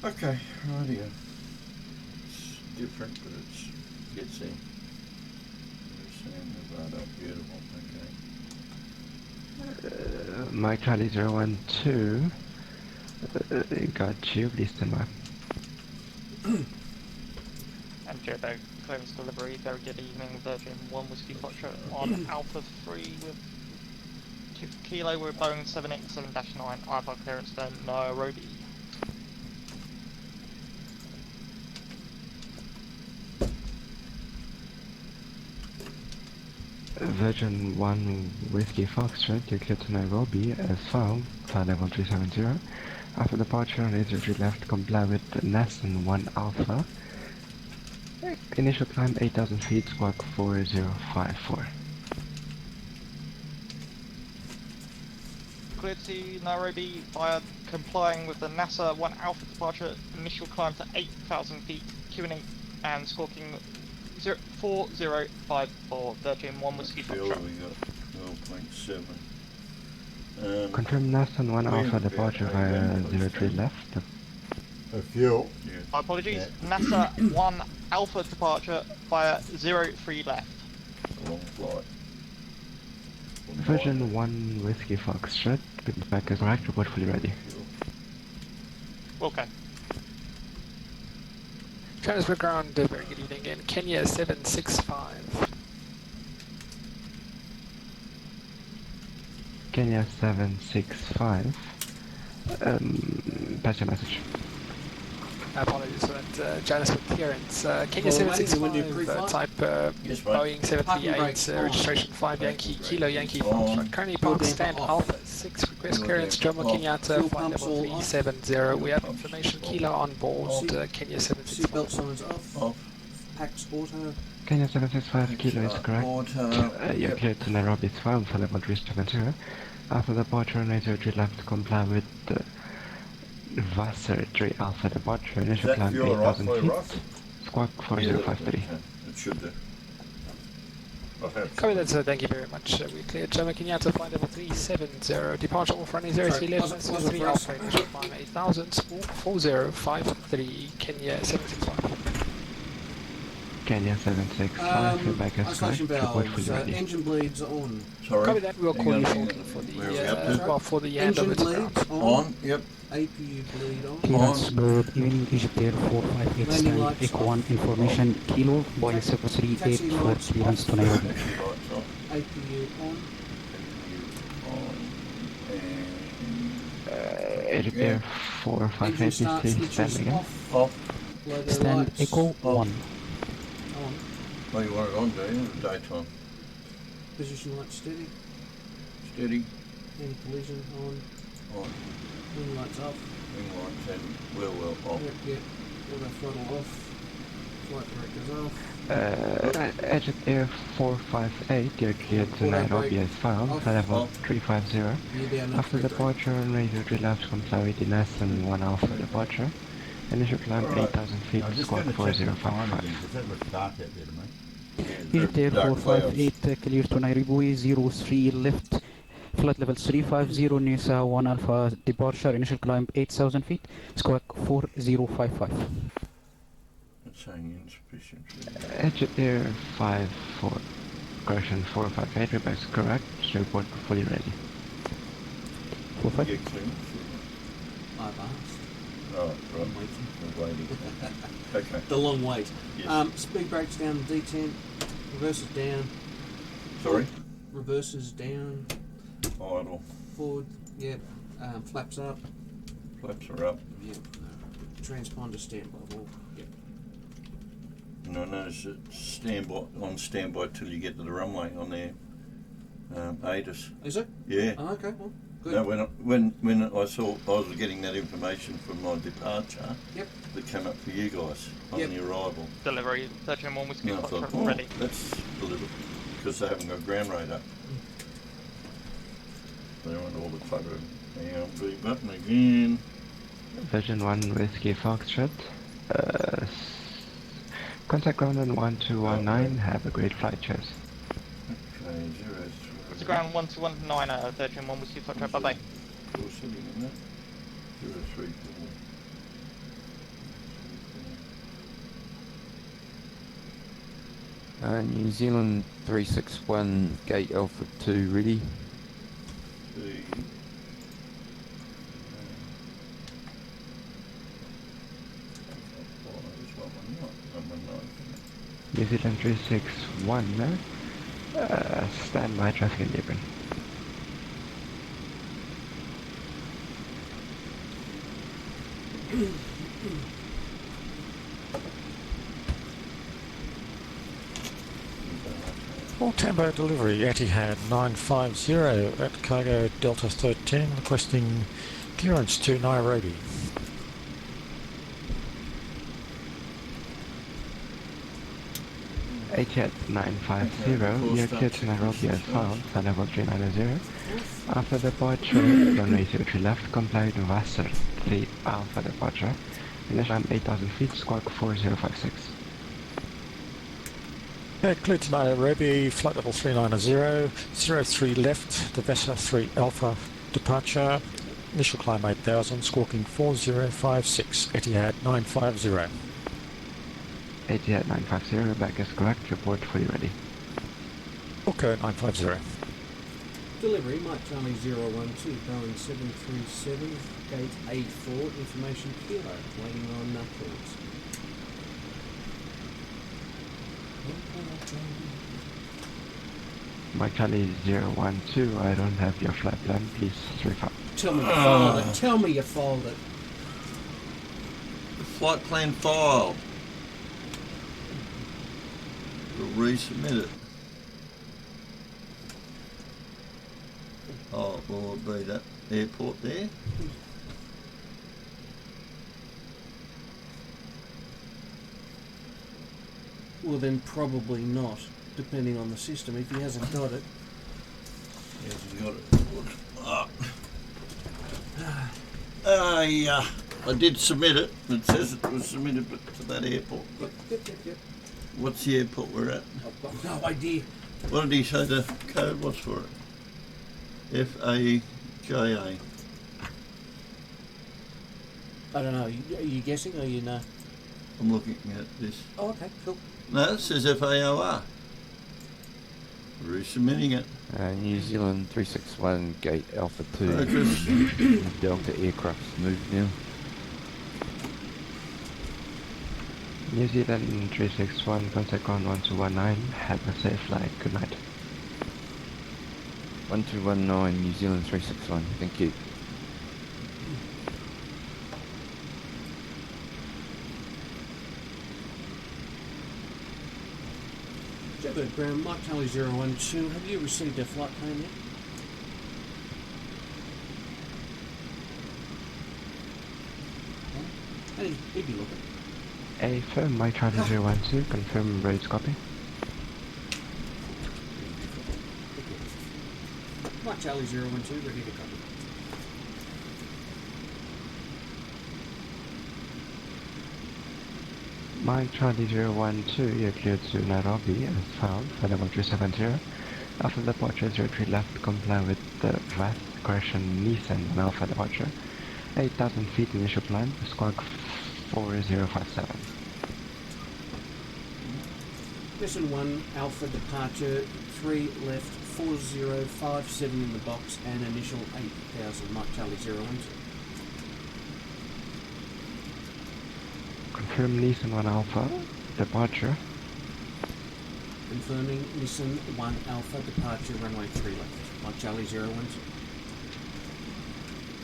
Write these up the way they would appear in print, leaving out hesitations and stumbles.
Okay, rightio. It's different, but it's gets in. You're seeing Nevada, beautiful. Okay. Mike Charlie 012. Got you, please stand by. And Jobo, clearance delivery, very good evening, Virgin 1 Whiskey Foxtrot on Alpha 3 with 2 Kilo, we're Boeing 787-9, Alpha clearance to Nairobi. Virgin 1 Whiskey Foxtrot, you're clear to Nairobi as found, flight level 370. After departure, laser to left, comply with Nesson 1 Alpha. Initial climb 8,000 feet, squawk 4054. Clear to Nairobi via complying with the NASA 1 Alpha departure, initial climb to 8,000 feet, Q&A and squawking 4054, Virgin 1 Whiskey Foxtrot. We got 12.7. Confirm Nesson 1 Alpha departure via 03 left. Fuel. Yeah. My apologies, Yeah. NASA 1 Alpha departure via 03 left. Long flight. Virgin 1 Whiskey Foxtrot, back is correct, report fully ready. Okay. Johannesburg ground, very good evening again. Kenya 765. Kenya 765. Pass your message. Apologies for that, Johannesburg clearance. Kenya Well, ladies, when you 765, type Yes, mate. Boeing 738, brakes on. registration 5 Yankee, Kilo Yankee, On. Foxtrot. Currently Fuel parked damper stand off. Alpha 6, request Fuel clearance, damper Jomo off. Kenyatta, Fuel flight pumps level all on. 370. We have Pumps information, off. Kilo on board, Seat- Kenya Seatbelt 765. signs off. Off. Packs auto. Kenya 765 Kilo is correct. You're Yep. cleared to Nairobi 12 for level 370. After departure, laser to left, comply with the Vassar 3 Alpha departure, Is initial that climb fuel right 8,000 for you, feet, Ross? squawk 4053. It should do. I have. Copy that, sir. Thank you very much. We cleared Jomo Kenyatta, flight level 370. Departure off running 03 left, Sorry, 3 Alpha, initial climb 8000, 4053, Kenya 765. Kenya 765, you're back as correct, Isolation report valves. fully ready. Engine bleeds on. Sorry. Copy that. We'll Hang call on, you hang shortly on. for the Where are we up to? well, for the end Engine of its ground. bleeds on. On. Yep. APU bleed on. Clearance, good evening, Egypt Air 458 Landing stand, lights Echo 1 off. information, Kilo, Boeing Taxi 738 for lights clearance off. to Nairobi. Taxi lights off. APU on. Egypt Air 458, Engine start please stand switches again. off. Off. Logo Stand lights Echo 1. on. Oh, you want it on, do you? Daytime. Position lights steady. Steady. Anti-collision on. On. Wing lights off. Wing lights and wheel well off. Yep. Auto throttle off. Flight directors off. Egypt Air 458, you're cleared to Auto Nairobi brake as found, off. level Off. 350. Gear down. After departure, laser to left, comply with the Nesson 1 Alpha departure. Initial climb Alright. 8,000 feet, squawk 4055. it looks dark out there to me. Egypt Air Dark clouds. 458 clear to Nairobi 03 left. Flight level 350, Nisa 1 Alpha departure, initial climb 8,000 feet, squawk 4055. It's saying insufficient. Egypt Air 54, correction 458, reports correct, report fully ready. 45. Get clearance. I've asked. Oh, I'm right. waiting. We're waiting. Okay. The long wait. Yes. Speed brakes down, D10. Reverses down. Sorry. Reverses down. Idle. Forward. Yep. Flaps up. Flaps are up. Yep. Transponder standby. Well, yep. And I notice it on standby till you get to the runway on there. ATIS. Is it? Yeah. Oh, okay. Well, good. No, when I saw I was getting that information from my departure. Yep. That came up for you guys on Yep. the arrival. Delivery, Virgin 1 Whiskey And I thought, Foxtrot ready. that's delivered because they haven't got ground radar. They're on all the photo. Hang on, B button again. Virgin 1 Whiskey Foxtrot. Contact ground on 1219, have a great flight, cheers. Okay, 03. It's ground 1219, Virgin 1 Whiskey Foxtrot, bye bye. Still sitting in that. 034. New Zealand 361, gate Alpha 2 ready. Two. New Zealand 361, stand by traffic and apron. All tempo delivery, Etihad 950 at cargo Delta 13, requesting clearance to Nairobi. Etihad 950, you're clear to Nairobi as found, flight level 390. After departure, runway 03 left, comply with Vassar 3 Alpha departure. Initial climb 8,000 feet, squawk 4056. Clear to Nairobi, flight level 390, 03 left, the Vassar 3 Alpha departure. Initial climb 8,000, squawking 4056, Etihad 950. Etihad 950, back is correct, report fully ready. Okay, 950. Delivery, Mike Charlie 012, Boeing 737, gate A4, information kilo, waiting on calls. Mike Charlie 012, I don't have your flight plan, please refund. Tell me you filed it. Tell me you filed it. The flight plan filed. We'll resubmit it. Oh, will it be that airport there? Well, then probably not, depending on the system. If he hasn't got it. He hasn't got it. I did submit it. It says it was submitted but to that airport. But Yep. what's the airport we're at? I've got no idea. What did he say the code was for it? FAJA. I don't know. Are you guessing or you know? I'm looking at this. Oh, okay, cool. No, it says FAOR. Resubmitting it. New Zealand 361, gate Alpha 2. Focus. Delta aircraft's moved now. New Zealand 361, contact ground 1219, have a safe flight, good night. 1219, New Zealand 361, thank you. Joburg Ground, Mike Charlie 012, have you received a flight plan yet? Hey, he'd be looking. A firm Mike Charlie 012, confirm rates copy. Mike Charlie 012, ready to copy. Mike Charlie 012, you're cleared to Nairobi as found, flight level 370. After departure 03 left, comply with the VAS correction Nissan Alpha departure. 8,000 feet initial climb, squawk 4057. Mission 1, Alpha departure, 3 left, 4057 in the box, and initial 8,000, Mike Charlie 012. Confirm Nissan 1 Alpha, departure. Confirming Nissan 1 Alpha departure, runway 3 left, Mike Charlie 012.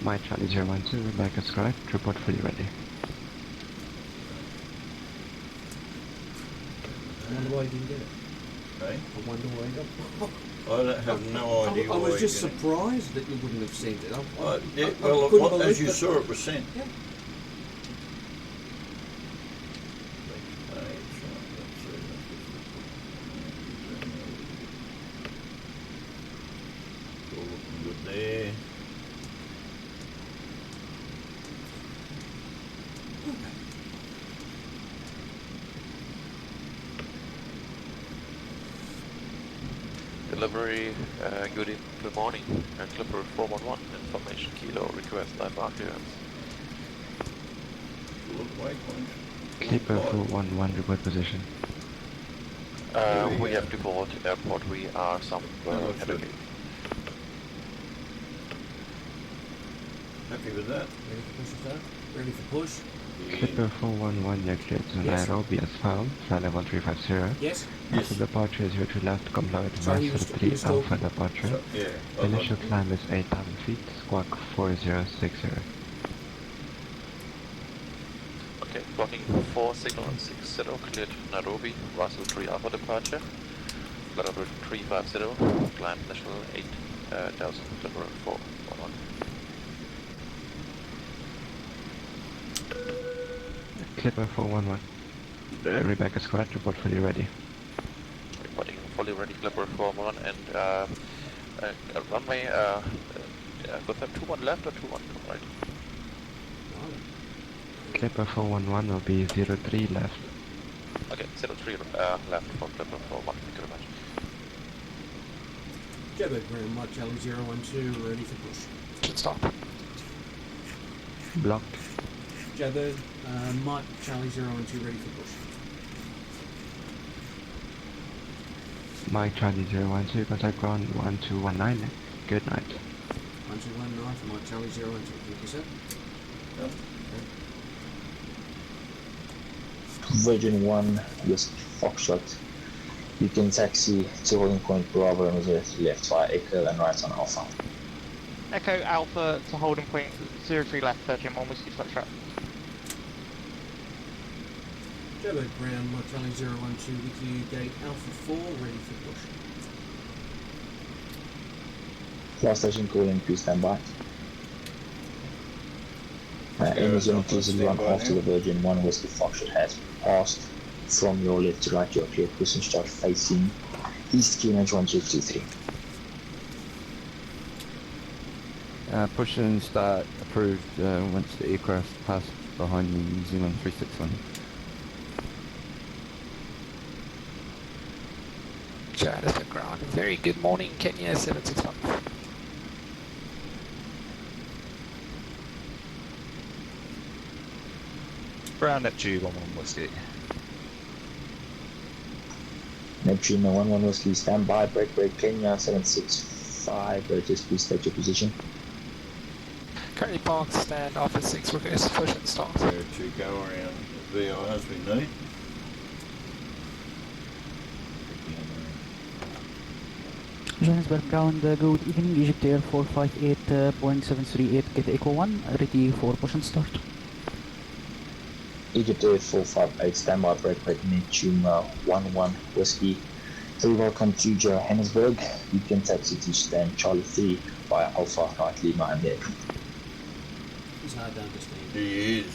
Mike Charlie 012, back is correct, report fully ready. I wonder why you didn't get it. Okay. I wonder why you got it. I have no idea I why was just you're getting surprised that you wouldn't have sent it. Yeah, I well, couldn't as believe you that. saw, it was sent. Yeah. All looking good there. Delivery, good morning. Clipper 411, information kilo, request IFR clearance. Look, wait, Clipper 411, report position. We have to board airport. We are somewhere ahead of you. Happy with that? Ready for push and start? Ready for push? Clipper 411, you're clear to Yes. Nairobi as found, flight level 350. Yes? After departure, 0 to left, comply with Sorry, he Vessel was 3 talking. Alpha departure. So, yeah. Initial climb is 8,000 feet, squawk 4060. Okay, blocking 4 signal 60, cleared Nairobi, Russell 3 Alpha departure. Flight level 350, climb initial 8,000, level 411. Clipper 411. Rebecca Squad, report fully ready. Reporting fully ready, Clipper 411, and runway, confirm 21 left or 21 right? Clipper 411 will be 03 left. Okay, 03 left for Clipper 411, thank you very much. Joburg ground, Mike Charlie 012, ready for push. Should stop. Blocked. Joburg, Mike Charlie 012, ready for push. Mike Charlie 012, contact ground 1219. Good night. 1219 for Mike Charlie 012, thank you, sir. Virgin 1 Whiskey Foxtrot. You can taxi to holding point Bravo and 03 left via Echo and right on Alpha. Echo Alpha to holding point 03 left, Virgin 1 Whiskey Foxtrot. Joburg ground, Mike Charlie 012 with you, gate Alpha 4, ready for push. Last station calling, please stand by. Any zone inclusive run after the Virgin 1 Whiskey Foxtrot has passed from your left to right. You're clear push and start facing East QNH 1223. Push and start approved once the aircraft passed behind the New Zealand 361. Johannesburg ground. Very good morning, Kenya 761. Ground Neptune 11 Whiskey. Neptune 11 Whiskey, stand by, break Kenya 765, just please state your position. Currently parked, stand Alpha 6, reverse push and start. So to go around VI as we need. Johannesburg ground, good evening, Egypt Air 458, Boeing 738, get Echo 1, ready for push and start. Egypt Air 458, standby, break Neptune 11 Whiskey. Very welcome to Johannesburg. You can taxi to stand Charlie 3 via Alpha, right Lima and there. He's hard to understand. He is.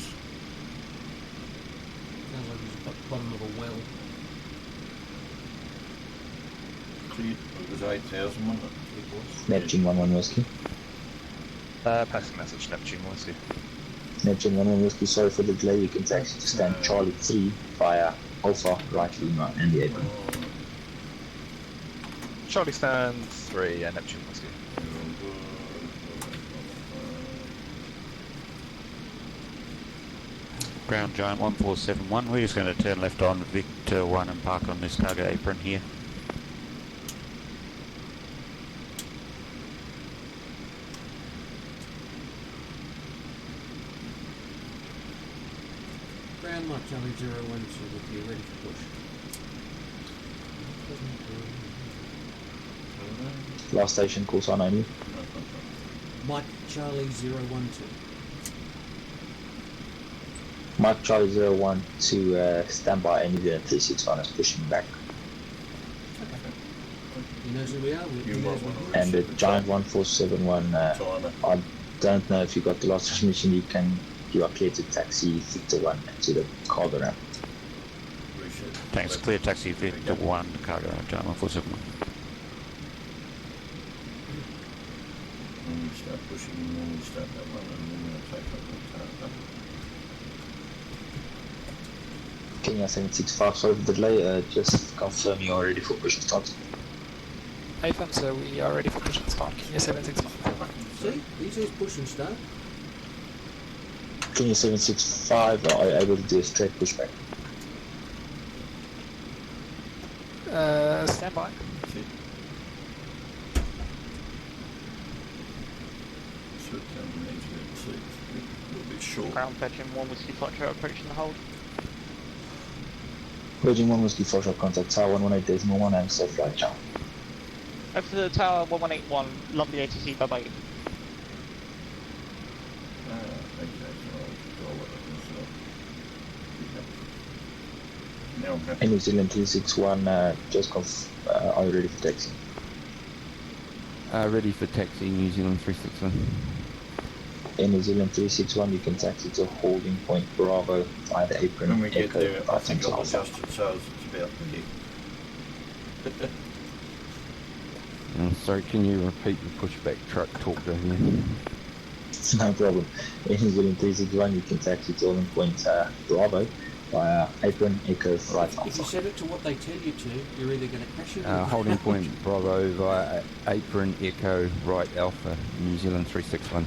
Sounds like he's at the bottom of a well. Cleared. It was 8,000, wasn't it? Neptune 11 Whiskey. Passing message, Neptune Whiskey. Neptune 11 Whiskey, sorry for the delay. You can taxi to stand Charlie 3 via Alpha, right Lima and the apron. Charlie stand 3 and Neptune Whiskey. Ground Giant 1471, we're just going to turn left on Victor 1 and park on this cargo apron here. Ground, Mike Charlie 012 with you, ready for push. Last station, call sign only. Mike Charlie 012. Mike Charlie 01 to stand by any unit 361 is pushing back. He knows who we are. And the Giant 1471, I don't know if you got the last transmission. You are clear to taxi Victor 1 to the cargo ramp. Thanks, clear taxi Victor 1 cargo ramp, Giant 1471. When you start pushing, then you start that one, and then we'll take up the target. Kenya 765, sorry for the delay. Just confirm you are ready for push and start. AFM, sir, we are ready for push and start. Kenya 765. See? He says push and start. Kenya 765, are you able to do a straight pushback? standby. That's it. Switch underneath it, see, it's a little bit short. Ground Virgin 1 Whiskey Foxtrot approaching the hold. Virgin 1 Whiskey Foxtrot, contact Tower 118.1 and safe flight, ciao. Over to the tower 1181, lovely ATC, bye bye. Okay, so I'll control it myself. Now I'm happy. New Zealand 361, are you ready for taxi? Ready for taxi, New Zealand 361. In New Zealand 361, you can taxi to holding point Bravo via the apron. When we get Echo, there, I right think hand I'll side. adjust it so it's about there. Sorry, can you repeat the pushback truck talk over here? No problem. In New Zealand 361, you can taxi to holding point Bravo via apron, Echo, right hand If you side. set it to what they tell you to, you're either going to crash it Holding point Bravo via apron, Echo, right Alpha, New Zealand 361.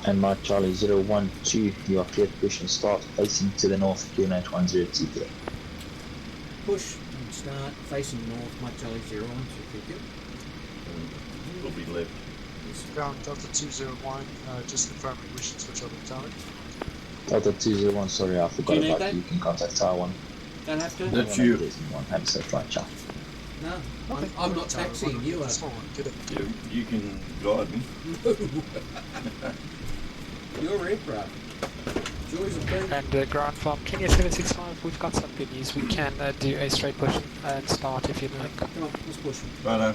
And Mike Charlie 012, you are cleared to push and start facing to the north, QNH 1023. Push and start facing north, Mike Charlie 01, so keep it. It'll be left. Ground Delta 201, just confirming we should switch over to tower. Delta 201, sorry, I forgot Do you need about that? you. You can contact Tower 1. Don't have to? That's you. Have a safe flight, ciao. No, Okay, I'm not taxiing, you are. Get it. You can guide me. Your aircraft. Joys of being. And ground from Kenya 765, we've got some good news. We can do a straight push and start if you'd like. Come on, let's push. Righto.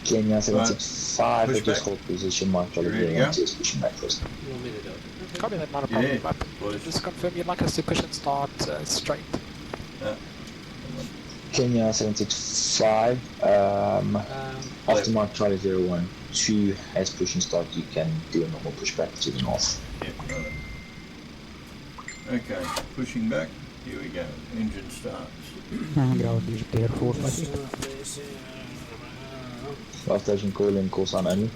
Kenya 765, Push just back. hold position, Mike Charlie You ready to 01 is pushing back first. You want me to do it? Copy that, not a problem. Yeah, But please. just confirm you'd like us to push and start straight. Kenya 765, after Mike Charlie 01, 2 has push and start, you can do a normal pushback to the north. Yeah, righto. Okay, pushing back. Here we go. Engine starts. Ground is there 450. Last Asian call in, call sign only.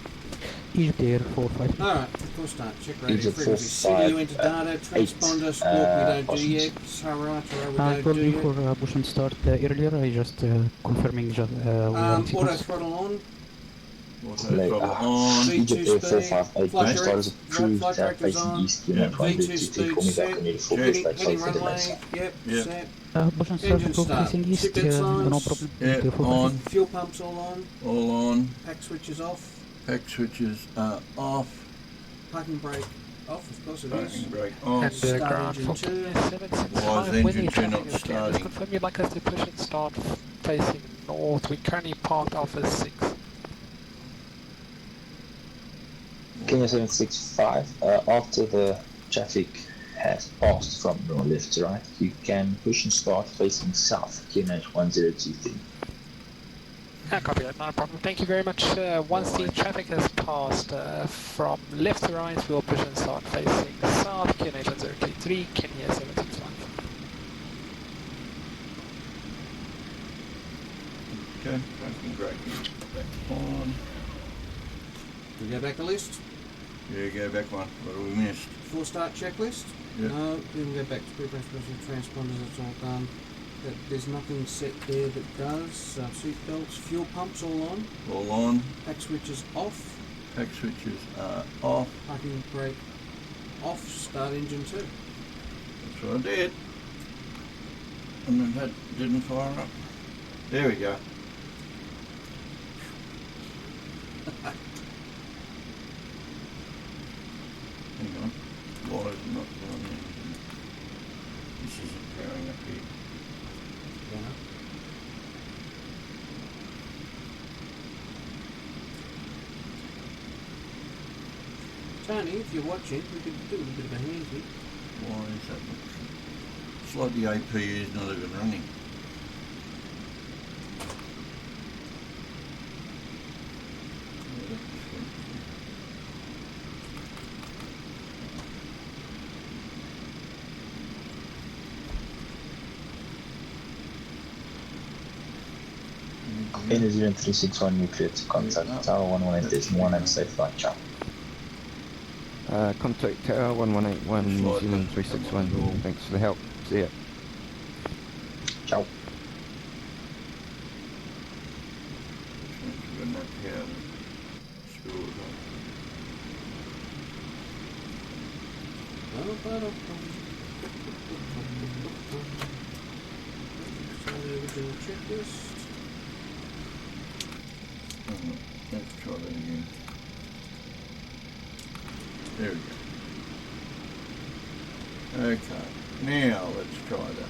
Egypt Air 450. Alright, full start. Check radio Egypt frequency. 45, CDU into data, transponder, squawk, we don't do yet. Sarah, we I don't told do you yet. for push and start earlier. I just confirming just Auto throttle on. Auto Late, throttle on. Egypt Air 458, Flight push start is directs- approved, flight directors facing on. east, QNH V2 123, call me back when you need a full speed pushback, sorry Heading for the runway, delay. yep, Yeah. set. push and start Engine approved start. facing east. Seatbelt signs. No problem. Yeah, Air 450. on. Fuel pumps all on. All on. Pack switches off. Pack switches are off. Parking brake off, of course it Parking is. brake And off. Start ground engine from two. Kenya Why is 765, when engine the two traffic not is clear, starting? just confirm you'd like us to push and start facing north. We currently parked Alpha 6. Kenya 765, after the traffic has passed from your left to right, you can push and start facing south, QNH 1023. Copy that, not a problem. Thank you very much. Once the traffic has passed from left to right, we'll push and start facing south, QNH 1023, Kenya 765. Okay, parking brake back on. We go back a list. Yeah, go back one. What have we missed? Full start checklist. Yeah. No, we can go back to pre-press transponders, that's all done. There's nothing set there that does. Seat belts, fuel pumps all on. All on. Pack switches off. Pack switches are off. Parking brake off. Start engine 2. That's what I did. And then that didn't fire up. There we go. Hang on. Why is it not going in? This isn't powering up here. Tony, if you're watching, we could do a bit of a hand here. Why is that not? It's like the APU is not even running. New Zealand 361, nuclear to contact Tower 1181 and safe flight, ciao. Contact Tower 1181, New Zealand 361. Thanks for the help. See ya. Ciao. Original checklist. Let's try that again. There we go. Okay, now let's try that.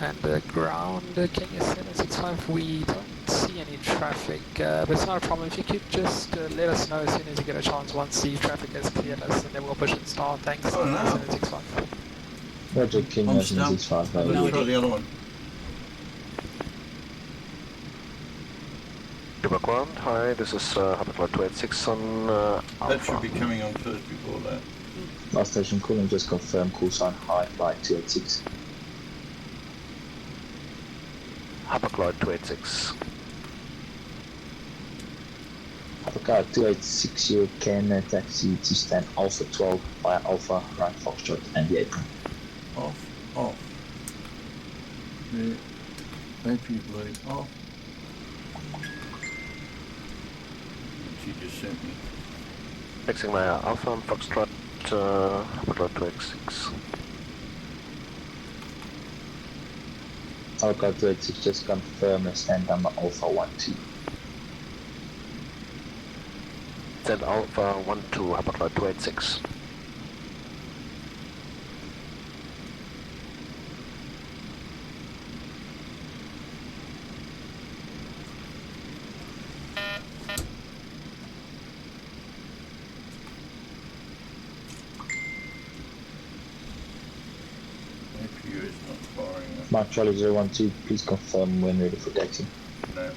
And the ground, Kenya 765, we don't see any traffic, but it's not a problem. If you could just let us know as soon as you get a chance once the traffic has cleared us, and then we'll push and start. Thanks, 765. Roger, Kenya 765. Let's try the other one. Quebec 1, hi, this is Plod 286 on That should be coming on first before that. Last station calling, just confirm call sign high flight 286. Plod 286. Car 286, you can taxi to stand Alpha 12 via Alpha, right Foxtrot and the apron. Off. The AP blade off. She just sent me. Fixing my Alpha on Foxtrot, Plod 286. Alpha 286, just confirm and stand number Alpha 12. Then Alpha 12, Plod 286. Mark Charlie 012, please confirm when ready for taxi. No.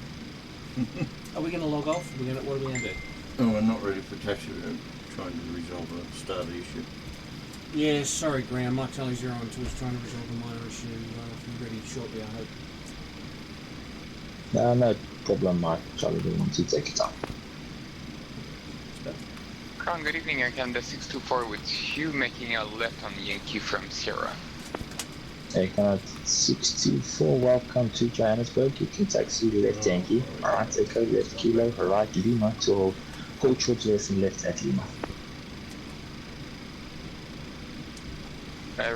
Are we going to log off? What are we going to do? Oh, we're not ready for taxi. We're trying to resolve a start issue. Yeah, sorry, Graham. Mark Charlie 012 is trying to resolve a minor issue. We'll be ready shortly, I hope. No problem, Mark Charlie 012, take your time. Crown, good evening. Air Canada 624 with you making a left on Yankee from Sierra. Air Canada 624, welcome to Johannesburg. You can taxi left Yankee, right Echo, left Kilo, right Lima to hold short left and left at Lima.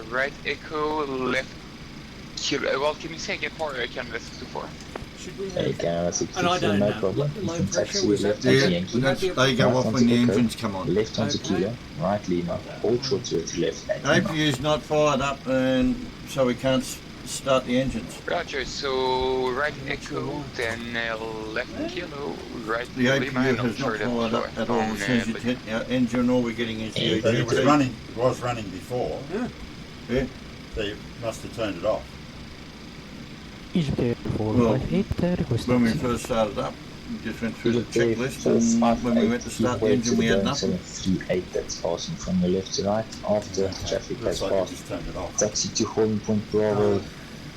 Right Echo, left Kilo. Well, can you say again more, Air Canada 624? Air Canada 624, no problem. You can taxi left onto Yankee, They go off when the engines come on. left onto Kilo, right Lima, hold short to left at Lima. APU's not fired up, and so we can't start the engines. Roger, so right Echo, then left Kilo, right The APU Lima, has not fired up at all. As soon as you hit our engine, all we're getting is the But it was APU. running before. Yeah. They must have turned it off. Egypt Well, 458, request when we taxi. first started up, we just went through the Egypt checklist, and when we went to start the engine, we had nothing. 738 that's passing from your left to right after traffic has passed. Taxi to holding point Bravo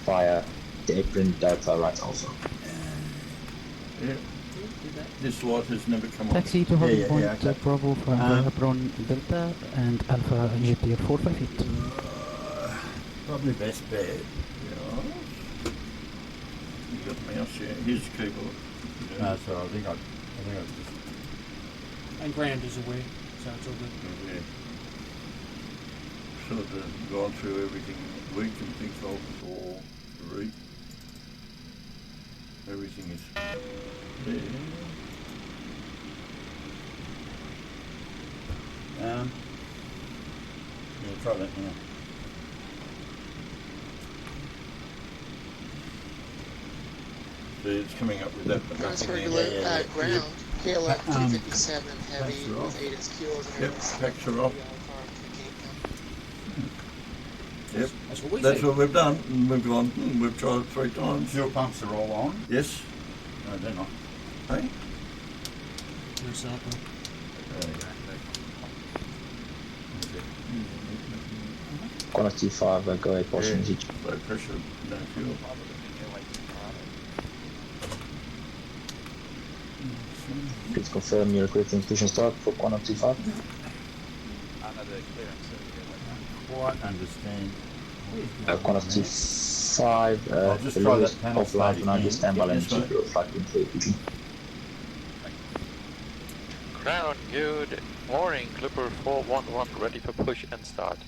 via the apron Delta right also. Yeah. This light has never come on. Taxi to holding point okay. Bravo via Apron Delta and Alpha Egypt 458. Probably best bet. Yeah. You got the mouse here. Here's the keyboard. No, so I think I just. And Graham is aware, so it's all good. Yeah. Sort of gone through everything we can think of for read. Everything is there. Yeah, try that now. So it's coming up with that, but That's nothing regular there. at ground. KLF 357 heavy Packs are with off. 8 kilos and Yep, packs are off. Yep, That's what we that's said. what we've done. And we've gone, we've tried it 3 times. Fuel pumps are all on? Yes. No, they're not. Hey? No cycle. Quantity 5, go ahead, partial message. Low pressure, no fuel. Please confirm you're requesting push and start for quantity 5. Another clearance. Quite understand. Quantity 5, I'll just the try lowest that panel offline state for now, again. just stand by and Yes, mate. check your flight info quickly. Ground, good morning. Clipper 411 ready for push and start.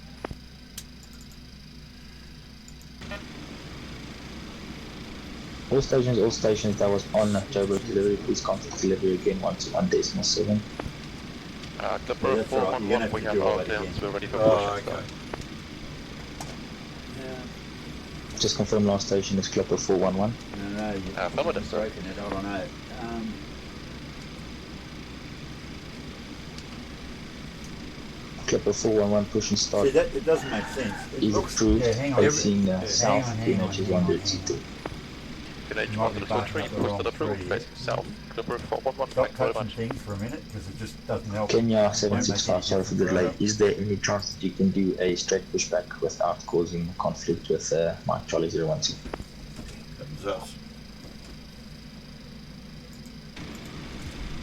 All stations that was on Joburg delivery, please contact delivery again 121.7. Clipper Yeah, that's all right. You're gonna 411, have we to have do all all that clearance, again. we're ready for Oh, push and okay. start. Just confirm last station is Clipper 411. No, affirmative, you're sir. breaking it. Hold on, no. Clipper 411 push and start. See, that it doesn't make sense. It Is looks, approved. yeah, hang on. Facing Hang south, on, PNH is 102. PNH Might be 123, barking up the push wrong to the approved, tree, facing south. Clipper 411, Stop thank you very touching much. things for a minute because it just doesn't help. Kenya Won't make 765, any sorry for the difference, delay. right? Is there any chance that you can do a straight pushback without causing conflict with Mike Charlie 012? That was us.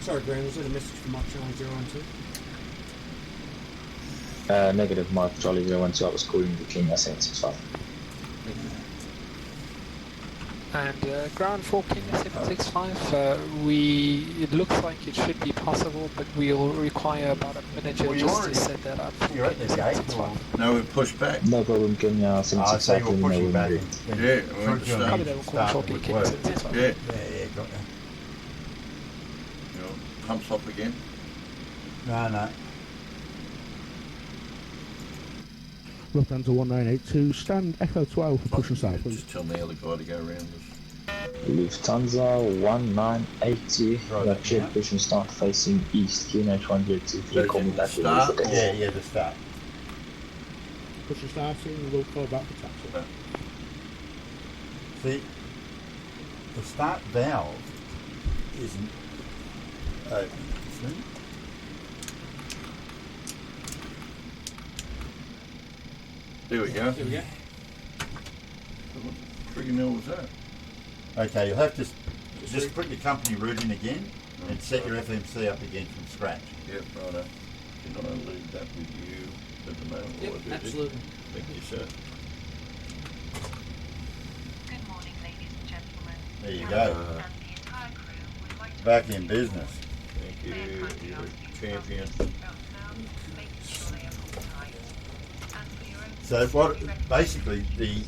Sorry, Graham, was that a message from Mike Charlie 012? Negative, Mike Charlie 012. I was calling the Kenya 765. And ground for Kenya 765, it looks like it should be possible, but we'll require about a minute just to set that up. You're at the gate, or? No, we pushed back. No problem, Kenya 765. So you're pushing back. Yeah, we went to Copy start. that, we'll call shortly, Kenya 765. Yeah. Yeah, got you. You know, pumps off again. No. Lufthansa 1982, stand Echo 12 for push and start, please. Just tell the other guy to go around us. Lufthansa 1980, Right, right, clear yeah. push and start facing east, QNH 103, call me back when you Start? for taxi. Yeah, the start. Push and starting, we'll call back for taxi. See, the start valve isn't open. See? There we go. There we go. What friggin' hell was that? Okay, you'll have to just put your company route in again and set your FMC up again from scratch. Yep, righto. Can I leave that with you at the moment? Yep, while I do this? absolutely. Thank you, sir. Good morning, ladies and gentlemen. There you go. And the entire crew would like to Back in business. Thank you, you're a champion. making sure they are full-time. And for your own So what basically the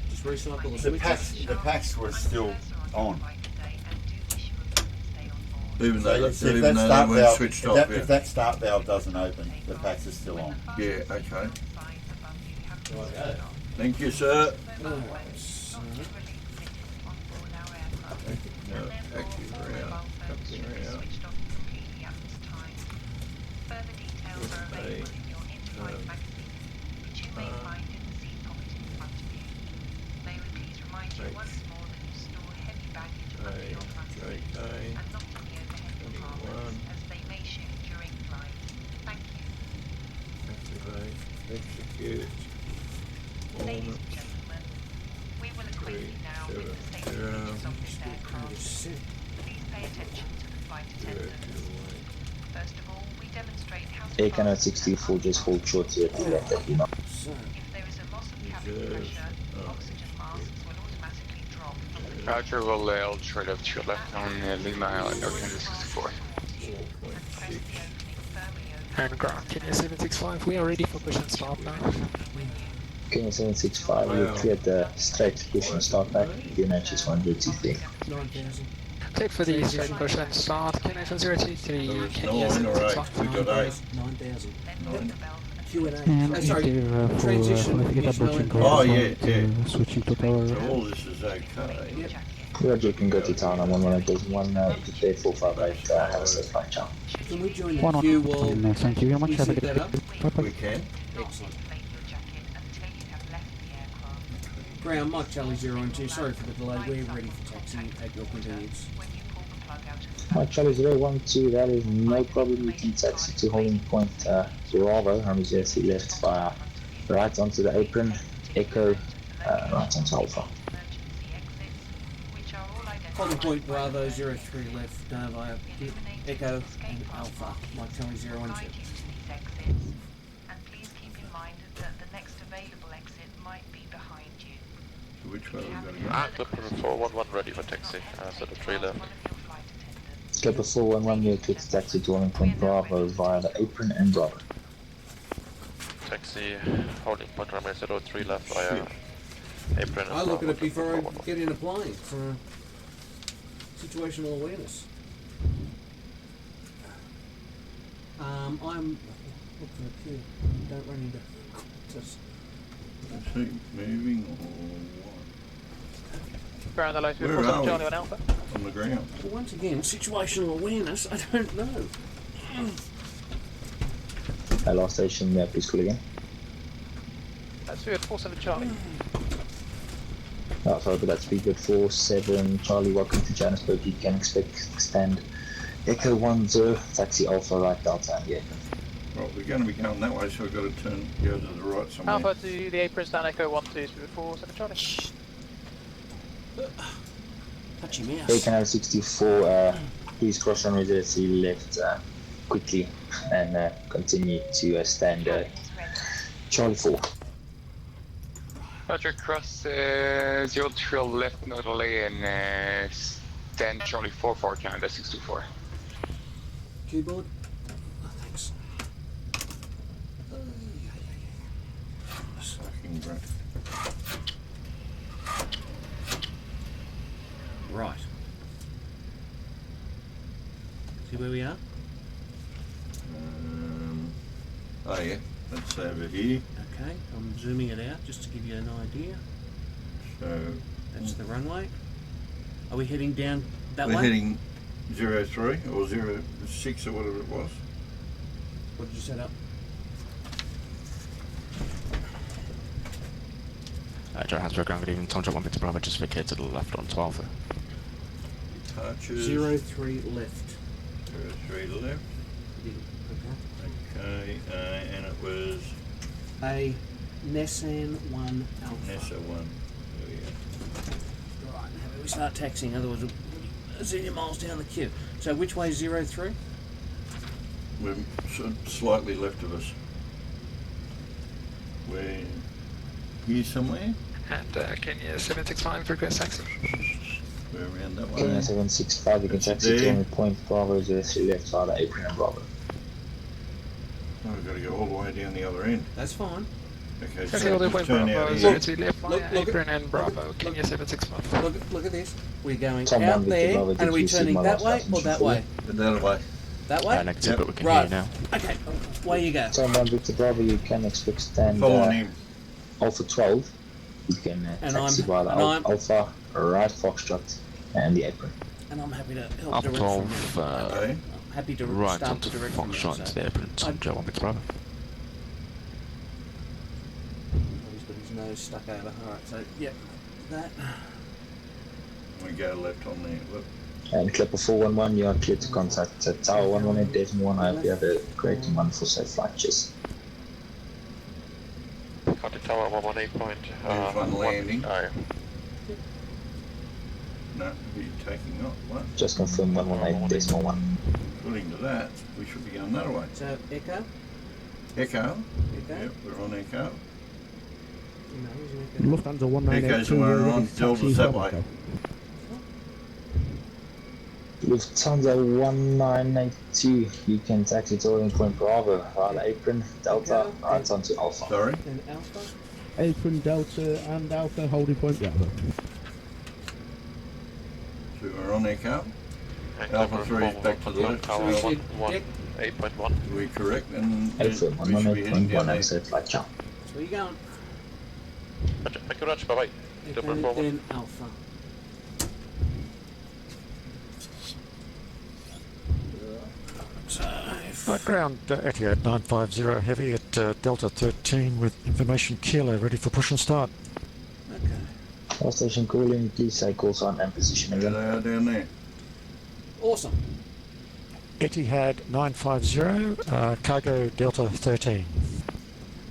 Just recycle the packs were still on. Even So though if they that start weren't valve, switched if off, that, yeah. if that start valve doesn't open, the packs are still on. Yeah, okay. Thank you, sir. No, active route, active route. Further details are available in your in-flight magazine, which you may find in the seat pocket in front of you. May we please remind you once more that you store heavy baggage under your front seat and not in the overhead compartments, as they may shift during flight. Thank you. Activate, execute. Ladies and gentlemen, we will acquaint you now with the safety features of this aircraft. Please pay attention to the flight attendants. First of all, we demonstrate how to Canada 64, just hold short here to let that be known. If there is a loss of cabin pressure, oxygen masks will automatically drop from the Roger, will L right up to your left on Lima, Alexander 64. And ground, Kenya 765, we are ready for push and start now. Kenya 765, you cleared the straight push and start back, QNH is 103. 9,000. Cleared for the straight push and start, Kenya 023, Kenya 9, alright, we 765. got 8. 9,000. Q&A. And Sorry, enter for transition, navigate National approaching Empire. Oh, course yeah, and, yeah. switching to tower. So all this is okay. Yep. Roger, you can go to town. I'm on 181, prepare 458, have a safe flight, ciao. Can we join the One queue on. while Thank you very much. we Have a set good that up? We can. Excellent. Ground, Mike Charlie 012, sorry for the delay, we're ready for taxi at your convenience. Mike Charlie 012, that is no problem. You can taxi to holding point Bravo, Army Jersey left via right onto the apron, Echo right onto Alpha. Holding point Bravo 03 left via Echo and Alpha, Mike Charlie 012. And please keep in mind that the next available exit might be behind you. Which way are we going to go? Clipper 411 ready for taxi. So the trailer. Clipper 411, you're clear to taxi to holding point Bravo via the apron and Bravo. Taxi, holding point runway 03 left via apron and I look at Bravo it before I 411. get in a plane for situational awareness. I'm looking for the queue. Don't run into just Let's see, moving or what? Bear on the low speed, Where cross are on we? Charlie on Alpha. On the ground. Well, once again, situational awareness, I don't know. Last station, please call again. That's Speedbird 47 Charlie. Oh, sorry, but that's Speedbird 47 Charlie, welcome to Johannesburg. You can expect stand Echo 10, taxi Alpha right Delta and the apron. Right, we're going to be going that way, so we've got to go to the right somewhere. Alpha to the apron, stand Echo 12, Speedbird 47 Charlie. Touchy mouse. Hey, Canal 64, please cross runway 03 left quickly and continue to stand Charlie 4. Roger, cross 03 left northerly and stand Charlie 4 for Canada 624. Keyboard? Oh, thanks. Fucking great. Right. See where we are? Oh yeah, that's over here. Okay, I'm zooming it out just to give you an idea. So That's the runway. Are we heading down that we're way? heading 03 or 06 or whatever it was. What did you set up? Johannesburg, good evening. Tom Jet 1 bit Bravo, just vacate to the left on 12. Departures. 03 left. 03 left. Okay, and it was A Nissan 1 Alpha. Nessa 1. There we go. Right, now we start taxiing, otherwise we'll be a zillion miles down the queue. So which way is 03? We're slightly left of us. We're here somewhere. And Kenya 765 request taxi. We're around that way. Kenya 765, you can taxi to only point Bravo 03 left via the apron and Bravo. Oh, we've got to go all the way down the other end. That's fine. Okay, Taxi so all the way just turn out Bravo, here. 03 left via apron and Bravo, Kenya 765. Look at this. We're going Tom out 1 there, Bravo, and are we Victor, turning Sigma, that way last or that station way? The other way. That way? Next tip, but we can Right. hear you now. Okay, away you go. Tom 1 Victor Bravo, you can expect stand Follow him. Alpha 12. You can And taxi I'm- via the and I'm- Alpha, right Foxtrot and the apron. And I'm happy to help Up direct 12, from there. Okay. I'm happy to right start onto to direct from Foxtrot there. to the apron, Tom Jet 1 bit Bravo. He's got his nose stuck over. Alright, so, yeah, that. We go left on there. Look. And Clipper 411, you are clear to contact Tower 118, Desmond 1. I hope you have a great and wonderful safe flight. Cheers. Contact tower 118 point. There's one landing. Oh, No, we're taking off. What? Just confirm 118, Desmond 1. According to that, we should be going that way. So, Echo? Echo. Echo? Yep, we're on Echo. No, he's an Echo. Lufthansa 1982. Echo's the one ready on to Delta's taxi that from way. Echo. Lufthansa 1982, you can taxi to Orient Point Bravo via the apron, Delta, right onto Alpha. Sorry? And Alpha? Apron, Delta, and Alpha holding point Bravo. So we're on Echo. and Alpha Clipper 3 is back to the left. tower So 8.1. are we correct? And Alpha we should be heading 118.1 down there. and safe flight, ciao. So where you going? Roger, thank you very much, bye bye. Clipper Echo, 411. then Alpha. Ground Etihad 950 heavy at Delta 13 with information Kilo ready for push and start. All station calling, please say call sign and position There again. they are down there. Awesome. Etihad 950, cargo Delta 13.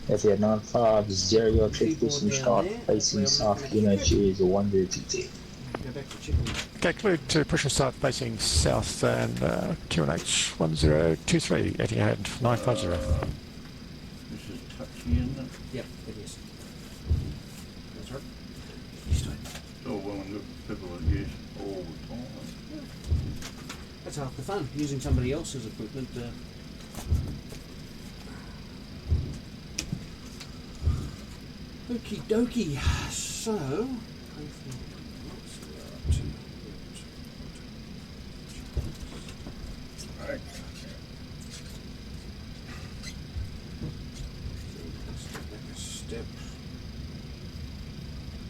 Etihad 950, your trip position start facing south, Kilo Series 1022. Go back to chicken. Okay, cleared to push and start facing south and QNH 1023, Etihad 950. This is touchy, isn't it? Yep, it is. That's right. It's all well and good for people that use all the time. That's half the fun, using somebody else's equipment. Okie dokie. So, Right. Step.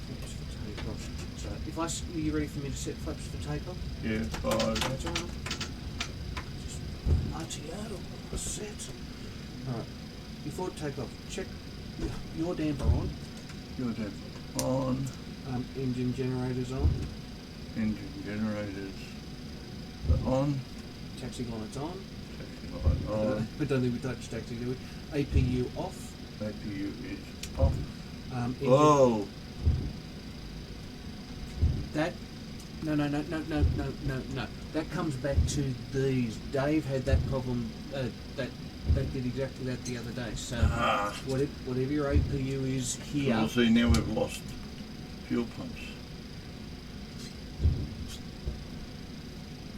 Flaps for takeoff. So, if are you ready for me to set flaps for takeoff? Yeah, 5. That's all right. RTO set. Alright. Before takeoff, check your damper on. Your damper on. Engine generators on. Engine generators on. Taxi lights on. Taxi light on. I don't think we touched taxi, do we? APU off. APU is off. Oh! That. No. That comes back to these. Dave had that problem. That did exactly that the other day. So whatever your APU is here. Well, see, now we've lost fuel pumps.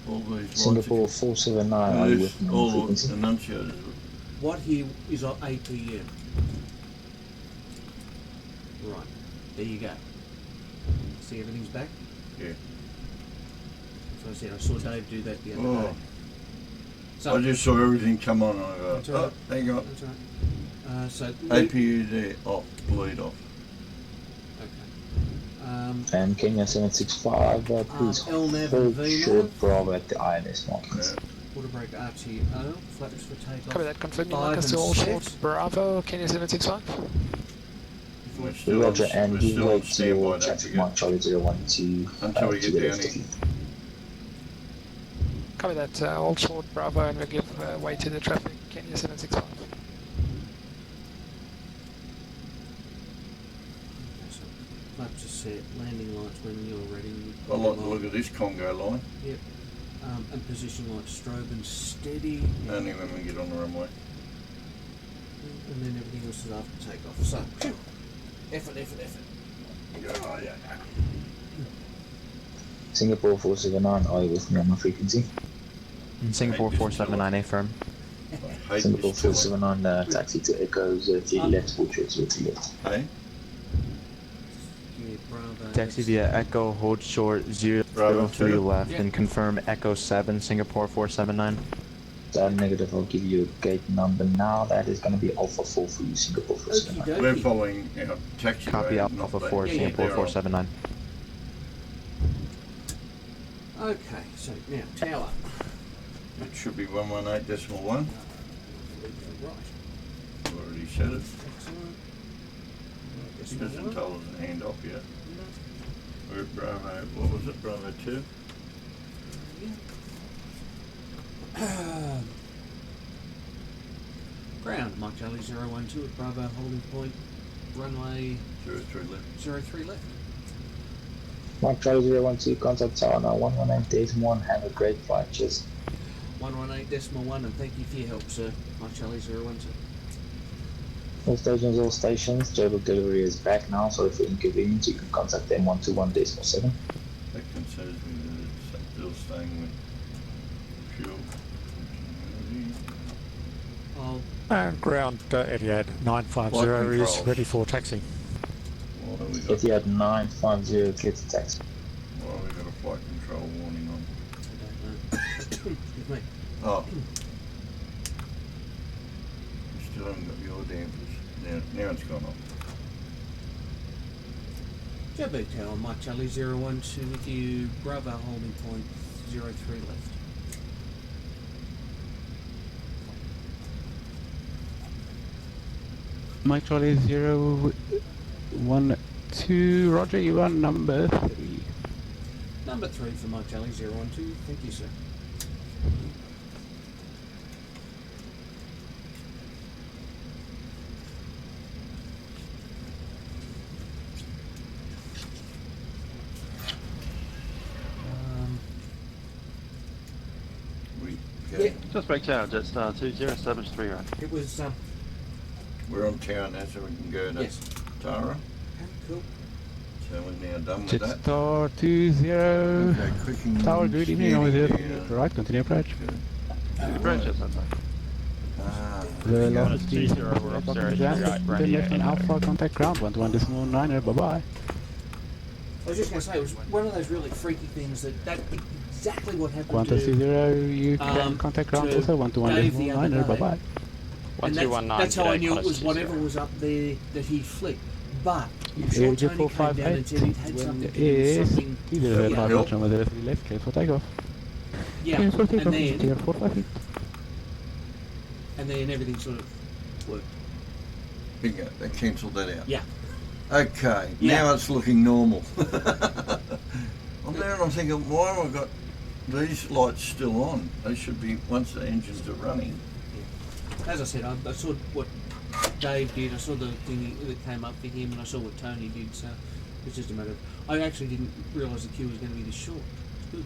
All these Singapore 479 with all frequency. enunciators. What here is our APU. Right. There you go. See, everything's back? Yeah. So I said I saw Dave do that the other day. So I just saw everything come on and I go, That's right. hang on. That's right. So APU there, off, bleed off. Okay. And Kenya 765, please LNAV hold and short Bravo at the INS markings. Water brake RTO, flaps for takeoff. Copy that, confirm you 5 like us to and all 6. short Bravo, Kenya 765. Roger, and give way to your standby, traffic mark Charlie 012 until we to get the down left of here. you. Copy that, all short Bravo, and we'll give way to the traffic, Kenya 765. Flaps are set, landing lights when you're ready. I like the look of this Congo line. Yep. And position lights strobe and steady. Only when we get on the runway. And then everything else is after takeoff. So, effort. Singapore 479, are you with me on my frequency? Singapore 479, affirm. Singapore 479, taxi to Echo 03 left, full trip 03 left. Hey? Taxi via Echo, hold short 003 left, and confirm Echo 7, Singapore 479. Negative, I'll give you a gate number now. That is going to be Alpha 4 for you, Singapore 479. We're following our taxi. Copy Alpha 4, Singapore 479. Okay, so now tower. It should be 118.1. Right. Already said it. Excellent. He doesn't tell us to hand off yet. We're at Bravo, what was it, Bravo 2? Ground, Mike Charlie 012 at Bravo holding point, runway 03 left. 03 left. Mark Charlie 012, contact tower now 118.1. Have a great flight, cheers. 118.1, and thank you for your help, sir. Mike Charlie 012. All stations, total delivery is back now, so for inconvenience you can contact them 121.7. That concerns me that it's still staying with fuel. And ground Etihad 950 is ready for taxi. Etihad 950, clear to taxi. Well, we got a flight control warning on. Excuse me. Oh. You still haven't got your dampers. Now it's gone off. JB Tower, Mike Charlie 012 with you, Bravo holding point 03 left. Mike Charlie 012, Roger, you are number 3. Number 3 for Mike Charlie 012, thank you, sir. Okay. Just break down, Jetstar 20, establish 3 right. It was, We're on tower now, so we can go to yes. Tara. Okay, cool. So we're now done with that. Jetstar 20. Okay, quicking Tower, good evening. Over scanning there. down. Right, continue approach. Approach, Jetstar. The Yeah. last 30, we're up 0, right, then left on Alpha, contact ground, 121.9er, bye-bye. I was just going to say, it was one of those really freaky things that's exactly what happened 120, you can contact ground to also, Dave the other 121.9er, day. bye-bye. And that's how I knew it was whatever was up there that he flicked. But I'm sure Tony came down and said he'd had something to do with something. Left, clear for takeoff. Yeah, Clear for takeoff, and clear for 5 feet. then everything sort of worked. Bingo, they cancelled that out. Yeah. Okay, Yeah. now it's looking normal. I'm there and I'm thinking, why have I got these lights still on? They should be, once the engines are running. As I said, I saw what Dave did, I saw the thing that came up for him, and I saw what Tony did, so it's just a matter of... I actually didn't realise the queue was going to be this short. It's good.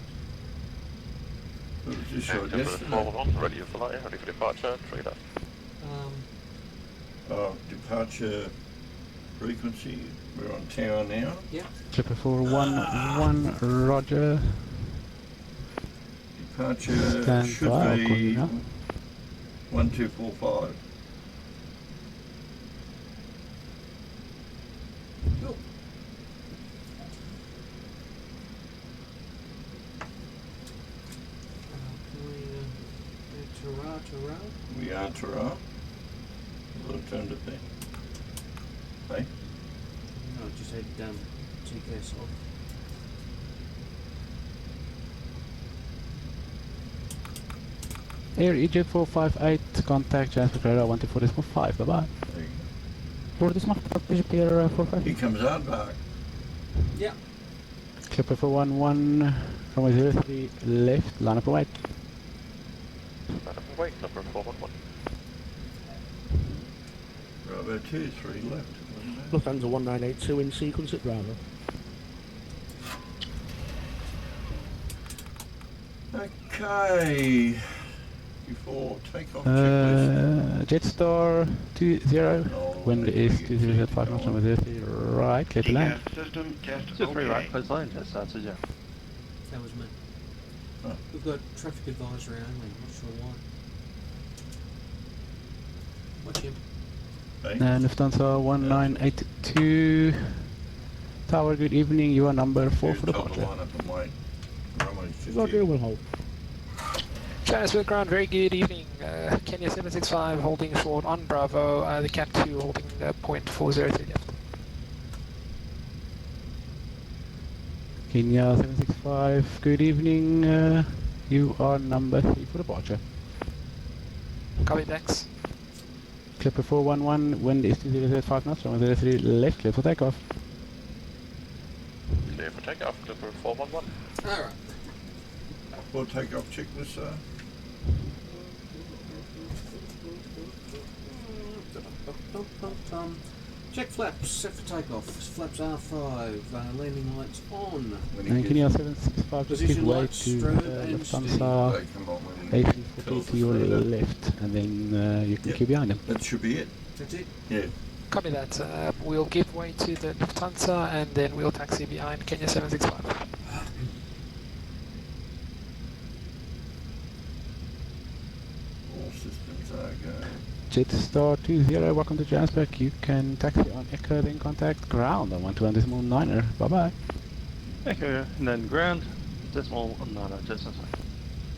It was just short Temple yesterday. forward on, ready for flight, ready for departure, 3 left. Departure frequency, we're on tower now. Yeah. Clipper 411, roger. Departure Stand should by, I'll call you be now. 1245. Cool. Tara. We are Tara. What turned it there? Hey? No, I just had TKS off. Air Egypt 458, contact Johannesburg radar 124.5, bye-bye. There you For this month, Egypt Air go. 45. Here comes Aardvark. Yeah. Clipper 411, runway 03, left, line up and wait. Wait, number 411. Bravo 2, 3 left. Lufthansa 1982 in sequence at Bravo. Okay. Before takeoff checklist. Jetstar 20, wind is 20 at 5 knots, runway 03, right, clear to land. System test 23 right, close line, Jetstar 20. That was me. Oh. We've got traffic advisory only, not sure why. Watch him. And Lufthansa 1982, Tower, good evening, you are number 4 for departure. Line up and wait. Runway's just Roger, here. we'll hold. Johannesburg ground, very good evening. Kenya 765 holding short on Bravo, the Cat 2 holding point 403 left. Kenya 765, good evening, you are number 3 for departure. Copy, thanks. Clipper 411, wind is 20 at 5 knots, runway 03 left, clear for takeoff. Clear for takeoff, Clipper 411. Alright. We'll takeoff checklist, sir. Check flaps, set for takeoff. Flaps R5, landing lights on. And Kenya 765, just give Position way lights, to strobe and Lufthansa They come on when AC40 to your left, and then you can keep behind them. that should be it. That's it? Yeah. Copy that. We'll give way to the Lufthansa and then we'll taxi behind Kenya 765. All systems are go. Jetstar 20, welcome to Johannesburg. You can taxi on Echo, then contact ground on 121.9er. Bye-bye. Echo, and then ground, decimal 9, Jetstar.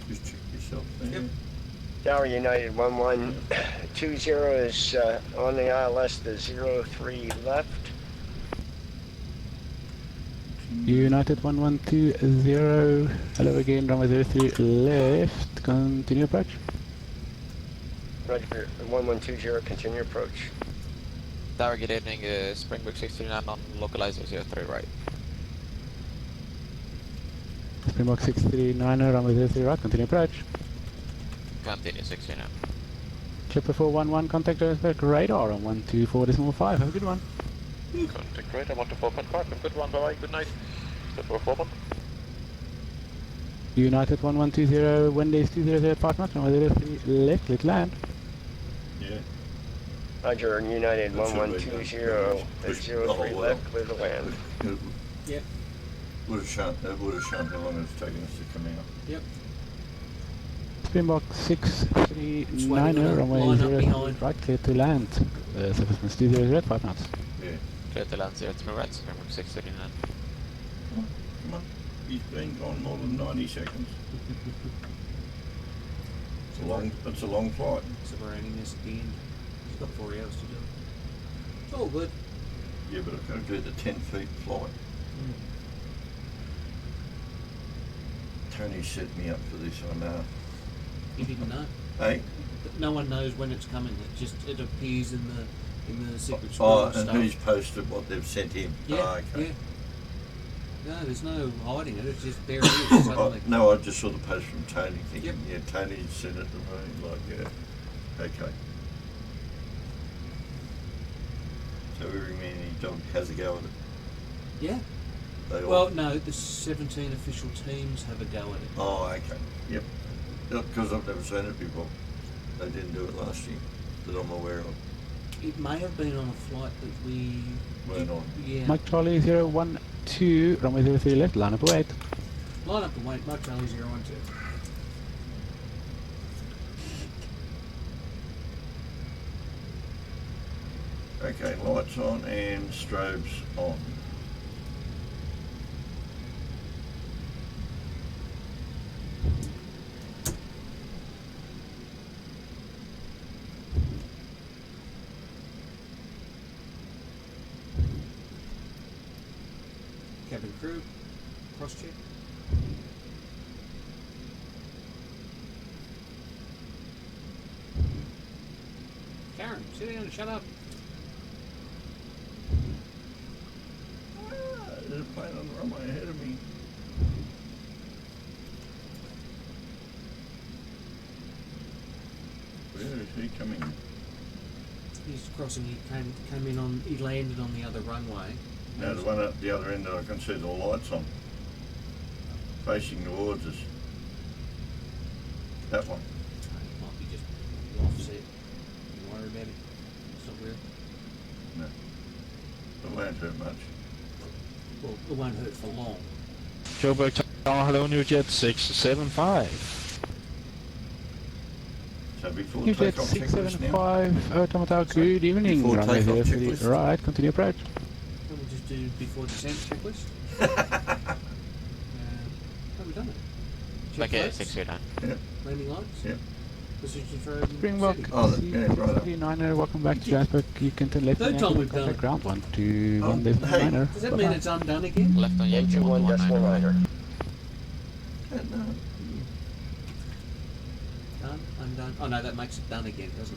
Just check yourself there. Yep. Tower United 1120 is on the ILS to 03 left. United 1120, hello again, runway 03 left, continue approach. Roger, 1120, continue approach. Tower, good evening, Springbok 69 on localizer 03 right. Springbok 639, runway 03 right, continue approach. continue 69. Clipper 411, contact Johannesburg radar on 124.5. Have a good one. Contact radar 124.5. Have a good one. Bye bye. Good night. Clipper 41. United 1120, Wendy's 2005 knots, runway 03 left, clear to land. Yeah. Roger, United That should be 1120 done. at 03 left, clear to land. Yep. Would have shown how long it's taken us to come out. Yep. Springbok 639, runway line up 03 behind. right, clear to land. Surface 20 5 knots. Yeah. Clear to land 03 right, Springbok 639. Come on. He's been gone more than 90 seconds. It's a long flight. So we're ending this at the end. He's got 4 hours to do it. It's all good. Yeah, but I've got to do the 10 feet flight. Tony set me up for this, I know. He didn't know. Hey? No one knows when it's coming. It appears in the secret Oh, scroll and stuff. who's posted what they've sent him? Yeah, Oh, okay. yeah. No, there's no hiding it. It's just there it is suddenly. No, I just saw the post from Tony thinking, yeah, Tony sent it to me. Like, yeah, okay. So every man and his dog has a go at it. Yeah. They all- Well, no, the 17 official teams have a go at it. Oh, okay. Yep. Because I've never seen it before. They didn't do it last year that I'm aware of. It may have been on a flight that we Weren't on. Yeah. Mike Charlie 012, runway 03 left, line up await. Line up and wait. Mike Charlie 012. Okay, lights on and strobes on. Cabin crew, cross check. Karen, sit down and shut up. There's a plane on the runway ahead of me. Where is he coming? He's crossing. He came in on. He landed on the other runway. No, the one at the other end that I can see the lights on. Facing towards us. That one. It might be just offset. Don't worry about it. It's not real. No. It won't hurt much. Well, it won't hurt for long. Joburg Tower, hello, New Jet 675. So before New Jet takeoff checklist now. 675, Automata, good evening. Before Runway takeoff 03 checklist. right, continue approach. Can we just do before descent checklist? Haven't done it. Check Okay, lights, 639. Yeah. landing lights. Yeah. Position for Springbok yeah, right up. 39er, welcome back to Johannesburg. You can turn left Third and time angle we've done contact it. ground 121 decimal hey. 9er. Does that mean it's undone again? Left on Yankee 1 decimal 119. 9er. No. Done, undone. Oh no, that makes it done again, doesn't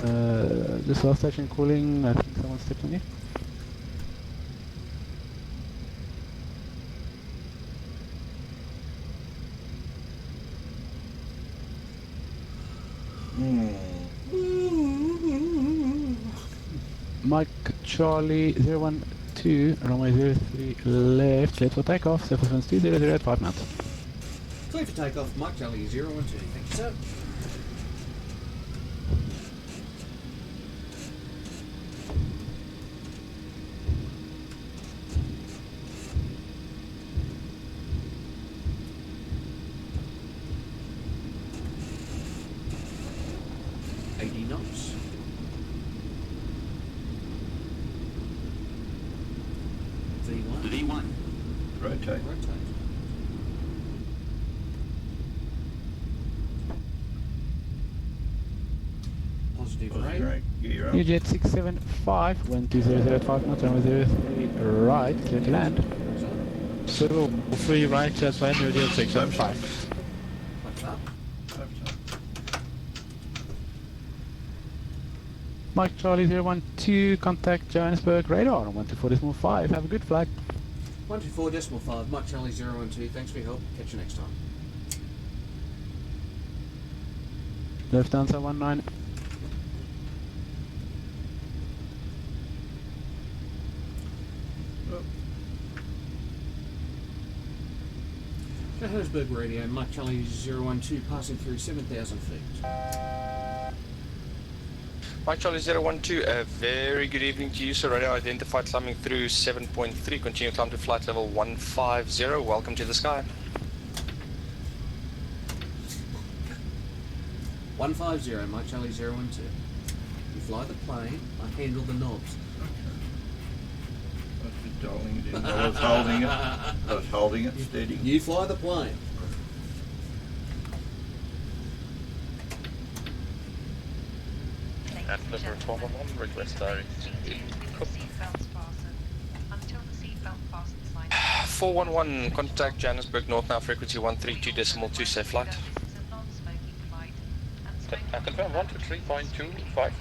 it? This last station calling, I think someone stepped on you. Mike Charlie 012, runway 03 left, clear for takeoff, surface winds 200 at 5 knots. Clear for takeoff, Mike Charlie 012. Thank you, sir. knots. V1. V1. Rotate. Positive rate. Gear up. Jet 675, 12005 knots, runway 03 right, clear to land. 03 right, that's fine, New Jet 675. What's up? Mike Charlie 012, contact Johannesburg radar on 124.5. Have a good flight. 124.5, Mike Charlie 012. Thanks for your help. Catch you next time. Lufthansa 19. Johannesburg radio, Mike Charlie 012, passing through 7,000 feet. Mike Charlie 012, a very good evening to you, sir. Radio identified climbing through 7.3, continue climb to flight level 150, welcome to the sky. 150, Mike Charlie 012. You fly the plane, I handle the knobs. I was just dialing it in. I was holding it. I was holding it steady. You fly the plane. And number 1211, request direct. Until the seatbelt fastens line. 411, contact Johannesburg North now, frequency 132.2, safe flight. Confirm 123.25.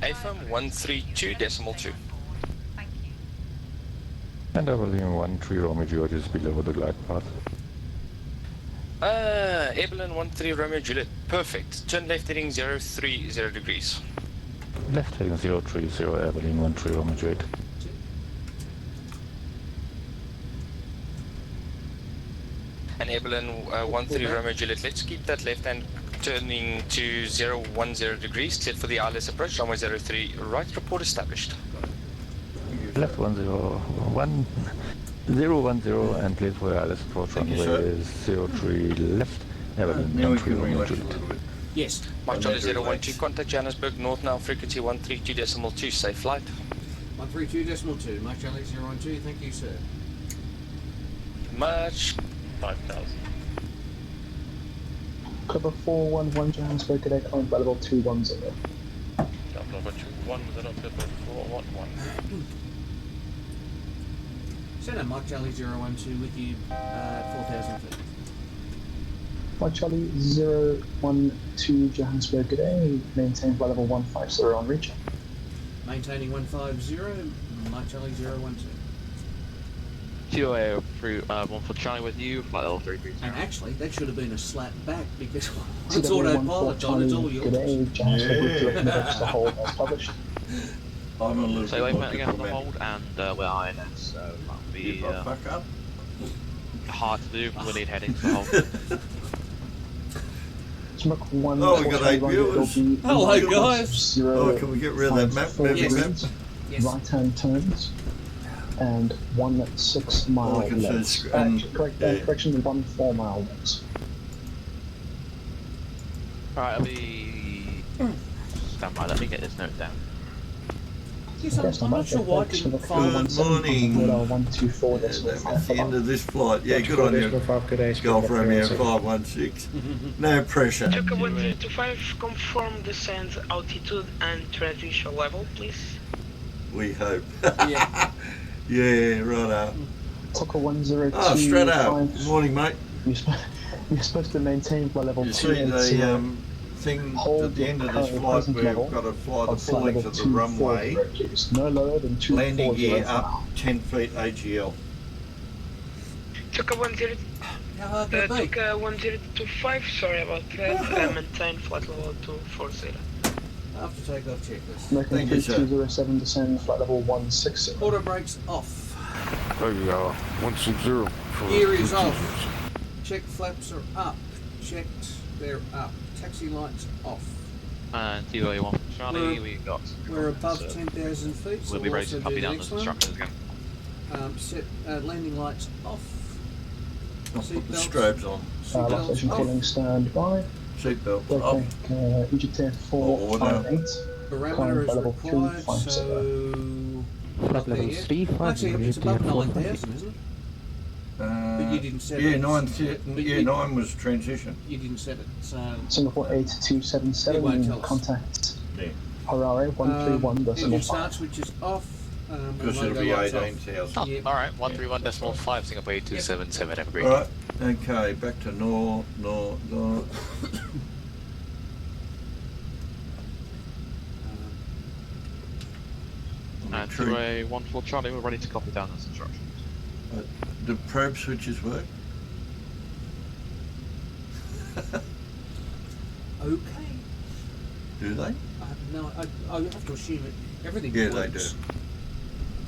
AFM 132.2. And I was in 13 Romeo George is below the glide path. Evelyn 13 Romeo Juliet, perfect. Turn left heading 030 degrees. Left heading 030, Evelyn 13 Romeo Juliet. And Evelyn 13 Romeo Juliet, let's keep that left hand turning to 010 degrees, cleared for the ILS approach, runway 03 right, report established. Left 101, 010 and cleared for ILS approach, runway 03 left, Evelyn 13 Romeo Juliet. Yes. Mike Charlie 012, contact Johannesburg North now, frequency 132.2, safe flight. 132.2, Mike Charlie 012, thank you, sir. Much. 5,000. Cover 411 Johannesburg, today climb by level 210. Jump number 210, clipper 411. Center, Mike Charlie 012 with you, 4,000 feet. Mike Charlie 012 Johannesburg, today maintain by level 150 on reach. Maintaining 150, Mike Charlie 012. TOA through 14 Charlie with you, flight level 330. And actually, that should have been a slap back because it's TW14 autopilot, John, it's all Charlie, yours. today Johannesburg with direct approach to hold as published. I'm a little So bit wait a more minute again on the diplomatic. hold, and we're INS, so that'll be You fuck up. hard to do. We need headings for hold. Smoke 1 Oh, we got 8 viewers. Hello, guys. Oh, can we get rid of that map? Yes. Yes. Right hand turns and 1 6 mile All I can say lengths. is, Correction, 1 4 mile lengths. Alright, I'll be... Stand by, let me get this note down. Yes, I'm not sure why I couldn't find Good morning. That's the end of this flight. Yeah, good on you. Golf Romeo 516. No pressure. Tuka 1025, confirm descent altitude and transition level, please. We hope. Yeah. Yeah, right up. Tuka 102. Oh, straight up. Good morning, mate. You're supposed to maintain by level You 2. see the thing at the end of this flight, we've got to fly the full length of the runway. No lower than 2 Landing gear up 10 feet AGL. Tuka 1025, sorry about that. Maintain flight level 240. After takeoff checklist. American Thank you, sir. 3207 descend flight level 160. Auto brakes off. There you go, 160. Gear is off. Check flaps are up. Checked, they're up. Taxi lights off. And TOA 1 Charlie, we've got... We're above 10,000 feet, so We'll be ready also to copy do the down the next one. instructions again. Set landing lights off. I'll put the Seatbelts. strobes on. Last station calling stand by. Seatbelts off. Break EGTF 458. Barometer Climb is by level required, 250. so... Flight level 350, Actually, it's above 9,000, isn't it? But you didn't set yeah, it. 9 was transition. You didn't set it, so... Singapore It won't 8277, tell us. contact Yeah. Harare 131.5. Engine start switch is off. Because it'll be 18,000. Oh, alright, 131.5, Singapore 8277, have a great Alright, okay, back to Nor. And TOA 14 Charlie, we're ready to copy down those instructions. The probe switches work? okay. Do they? No, I have to assume it. Everything Yeah, works.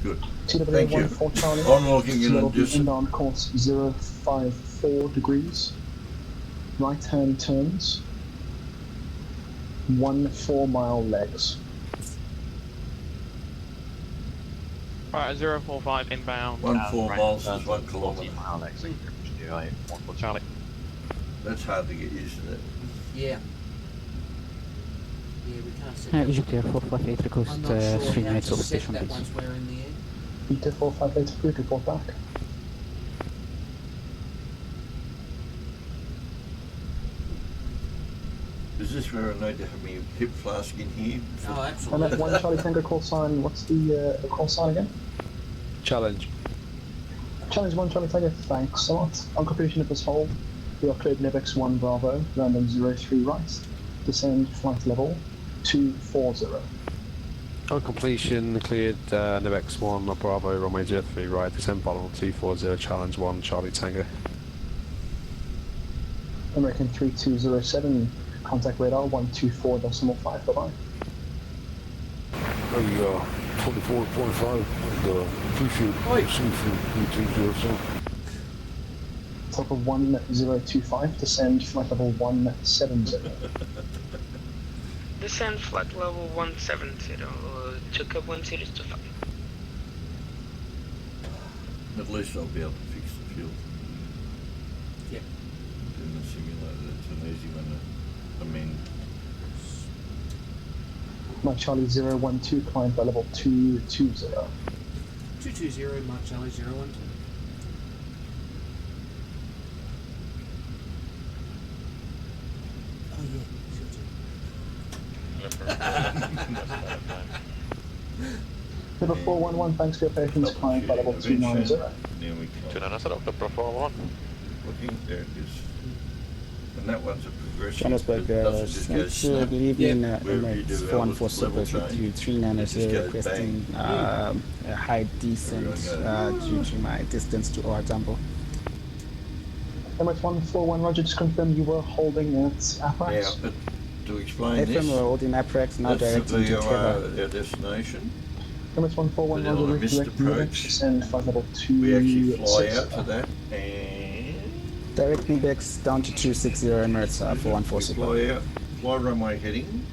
they do. Good. TWA Thank you. 14 Charlie. I'm looking in and just... inbound course 054 degrees. Right hand turns. 1 4 mile legs. Right, 045 inbound. 1 4 right, miles turns is 1 40 kilometre. mile exit. GI 14 Charlie. That's hard to get used to that. Yeah. Yeah, we can't set Egypt Air 458 request I'm not sure 3 how minutes to of set station that please. once we're in the air. Peter 458 approved, report back. Is this where I need to have my hip flask in here? Oh, And absolutely. that 1 Charlie Tango call sign, what's the call sign again? Challenge. Challenge 1 Charlie Tango, thanks a lot. On completion of this hold, we are cleared Nivex 1 Bravo, landing 03 right, descend flight level 240. On completion, cleared Nivex 1 Bravo, runway 03 right, descend level 240, challenge 1 Charlie Tango. American 3207, contact radar 124.5, bye-bye. 24.5 and pre-fuel, seafood, 207. Total 1025, descend flight level 170. Descend flight level 170, took up 1025. At least I'll be able to fix the fuel. Yeah. In the simulator, it's an easy one to amend. Mike Charlie 012, climb by level 220. 220, Mark Charlie 012. Oh yeah, Level 411, thanks for your patience, climb by level 290. Then we can 290 set up the Pro 411. looking, there it is. And that one's a progression. Johannesburg, It doesn't just go snap. good evening, Wherever you do Emirates our 146 level with change, you, it 390 just goes requesting bang. a high descent due to my distance to our example. Emirates 141, Roger, just confirm you were holding at Now, Apex. but to explain FM this, were holding Apex, now that's the directing to Trevor. VOR, our destination. Emirates 141, But on Roger, a missed redirect Nivex, approach, descend flight level 260. we actually fly out to that and Direct Nivex down to 260 Emirates for we 146. fly out, fly runway heading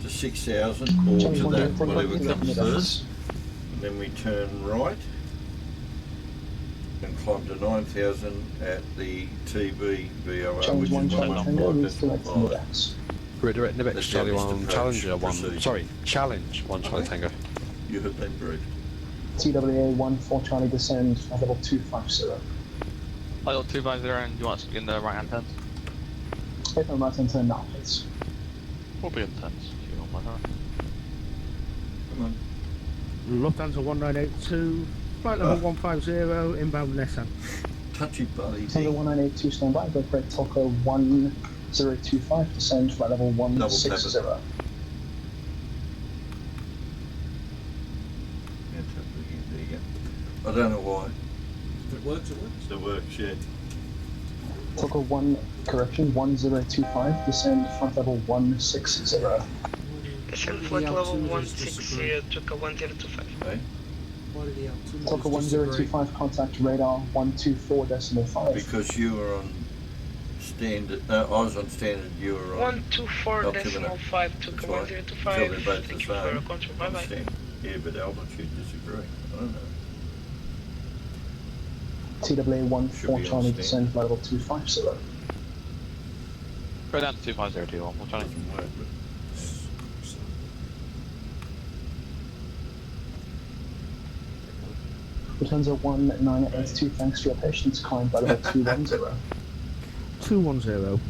to 6,000 or to that, whatever comes first. And then we turn right and climb to 9,000 at the TB VOR, which is 115.5. Redirect Nivex That's Charlie how missed 1, approach Challenger 1, proceeds. sorry, Challenge 1 Charlie Tango. You have been briefed. TWA 14 Charlie, descend flight level 250. I got 250 and you want us to be in the right hand turns? Take my right hand turn now, please. We'll be in the turns if you want my turn. Come on. Lufthansa 1982, flight level 150, inbound Nessan. Touchy buddy. Lufthansa 1982, stand by, go for it, Telco 1025, descend flight level 160. Yeah, tap it again. There you go. I don't know why. If it works, it works. It works, yeah. Telco 1, correction, 1025, descend flight level 160. Descend flight level 160, took a 1025. Okay. Why did the altimeters Telco 1025, contact radar 124.5. Because you were on standard, I was on standard, you were on 124.5, took a That's right. 1025. So they're both Thank the you for your same. control. Bye bye. Stand. Yeah, but altitude disagree. I don't know. TWA 14 Should be Charlie, on descend flight level 250. Go down to 250 21, we'll try to Doesn't work, but Lufthansa 1982, thanks for your patience, climb by level 210. 210.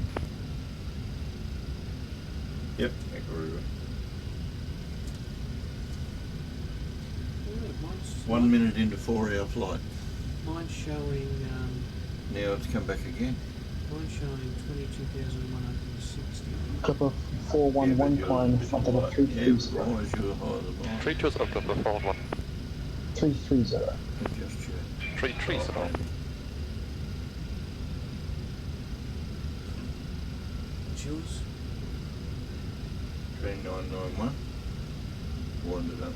yep, Echo 1 minute into 4-hour flight. Mine's showing, Now it's come back again. mine's showing 22,160. Clipper 411, climb flight level 330. Yeah, why is you higher than mine? 320 up to the 411. 330. Just check. 33 set up. What's yours? 13991. Wind it up.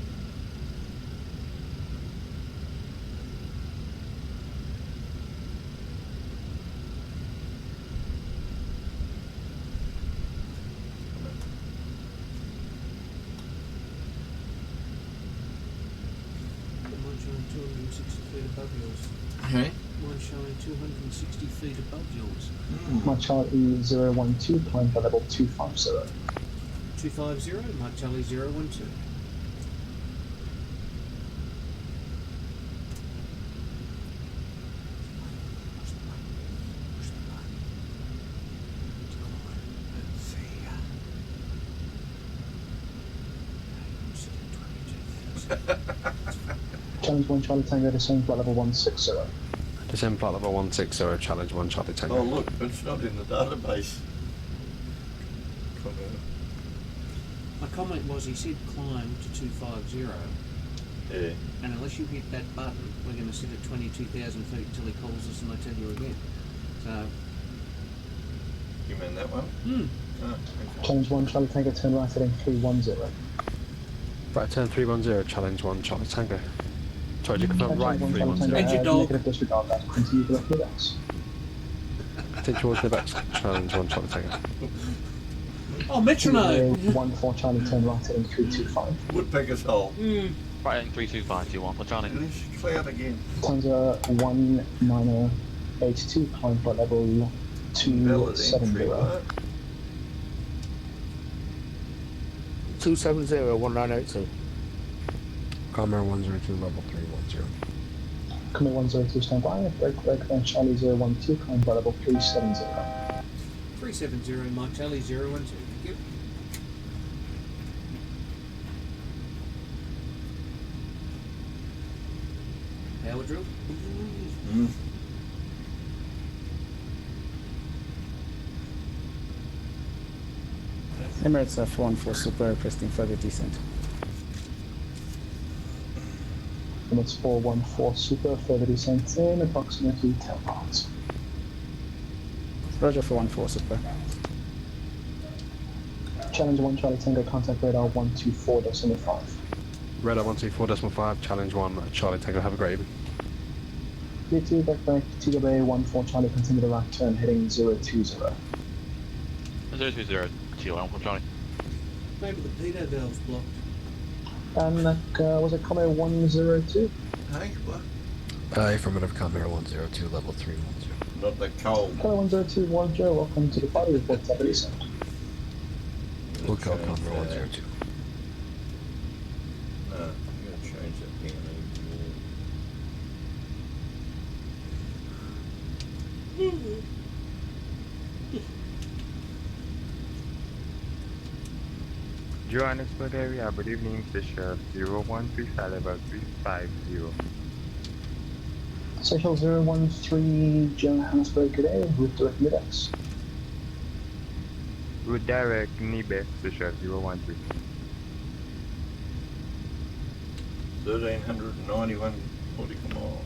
Mine's showing 260 feet above yours. Okay. Mine's showing 260 feet above yours. Mike Charlie 012, climb for level 250. 250, Mike Charlie 012. Challenge 1 Charlie Tango, descend flight level 160. Descend flight level 160, challenge 1 Charlie Tango. Oh look, it's not in the database. My comment was he said climb to 250. Yeah. And unless you hit that button, we're going to sit at 22,000 feet until he calls us and I tell you again. So. You mean that one? Oh, okay. Challenge 1 Charlie Tango, turn right heading 310. Right turn 310, challenge 1 Charlie Tango. Sorry, did you confirm right 310? Engine dog. Negative disregard that, continue to left mid-X. Take towards the back, challenge 1 Charlie Tango. Oh, metronome! 14 Charlie, turn right heading 325. Woodpecker's hole. Right heading 325, do you want? What's Johnny? It's cloud again. Tango 19082, climb flight level 270. 270, 1982. Comair 102, level 310. Comair 102, stand by. Break, then Charlie 012, climb flight level 370. 370, Mike Charlie 012. Thank you. Power drill. Emirates F14 Super, requesting further descent. Emirates 414 Super, further descent in approximately 10 miles. Roger 414 Super. Challenge 1 Charlie Tango, contact radar 124.5. Radar 124.5, challenge 1 Charlie Tango, have a great evening. D2, back, TWA 14 Charlie, continue the right turn, heading 020. 020, T1 for Johnny. Maybe the pitot valve's blocked. And was it Comair 102? Hey, what? Affirmative Comair 102, level 310. Not the cold. Comair 102, Joe, welcome to the party report, have a descent. We'll call Comair 102. No, I'm going to change that thing. Johannesburg area, good evening, Fisher 013, level 350. Social 013, Johannesburg, good day, route direct mid-X. Route direct Nibex, Fisher 013. 1,391 nautical miles.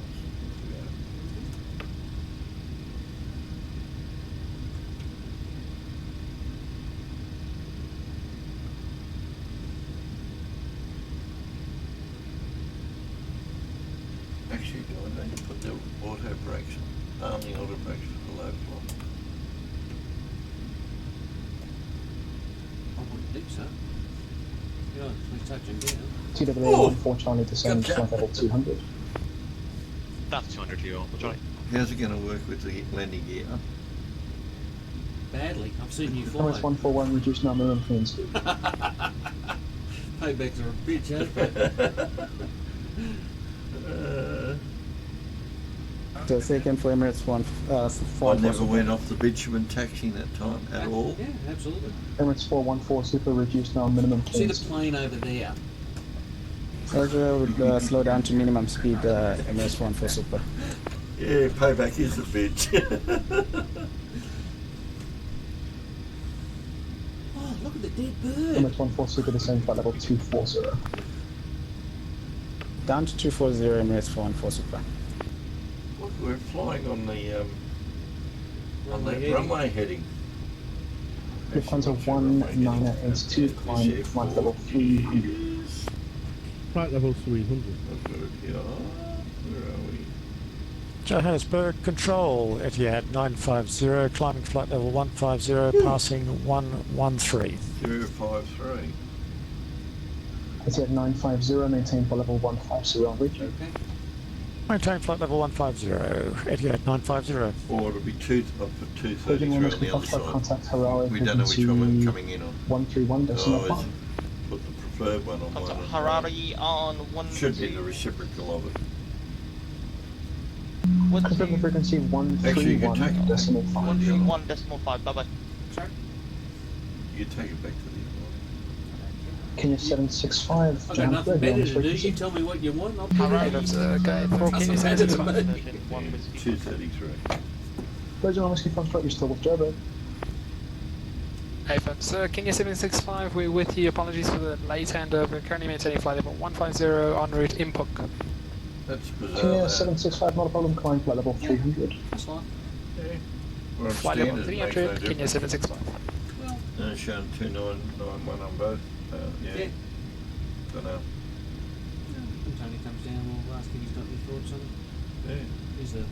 Actually, do I need to put the auto brakes, the auto brakes for the low floor? I wouldn't think so. Yeah, please touch him down. TWA 14 Charlie, descend flight level 200. That's 200 T1 for Johnny. How's it going to work with the landing gear? Badly. I've seen you fly. Emirates 141, reduce now minimum clean speed. Paybacks are a bitch, eh? So second for Emirates 4. I never went off the bitumen taxiing that time at all. Yeah, absolutely. Emirates 414 Super, reduce now minimum See clean the speed. plane over there. Roger would slow down to minimum speed, Emirates 14 Super. Yeah, payback is a bitch. Oh, look at the dead bird. Emirates 14 Super, descend flight level 240. Down to 240, Emirates 14 Super. Look, we're flying on the Runway heading. runway heading. Lufthansa 1982, climb flight level 300. Flight level 300. I've got it here. Where are we? Johannesburg Control, Etihad 950, climbing flight level 150, passing 113. 053. Etihad 950, maintain flight level 150 on reach. Okay. Maintain flight level 150, Etihad 950. Or it'll be two, I'll put Virgin 233 on the other side. Contact Harare, We don't know which one we're coming in on. 131.5. Oh, put the preferred one on Contact one. Harare on 1. Should be the reciprocal of it. Confirm the frequency Actually, you can take it. 131.5. 131.5. Bye bye. Sorry? You take it back to the Kenya 765, I've got nothing better to do. You tell me what you want, I'll put it in. Okay, for Kenya 765. 233. Virgin Whiskey Foxtrot, you're still with Joburg. Hey folks, Kenya 765, we're with you. Apologies for the late handover. Currently maintaining flight level 150 en route Impok. That's bizarre. Kenya 765, not a problem, climb flight level 300. That's fine. We're on Flight level standard, 300, makes no Kenya difference. 765. And it's shown 2991 on both. Yeah. Don't know. When Tony comes down, we'll ask if he's got any thoughts on it. Yeah. He's the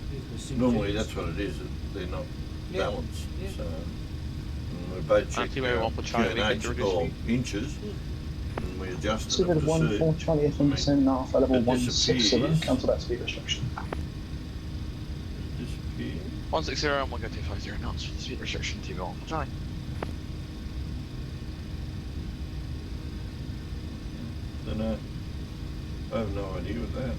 Normally that's what it is. They're not balanced. Yeah. So and we both check Anti-wave one for Charlie, QNH Victor, or Whiskey. inches, and we adjust it Seated to 14 Charlie FM descend now, flight level it 167, disappears. cancel that speed restriction. 160 and 150 knots for the speed restriction to go on for Charlie. Don't know. I have no idea with that.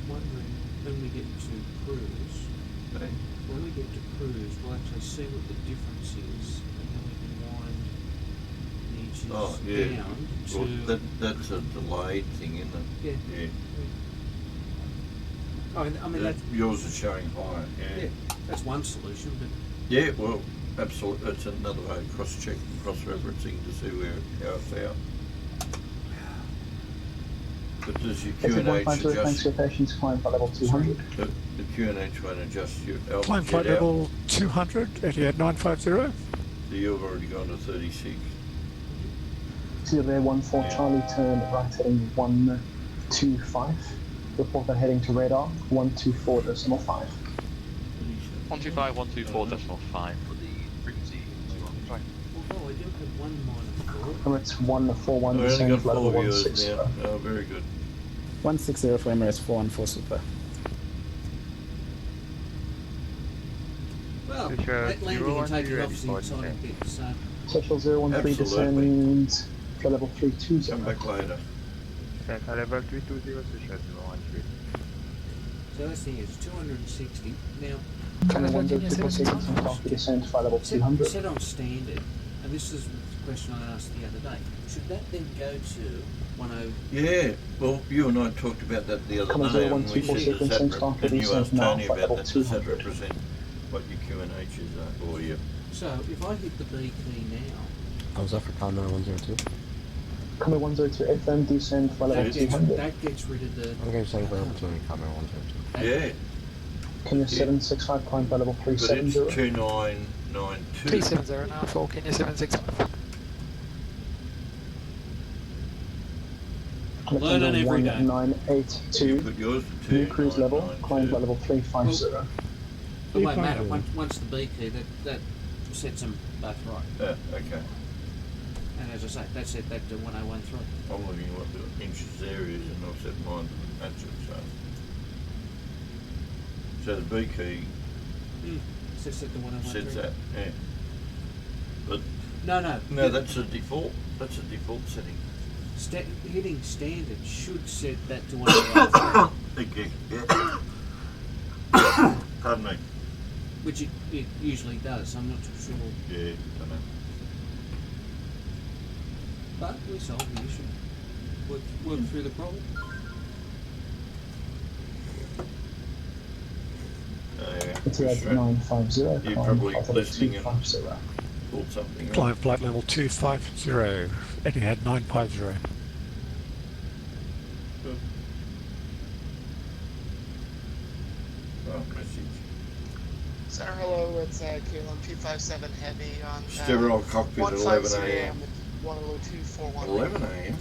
Wondering when we get to cruise, when we get to cruise, we'll actually see what the difference is, and then we can wind the inches Oh, yeah. down to. Well, that's a delayed thing, isn't it? Yeah. Yeah. I mean that's, yours is showing higher. yeah, that's one solution, but Yeah, well, absolutely. That's another way of cross-checking, cross-referencing to see how it's out. But does your Exit QNH 150, thanks adjust? for your patience, climb flight level 200. The QNH won't adjust your altitude Climb flight out. level 200, Etihad 950. So you've already gone to 36. Zero there, 14 Charlie, turn right heading 125. Report that heading to radar, 124.5. 125, 124.5 for the frequency. although I do have one minor thought. Emirates 141, We only descend got flight level 4 viewers 160. now. Oh, very good. 160 for Emirates 414 Super. Well, Fisher, that landing and 01, taking ready off is the for exciting descent. bit, so. Social 013, Absolutely. descend flight level 320. Come back later. Center level 320, Fisher 013. So that's the thing, it's 260. Now, Channel 1 Kenya 765, and after descend flight level 200. set on standard, and this is the question I asked the other day. Should that then go to 10? Yeah, well, you and I talked about that the other Come on, day, and 0124 we said, sequence, does and that start and you releasing asked now, Tony flight about level that. Does that 200. represent what your QNHs are, or your... So if I hit the B key now, I was Africana 102. Come on, 102 FM, descend flight level that gets, 200. that gets rid of the. I'm going to say well between camera 102. Yeah, Kenya 765, climb flight level but it's 370. 2992. 370 now for Kenya 765. Learning every day. 1982. Put yours to New cruise level, 2992. climb flight level 350. It won't matter. Once the B key, that sets them both right. Yeah, okay. And as I say, that set that to 1013. I'm looking at what the inches there is, and I've set mine to match it, so the B key Sets it to 1013. sets that, yeah. But No, that's a default. That's a default setting. Hitting standard should set that to 1013. Okay. Yeah. Pardon me. Which it usually does. I'm not too sure. Yeah, don't know. But we solved the issue. Work through the problem. It's at 950, You're climb probably flight level listening and 250. pulled something off. Climb flight level 250, Etihad 950. Oh, message. Sir, hello, it's KLM 257 Heavy on Sterile cockpit at 11 a.m. 10241. 11 a.m.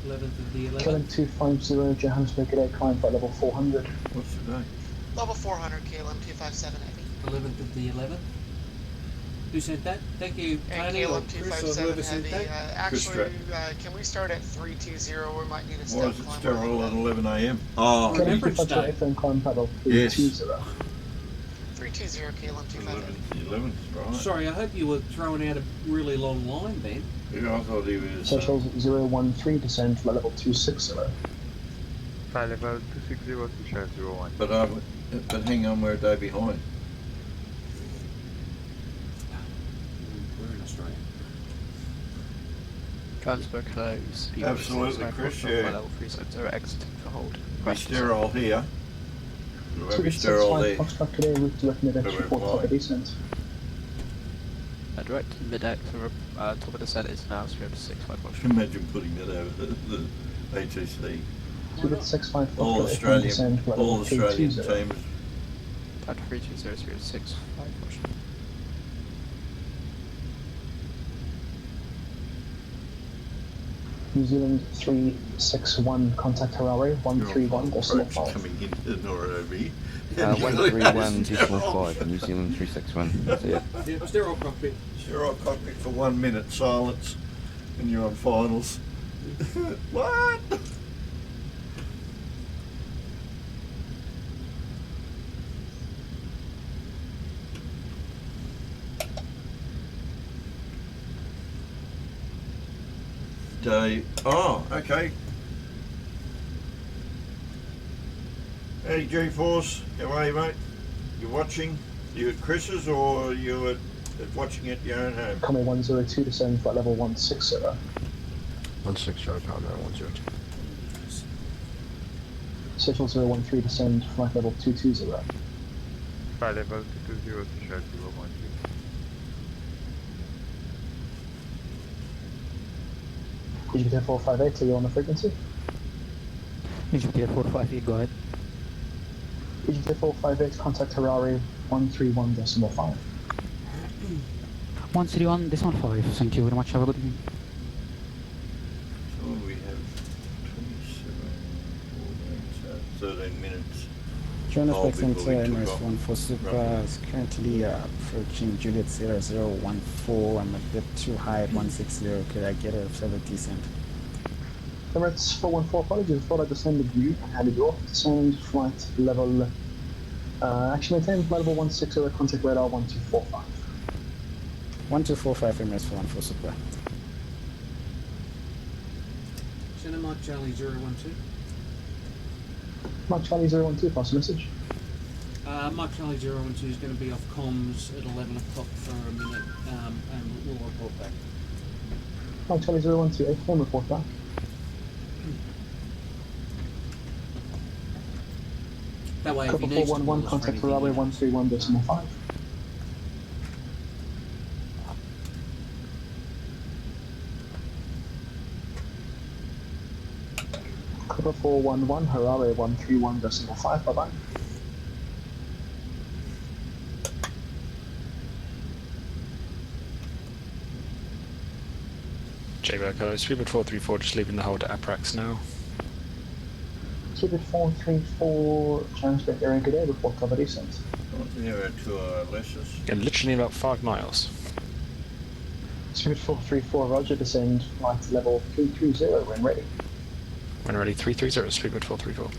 11th of the 11th. KLM 250 Johannesburg, today climb flight level 400. What's today? Level 400, KLM 257 Heavy. 11th of the 11th. Who sent that? Thank you, And Tony or KLM Chris or whoever 257 sent Heavy. that. Actually, can we start at 320? We might need a Why step is it climb. sterile at 11 a.m.? Oh, Remembrance Day. FM climb flight level yes. 320. 320, KLM 250. 11th, right. Sorry, I hope you were throwing out a really long line then. Yeah, I thought he was... Socials 013 descend flight level 260. Flight level 260 to share 01. But hang on, we're a day behind. We're in Australia. Johannesburg close. Absolutely, Chris, yeah. Level 370, exiting for hold. Be sterile here. It won't be 265 sterile there. Foxtrot today, route direct mid-X But report why? top of descent. Direct mid-X for top of descent is now 365 Foxtrot. Imagine putting that over the ATC. 265 All Foxtrot Australian, descend flight all level Australian 320. teams. At 320, Foxtrot. New Zealand 361, contact Harare 131 decimal Approach 5. coming into Nairobi. 131 decimal 5, New Zealand 361. See ya. Yeah, sterile cockpit. Sterile cockpit for 1 minute silence and you're on finals. What? Day. Oh, okay. Hey G-Force, how are you, mate? You watching? You at Chris's or you at watching at your own home? Coming 102 descend flight level 160. 160, pound 102. Social 013 descend flight level 220. Flight level 220 to share 012. EGPT 458, are you on the frequency? EGPT 458, go ahead. EGPT 458, contact Harare 131 decimal 5. 131 decimal 5, thank you very much, have a good evening. So we have 27, 13 minutes. Johannesburg before we Center, took Emirates off. 1 for Super is currently approaching Juliet 0014. I'm a bit too high at 160. Could I get a further descent? Emirates 414, apologies, thought I descended you and handed you off. Descend flight level, actually maintain flight level 160, contact radar 1245. 1245 Emirates for 1 for Super. Center Mike Charlie 012. Mark Charlie 012, pass a message. Mike Charlie 012 is going to be off comms at 11 o'clock for a minute, and we'll report back. Mark Charlie 012, A-form report back. That way, if he Cover needs to 411, call us for contact anything, Harare he knows. 131 decimal 5. Cover 411, Harare 131 decimal 5, bye bye. J-Bird, Speedbird 434, just leaving the hold at Aprax now. Speedbird 434, Johannesburg area, good day, report cover descent. Yeah, we're 2 hours lessons. Yeah, literally about 5 miles. Speedbird 434, roger, descend, flight level 330, when ready. When ready, 330, Speedbird 434.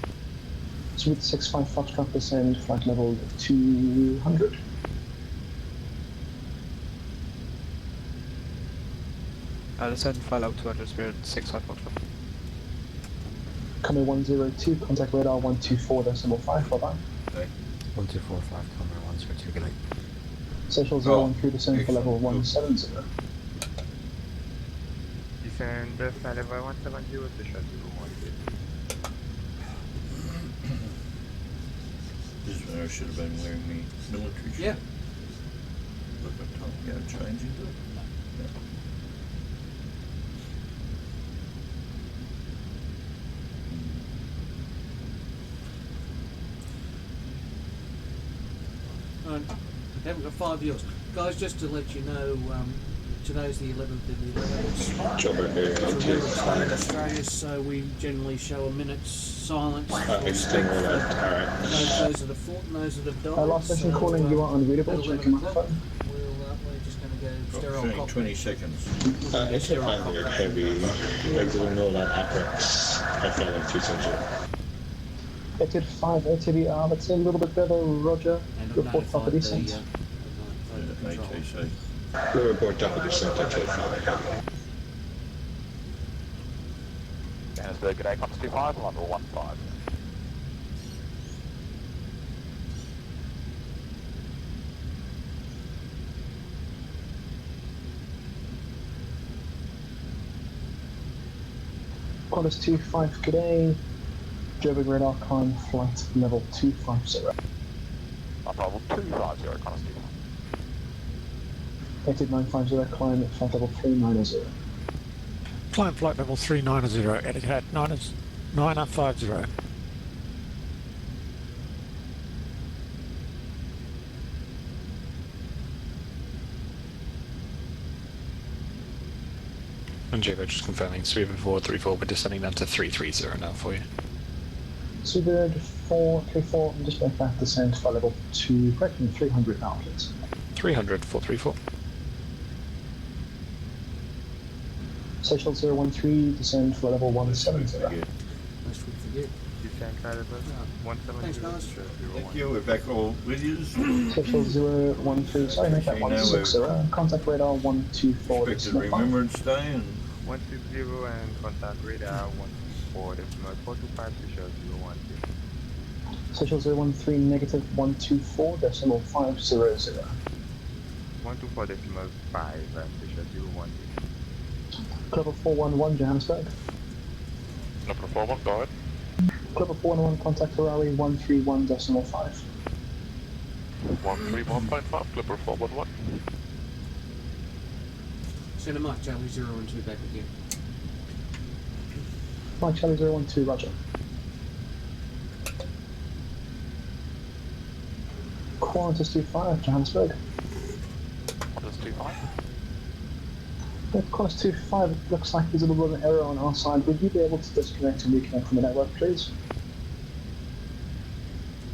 Speedbird 65 Foxtrot, descend, flight level 200. Descend flight level 200, Spirit 65 Foxtrot. Coming 102, contact radar 124 decimal 5, bye bye. Okay. 1245, camera 102, good night. Social 013, descend for level 170. Descend flight level 170 to share 012. This is when I should have been wearing me military shirt. Yeah. Look at time. Yeah, changing it. Okay, we've got 5 viewers. Guys, just to let you know, today's the 11th of the 11th. In Australia, so we generally show a minute's silence. Those that have fought and those that have died. Last session calling, you are unreadable. Check your microphone. We're just going to go sterile Saying cockpit. 20 seconds. If you're finding it heavy, regular know that apparatus, I fell in 270. 885 ATB, that's a little bit better, roger. Report top of descent. ATC. We'll report top of descent at 885. Johannesburg, good day, Compass 25, level 15. Qantas 25, good day. Joburg radar climb flight level 250. Level 250, Qantas 25. 88950, climb flight level 390. Climb flight level 390, Etihad 950. And Java just confirming 30434, we're descending down to 330 now for you. Seabird 434, just make that descent flight level 2, correction 300 now please. 300, 434. Seychelles 013, descend flight level 170. Lest we forget. Descent flight level 170. Thanks, guys. Thank you, we're back all with you. Seychelles 013, sorry, make that 160. Contact radar 124. Expected Remembrance Day and 160 and contact radar 124, 425 Seychelles 013. Seychelles 013, negative 124, decimal 500. 124 decimal 5, Seychelles 013. Club 411, Johannesburg. Number 41, go ahead. Club 411, contact Ferrari 131 decimal 5. 131.5, Clipper 411. Send a Mike Charlie 012 back again. Mike Charlie 012, roger. Qantas 25, Johannesburg. Qantas 25. Qantas 25, it looks like there's a little bit of an error on our side. Would you be able to disconnect and reconnect from the network, please?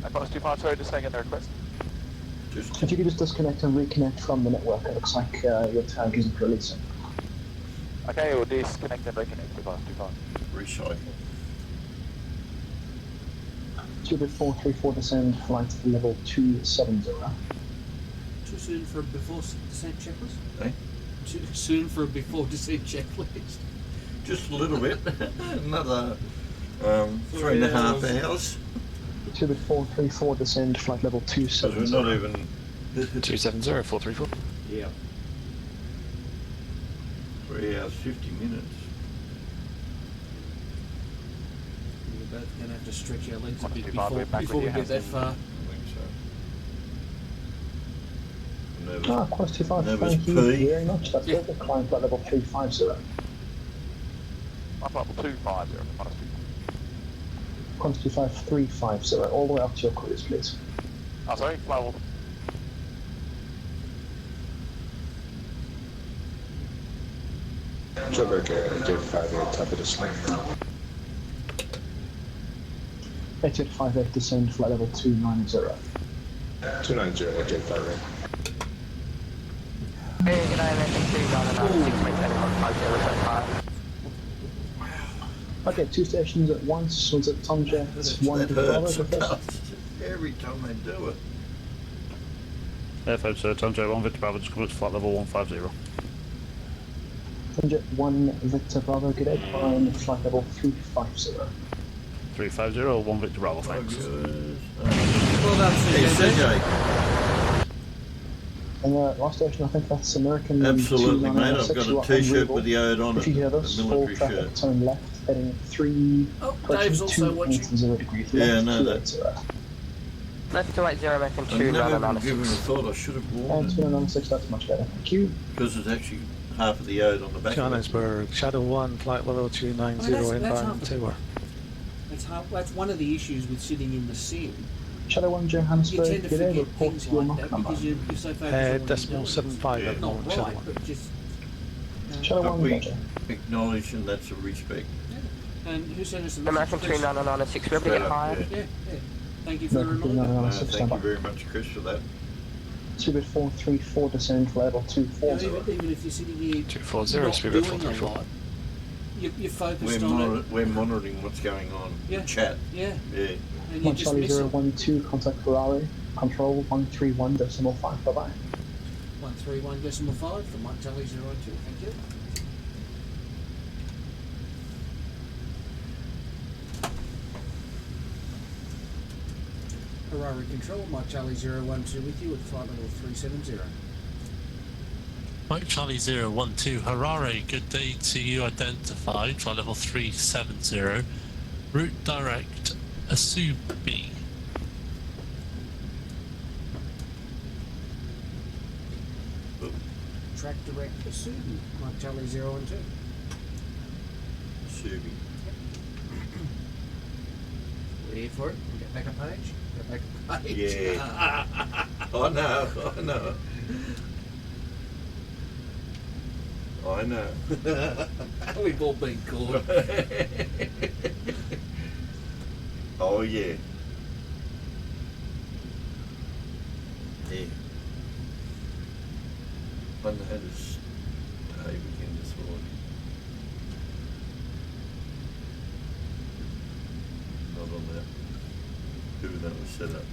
Qantas 25, sorry, just saying in the request. If you could just disconnect and reconnect from the network, it looks like your tag isn't releasing. Okay, we'll disconnect and reconnect with Qantas 25. recycle. Cubic 434 descend, flight level 270. Too soon for a before descent checklist? Eh? Too soon for a before descent checklist? Just a little bit. Another 3.5 hours. Cubic 434 descend, flight level 270. We're not even... 270, 434. Yeah. 3 hours, 50 minutes. We're both going to have to stretch our legs a bit Before we get that far. I think so. Nervous. Qantas 25, Nervous thank you P. very much. That's all. Climb flight level 350. Level 250, Qantas 25. Qantas 25, 350. All the way up to your cruise, please. Oh, sorry, level. Joburg, 858, top of the sling. 8858 descend, flight level 290. 290, 8858. Hey, good night, Okay, 2 stations at once. One's at Tomjet, one at Bravo. Every time I do it. Airfield, sir, Tom J, 1 Victor Bravo, just come to flight level 150. Tomjet 1 Victor Bravo, good day, climb flight level 350. 350 or 1 Victor Bravo, thanks. Well done, Hey, CJ. And last station, I think that's American. Absolutely, mate. I've got a t-shirt with the ode on it. If you hear this, A full military traffic, shirt. turn left, heading 3. Oh, Dave's also watching. 0 degrees Yeah, I left, know that. 280. Left 280 back and I 2 never nine even given a analysis. thought I should have On warned it. 296, that's much better. Thank you. Because it's actually half of the ode on the back of it. Johannesburg, Shadow 1, flight level 290, that's inbound half the- tour. That's one of the issues with sitting in the sim. Shadow 1 You Johannesburg, tend to good day, forget report things to your like knock that number. because you're so focused on what you're Decimal doing. 75 at the Not moment, Shadow right, 1. but just... Shadow But 1, we gotcha. acknowledge, and that's a respect. And who sent us the American message? 2 996, we're able to get Straight up, higher. yeah. Yeah. Thank you for the American reminder. 296, Thank you very much, Chris, for that. 2-434, descend level You know, 240. even if you're sitting here 240, not speed doing of a 434. lot, you're focused on it. We're monitoring what's going on. Yeah. The chat. Yeah. Yeah. And you One just Charlie miss it. 012, contact Ferrari, control 131.5, bye-bye. 131.5 from Mike Charlie 02. Thank you. Ferrari control, Mike Charlie 012 with you at flight level 370. Mike Charlie 012, Harare, good day to you, identified, flight level 370, route direct, Asubi. Track direct Asubi, Mike Charlie 012. Asubi. Wait for it, get back a page. Get back a page. Yeah. I know. I know. We've all been caught. Oh, yeah. Yeah. Wonder how does day begin this morning? Not on that. Who that was set up.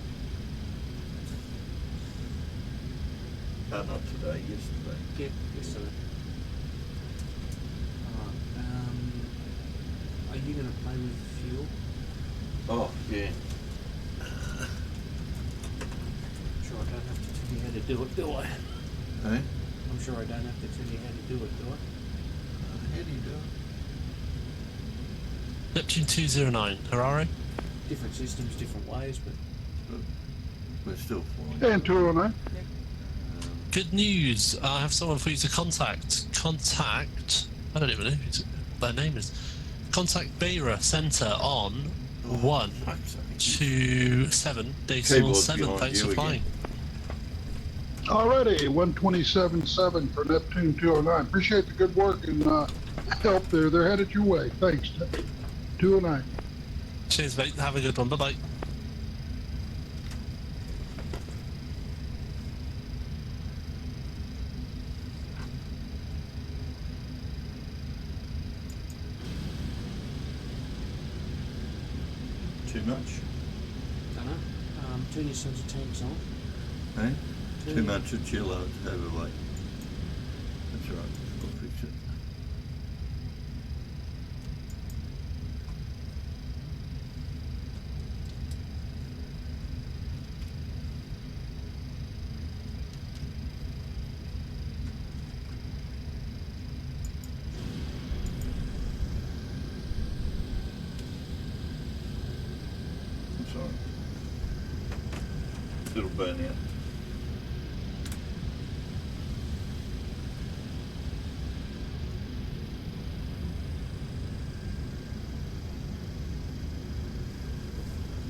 Not today, yesterday. Yep, yesterday. Are you going to play with fuel? Oh, yeah. I'm sure I don't have to tell you how to do it, do I? Hey? I'm sure I don't have to tell you how to do it, do I? How do you do it? Neptune 209, Harare. Different systems, different ways, but... We're still flying. And 209. Good news, I have someone for you to contact. I don't even know who their name is. Contact Beira Centre on 127 decimal 7. Thanks for flying. Alrighty, 127.7 for Neptune 209. Appreciate the good work and help there. They're headed your way. Thanks, 209. Cheers, mate. Have a good one. Bye-bye. Too much? Don't know. Turn your sensor tanks on. Hey? Too much of jello, it's overweight. That's right, we'll fix it. I'm sorry. It'll burn out.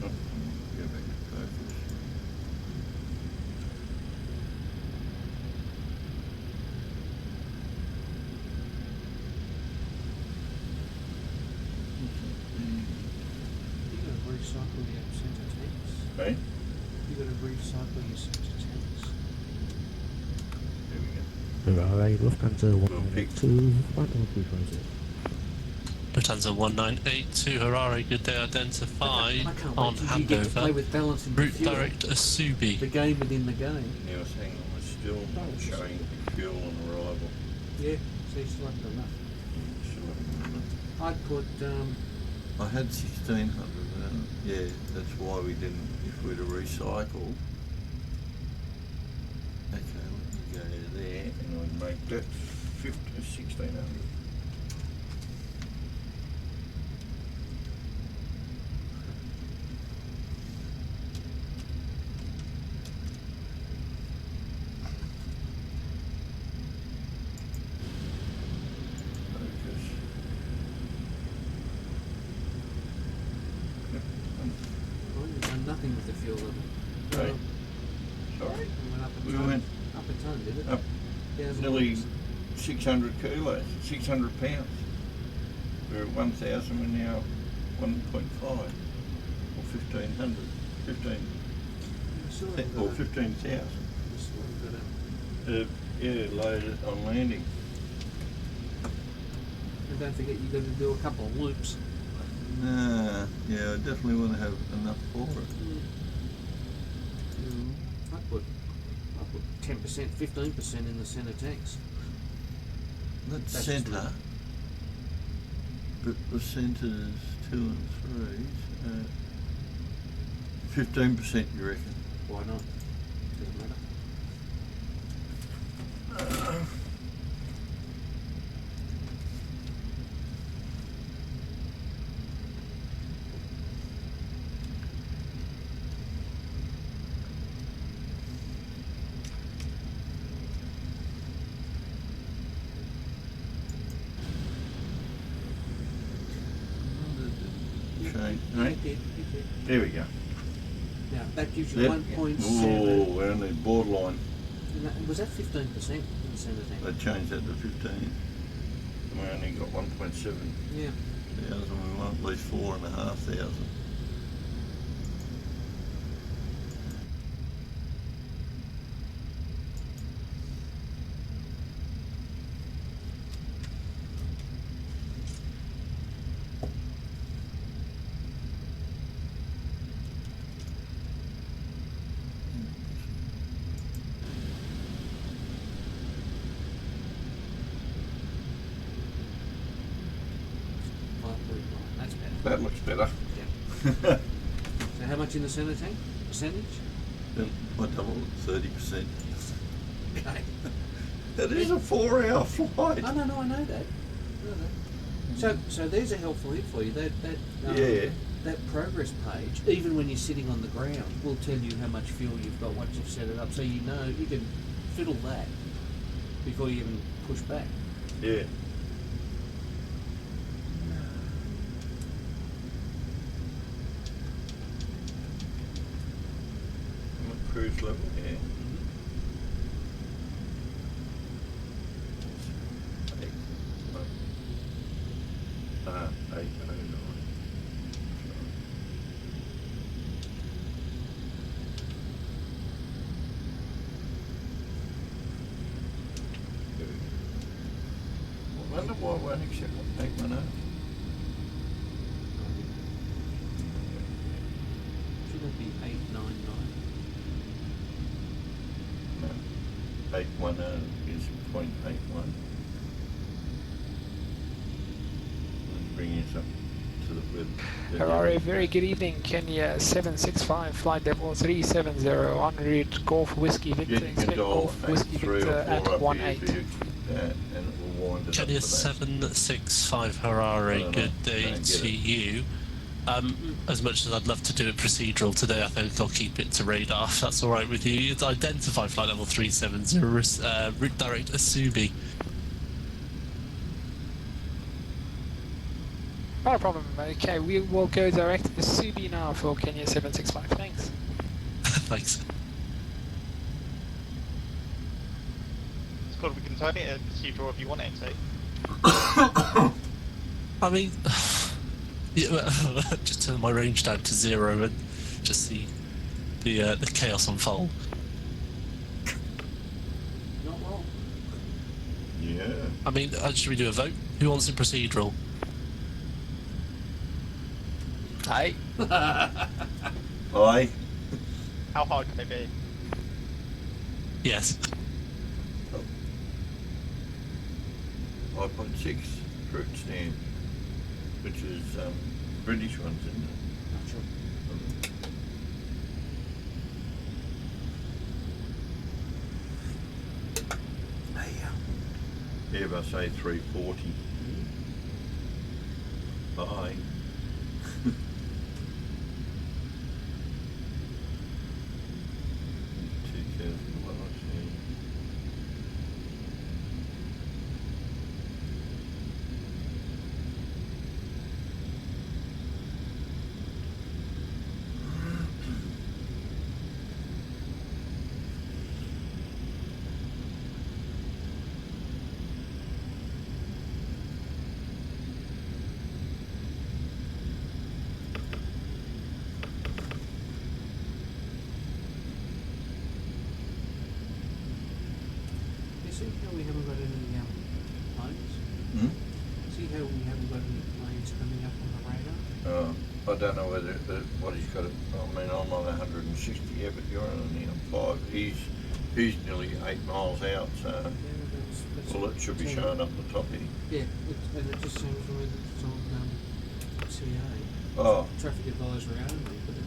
Oh, go back to focus. You got to recycle your sensor tanks. Hey? You got to recycle your sensor tanks. There we go. Alright, Lufthansa 192, flight level 350. Lufthansa 1982, Harare, good day, identified I can't on wait till you get to play handover. with balancing Route fuel. direct Asubi. The game within the game. Yeah, I was hanging on, we're still showing fuel on arrival. Yeah, so you still haven't got enough. I'd put, I had 1600 yeah, that's why we didn't, if we'd have recycled. Okay, let me go there and I'd make that 1600. nothing with the fuel level. Right. Sorry? We went up a ton, did it? up nearly 600 kilos, 600 pounds. We're at 1,000, we're now 1.5 or 1,500, 15,000. Yeah, loaded on landing. And don't forget you've got to do a couple of loops. Nah, yeah, I definitely want to have enough for it. I put 10%, 15% in the centre tanks. That's That's centre, but the centres 2 and 3's 15%, you reckon? Why not? Doesn't matter. Right? There we go. Now that gives you Yep. 1.7. Oh, we're only borderline. Was that 15% in the centre tank? They changed that to 15. We only got 1.7 Yeah. thousand. We want at least 4,500. That's better. That looks better. Yeah. So how much in the centre tank? Percentage? Then I double it, 30%. Okay. That is a 4-hour flight. Oh, no, I know that. So there's a helpful hit for you. Yeah. That progress page, even when you're sitting on the ground, will tell you how much fuel you've got once you've set it up. So you know you can fiddle that before you even push back. Yeah. Cruise level, yeah. I wonder why we only accept 810. Shouldn't it be 899? 810 is 0.81. Let's bring us up to the web. Ferrari, very good evening. Kenya 765, flight level 370, en route Golf Whiskey Victor, expect Golf Whiskey Victor at 18. And it will wind it Kenya up to that. 765 Harare, good day to you. As much as I'd love to do a procedural today, I think I'll keep it to radar if that's alright with you. It's identify flight level 370, route direct Asubi. Not a problem. Okay, we will go direct to Subi now for Kenya 765. Thanks. Thanks. Scott, we can turn it in procedural if you want it to. I mean, yeah, just turn my range down to 0 and just see the chaos unfold. Not wrong. Yeah. I mean, should we do a vote? Who wants a procedural? Aye. Aye. How hard can it be? Yes. 5.6 fruit stand, which is British ones, isn't it? Not sure. Airbus A340. Aye. See how we haven't got any planes? Hmm? See how we haven't got any planes coming up on the radar? I don't know whether what he's got. I mean, I'm on 160, yeah, but you're only on 5. He's nearly 8 miles out, so well, it should be showing up the top here. Yeah, and it just seems to me that it's on CA. Oh. Traffic advisory only, but it,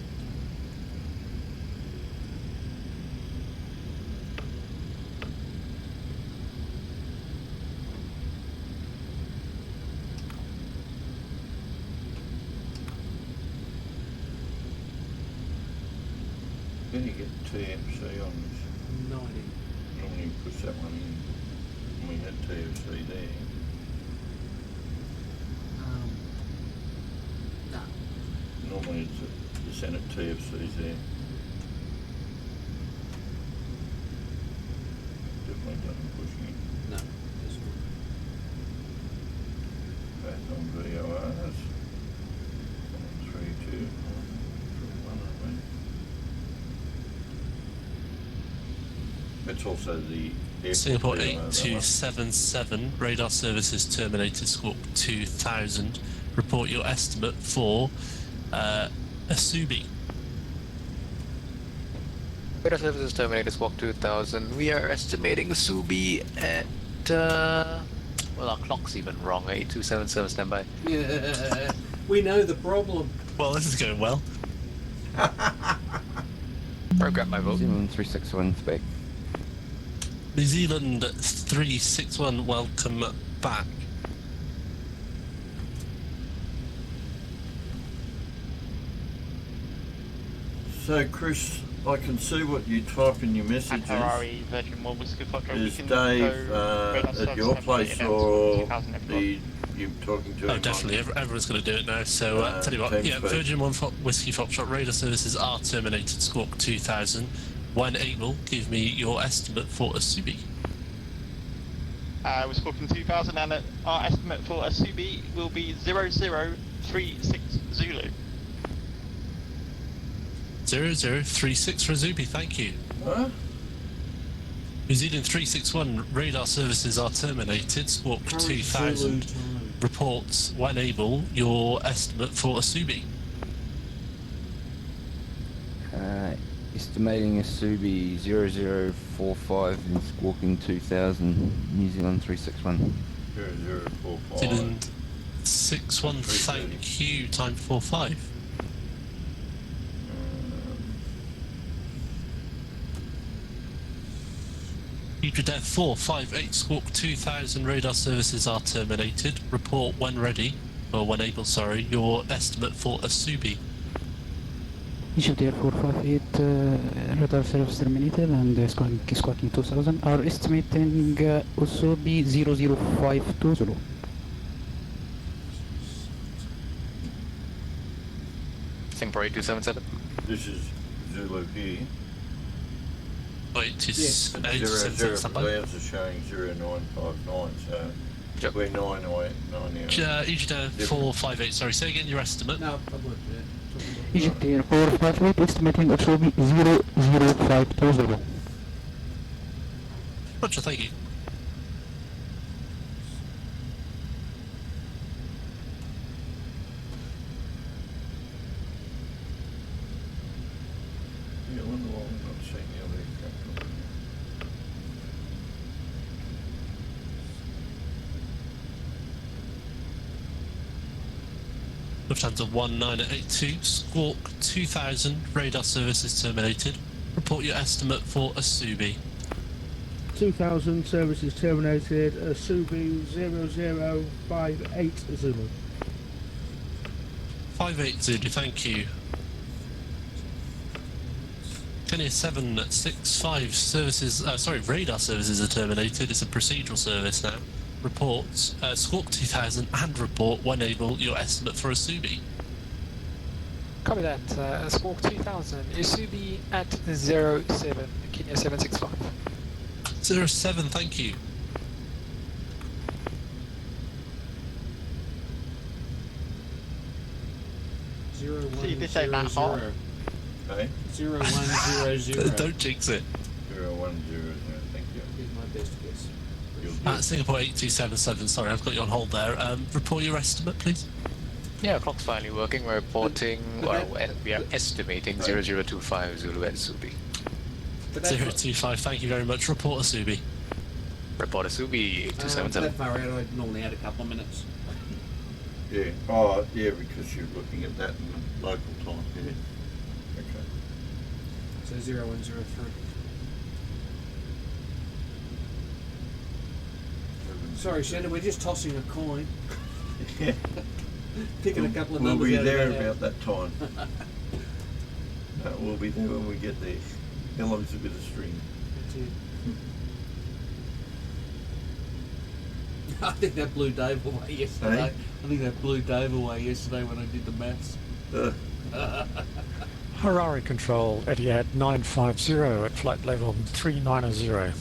Can you get TFC on this? 90. Normally you push that one in. We had TFC there. No. Normally it's the Senate TFC's there. Definitely doesn't push in. No, doesn't. Back on VORs. 3, 2, 1, 1, I think. It's also the Singapore airport. 8277, radar services terminated, squawk 2000. Report your estimate for Asubi. Radar services terminated, squawk 2000. We are estimating Asubi at, well, our clock's even wrong, 8277 standby. Yeah, we know the problem. Well, this is going well. Program my vote. 361 spec. New Zealand 361, welcome back. So, Chris, I can see what you type in your messages. Virgin 1 Whiskey Foxtrot. Is Dave at your place or you're talking to him? Oh, definitely. Everyone's going to do it now. So, tell you what, yeah, Virgin 1 Whiskey Foxtrot, radar services are terminated, squawk 2000. When able, give me your estimate for Asubi. We're squawking 2000 and our estimate for Asubi will be 0036 Zulu. 0036 for Asubi, thank you. Huh? New Zealand 361, radar services are terminated, squawk 2000. Reports, when able, your estimate for Asubi. Estimating Asubi 0045 and squawking 2000, New Zealand 361. 0045. New Zealand 61, thank you, time 45. Death 458, squawk 2000, radar services are terminated. Report when ready, or when able, sorry, your estimate for Asubi. Egypt Air 458, radar service terminated and squawking 2000 are estimating Asubi 00520. Singapore 8277. This is Zulu here. Yes. 0 clouds are showing 0959, so we're 9 Egypt Air 458, sorry, say again your estimate. No, public, Egypt Air 458 estimating Asubi 00520. Roger, thank you. Yeah, I wonder why we're not seeing the other aircraft. Lufthansa 1982, squawk 2000, radar services terminated. Report your estimate for Asubi. 2000 services terminated, Asubi 0058 Zulu. 58 Zulu, thank you. Kenya 765 services, radar services are terminated. It's a procedural service now. Reports, squawk 2000 and report when able your estimate for Asubi. Copy that. Squawk 2000. Asubi at 07. Kenya 765. 07, thank you. See, this ain't that hot. Okay. 0100. Don't jinx it. 0100, thank you. Is my best guess. Singapore 8277, sorry, I've got you on hold there. Report your estimate, please. Yeah, clock's finally working. We're reporting, we are estimating 0025 Zulu at Subi. 025, thank you very much. Report Asubi. Report Asubi 8277. That far out, I'd normally add a couple of minutes. Yeah. Oh, yeah, because you're looking at that in the local time. Yeah. Okay. So 0103. Sorry, Shannon, we're just tossing a coin. Yeah. Picking a couple of we'll numbers be out there of about that time. No, we'll be there when we get there. How long's a bit of string? That's it. I think that blew Dave away yesterday. Hey? I think that blew Dave away yesterday when I did the maths. Harare Control, Etihad 950 at flight level 390.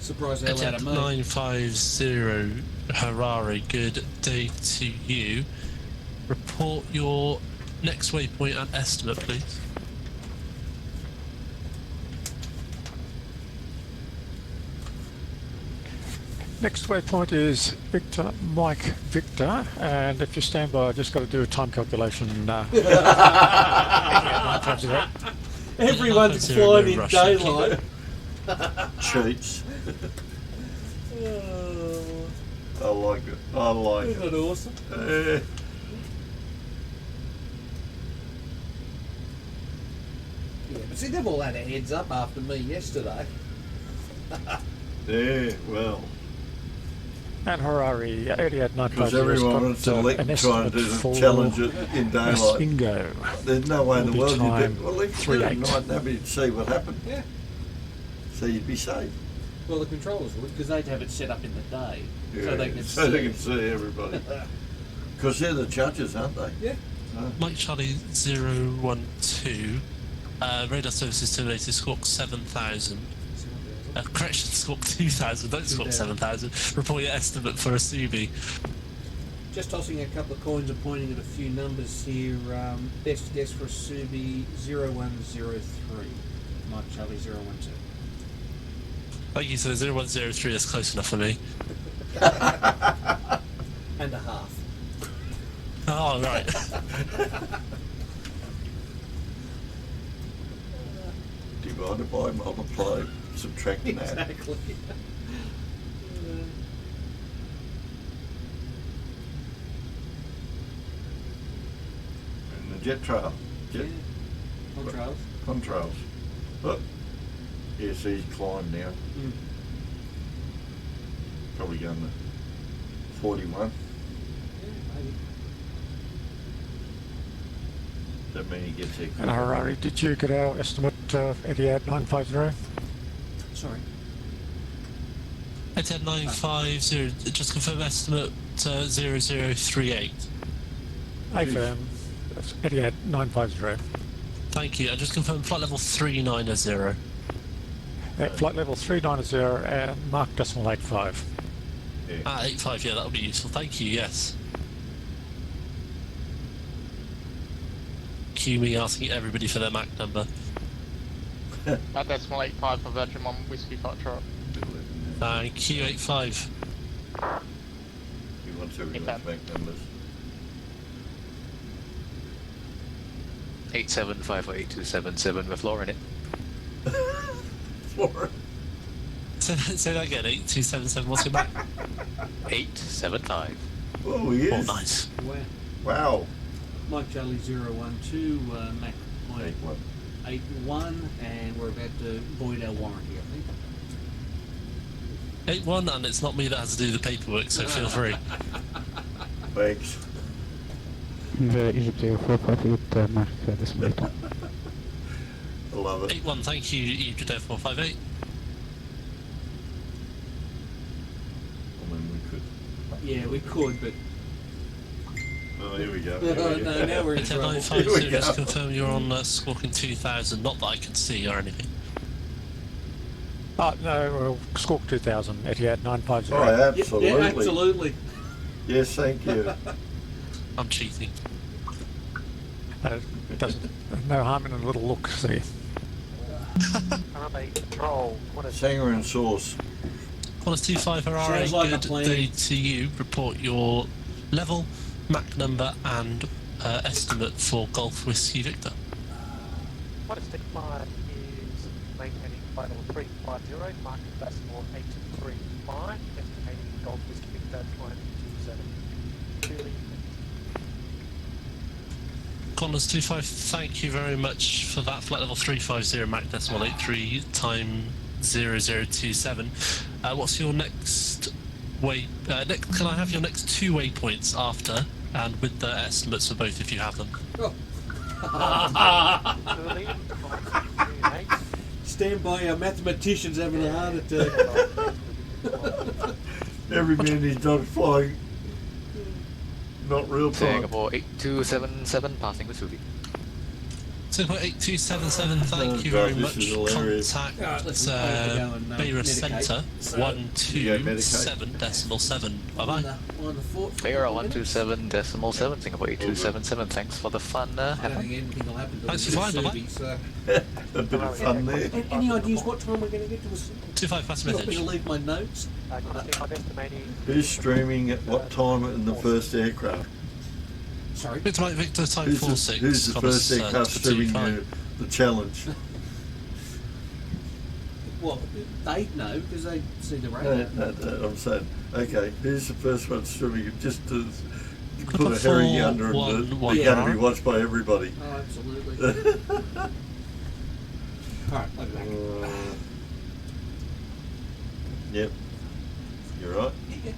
Surprise hell out of me. 950 Harare, good day to you. Report your next waypoint and estimate, please. Next waypoint is Victor Mike Victor, and if you stand by, I just got to do a time calculation. Everyone's flying in daylight. Cheats. I like it. I like Isn't it. that awesome? Yeah, but see, they've all had a heads up after me yesterday. Yeah, well. And Harare, Etihad 950. Because everyone wants to try and do the challenge it in daylight. Bingo. There's no way in the world you'd time do. Well, if you did it at 3-8. night, nobody'd see what happened. Yeah. So you'd be safe. Well, the controllers would, because they'd have it set up in the day, Yeah, so they can so see. they can see everybody. Because they're the judges, aren't they? Yeah. Mike Charlie 012, radar services terminated, squawk 7000. Correction, squawk 2000, don't squawk 7000. Report your estimate for Asubi. Just tossing a couple of coins and pointing at a few numbers here. Best guess for Asubi 0103. Mike Charlie 012. Thank you, so 0103, that's close enough for me. And a half. Oh, right. Divided by, multiply, subtract and add. Exactly. And the jet trail. Jet. Contrails. Contrails. Look. Yeah, see, he's climbed now. Probably going to 41. Yeah, maybe. Does that mean he gets there? And Harare, did you get our estimate Etihad 950? Sorry. Etihad 950, just confirm estimate 0038. AFM, that's Etihad 950. Thank you, I just confirm flight level 390. Flight level 390 and mark decimal 85. Ah, 85, yeah, that'll be useful. Thank you, yes. Cue me asking everybody for their MAC number. That decimal 85 for Virgin 1 Whiskey Foxtrot. Thank you, 85. He wants everyone's bank numbers. 87548277 with Laura in it. Laura. Say that again, 8277, what's your MAC? 875. Oh, he is. Oh, nice. Wow. Wow. Mike Charlie 012, Mac point 81, and we're about to void our warranty, I think. 81, and it's not me that has to do the paperwork, so feel free. Thanks. Egypt 0458, mark decimal 8. I love it. 81, thank you, Egypt Air 458. I mean, we could. Yeah, we could, but... Oh, here we go. No, now we're in Etihad trouble. 950, just confirm you're on squawking 2000, not that I can see or anything. Oh, no, Squawk 2000, Etihad 950. Oh, absolutely. Yeah, absolutely. Yes, thank you. I'm cheating. It doesn't, no harm in a little look, see. Sanger and sauce. Qantas 25 Harare, Sounds like a good plan. day to you. Report your level, Mach number, and estimate for Golf Whiskey Victor. Qantas 25 is maintaining flight level 350, marking decimal 835, estimating Golf Whiskey Victor climb 27. Qantas 25, thank you very much for that. Flight level 350, Mach decimal 83, time 0027. What's your next can I have your next two waypoints after, and with the estimates for both if you have them? Stand by, our mathematician's having a heart attack. Every minute he's done flying. Not real time. Singapore 8277, passing with Subi. Singapore 8277, thank you very much. Contact Beira Centre 127.7. Bye bye. Beira 127.7, Singapore 8277. Thanks for the fun. Have fun. Thanks for flying, bye A bit of fun there. Any ideas what time we're going to get to us? 25 pass You want me message. to leave my notes? Who's streaming at what time in the first aircraft? Sorry? Victor Mike Victor, time Who's 46. who's the first aircraft streaming the challenge? Well, they know because they see the radar. No, I'm saying, okay, who's the first one streaming it just to put a herring under and they're going to be watched by everybody? Oh, absolutely. Alright, I'll be back. Yep. You're right. Yeah.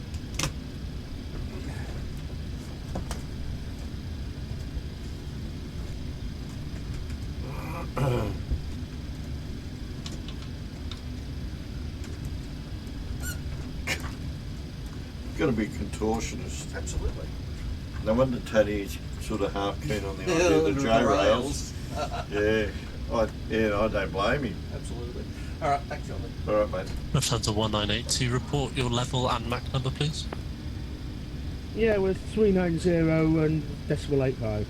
Got to be contortionist. Absolutely. No wonder Teddy's sort of half keen on the Yeah, idea of the the J rails. rails. I don't blame him. Absolutely. Alright, thanks, Johnny. All right, mate. Lufthansa 1982, report your level and Mach number, please. Yeah, we're 390 and decimal 85.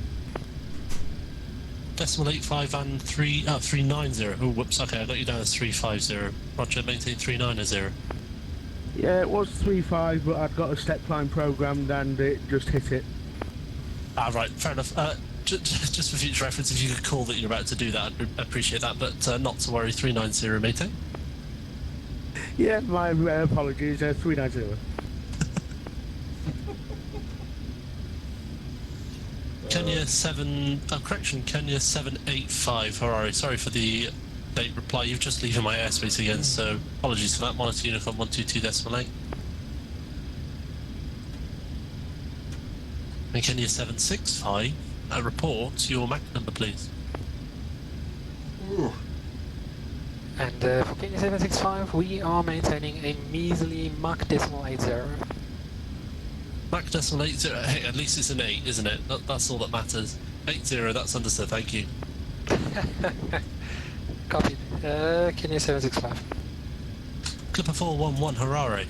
Decimal 85 and 390. Oh, whoops, okay, I got you down as 350. Roger, maintain 390. Yeah, it was 3.5, but I'd got a step climb programmed and it just hit it. Ah, right, fair enough. Just for future reference, if you could call that you're about to do that, I'd appreciate that, but not to worry, 390, maintain. Yeah, my apologies, 390. Kenya 785 Harare. Sorry for the late reply. You've just leaving my airspace again, so apologies for that. Monitor Uniform 122.8. And Kenya 765. Report your Mach number, please. Ooh. And for Kenya 765, we are maintaining a measly Mach decimal 80. Mach decimal 80. Hey, at least it's an 8, isn't it? That's all that matters. 80, that's understood, thank you. Copied. Kenya 765. Clipper 411 Harare.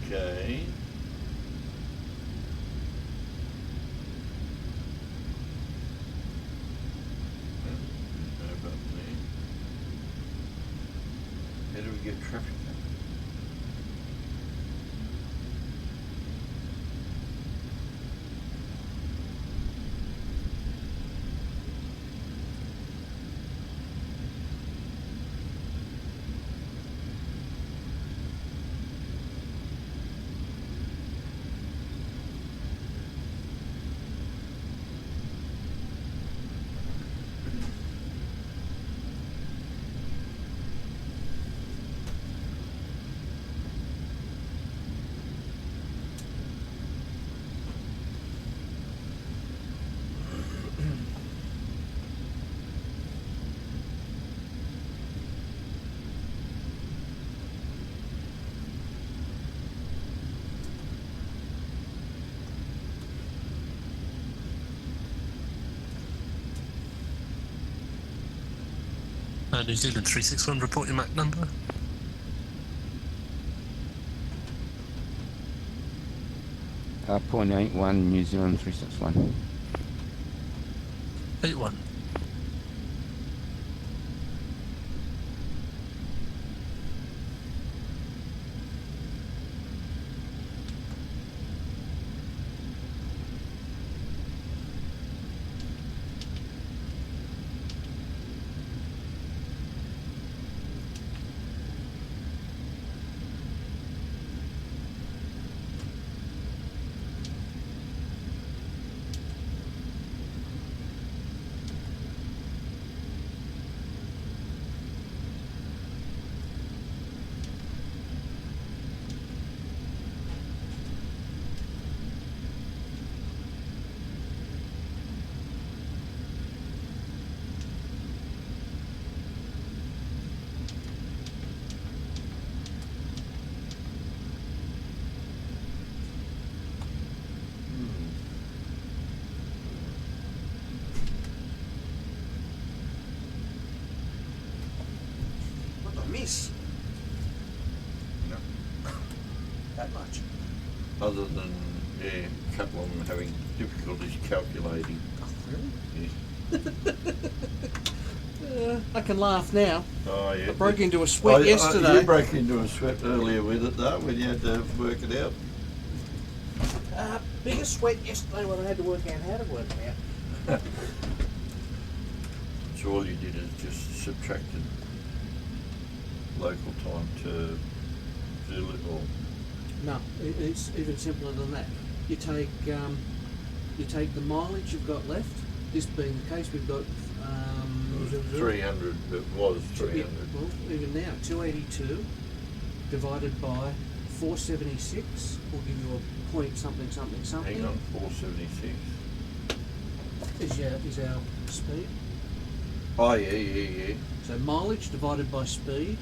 Okay. How do we get traffic? New Zealand 361, report your MAC number. .81 New Zealand 361. 81. What did I miss? No. That much. Other than, yeah, a couple of them having difficulties calculating. Oh, really? Yeah. I can laugh now. Oh, yeah. I broke into a sweat yesterday. You broke into a sweat earlier with it, though, when you had to work it out. Biggest sweat yesterday when I had to work out how to work it out. So all you did is just subtracted local time to do it all. No, it's even simpler than that. You take the mileage you've got left. This being the case, we've got 300. It was 300. Well, even now, 282 divided by 476 will give you a point something something something. Hang on, 476. Is our speed. Oh yeah. So mileage divided by speed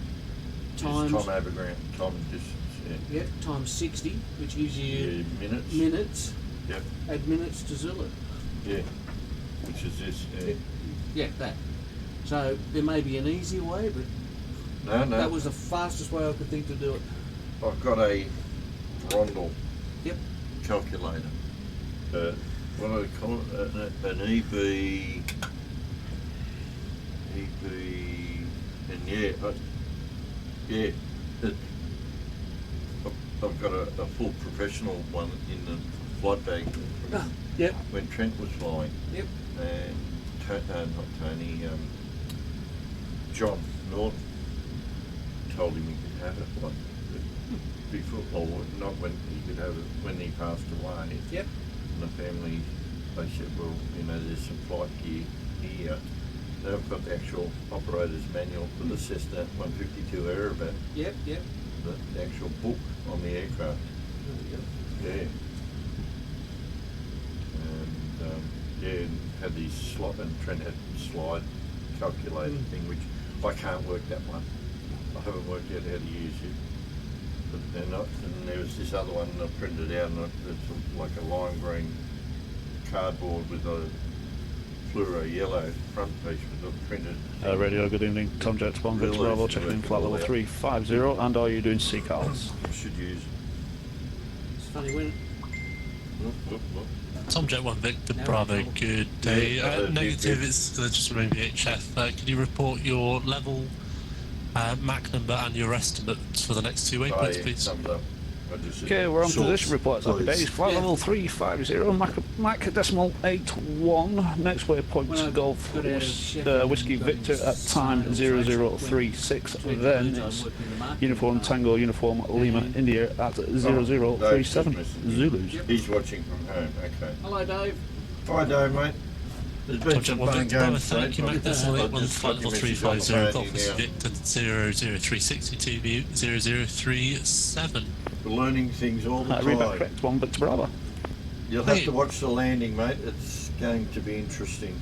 Just times time over ground, time and distance. Yeah. Yep, times 60, which gives you minutes. Minutes. Yep. Add minutes to Zulu. Yeah. Which is this. Yeah. Yeah, that. So there may be an easier way, but No. that was the fastest way I could think to do it. I've got a Rondel. Yep. Calculator. What do they call it? An EB. And I've got a full professional one in the flight bag. Yep. When Trent was flying. Yep. And not Tony, John Norton told him he could have it like before, or not when he could have it when he passed away. Yep. And the family, they said, well, there's some flight gear here. They've got the actual operator's manual for the Cessna 152 Aerobat. Yep. The actual book on the aircraft. Yeah. And had these slot, and Trent had slide calculator thing, which I can't work that one. I haven't worked out how to use it. But and there was this other one I printed out, and it's like a lime green cardboard with a fluoro yellow front piece with a printed. Radio, good evening. Tom Jets 1 Victor Bravo, checking in flight level 350, and are you doing sea calls? I should use it. It's funny when. Tom Jet 1 Victor Bravo, good day. Negative, it's just remaining VHF. Can you report your level, MAC number, and your estimates for the next 2 waypoints, please? Okay, we're on position reports. Happy days. Flight level 350, Mac decimal 81. Next waypoint, Golf Whiskey Victor at time 0036. Then it's Uniform Tango Uniform Lima India at 0037. Zulus. He's watching from home. Okay. Hello, Dave. Hi, Dave, mate. There's been some fun games. Thank you, Mac decimal 81. Flight level 350. Golf Whiskey Victor 00360 TV 0037. We're learning things all the time. Reback correct, 1 Victor Bravo. You'll have to watch the landing, mate. It's going to be interesting.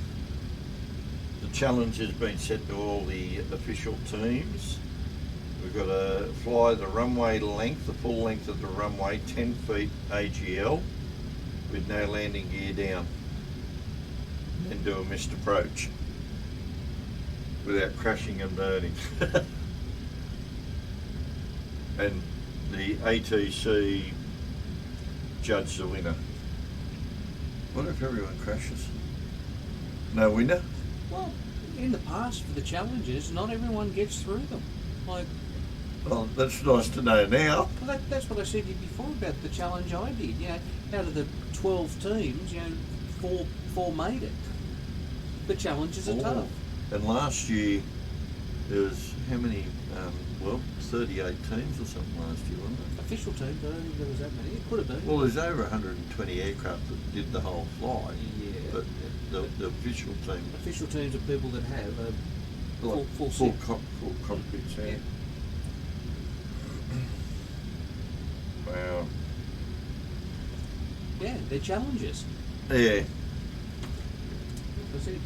The challenge has been set to all the official teams. We've got to fly the runway length, the full length of the runway, 10 feet AGL, with no landing gear down, and do a missed approach. without crashing and burning. And the ATC judged the winner. What if everyone crashes? No winner? Well, in the past for the challenges, not everyone gets through them. Like, well, that's nice to know now. Well, that's what I said to you before about the challenge I did. You know, out of the 12 teams, you know, four made it. The challenges are tough. And last year there was how many? Well, 38 teams or something last year, wasn't it? Official teams, I don't think there was that many. It could have been. Well, there's over 120 aircraft that did the whole flight. Yeah. But the official team. Official teams are people that have full cockpits. Yeah. Wow. Yeah, they're challenges. Yeah. I said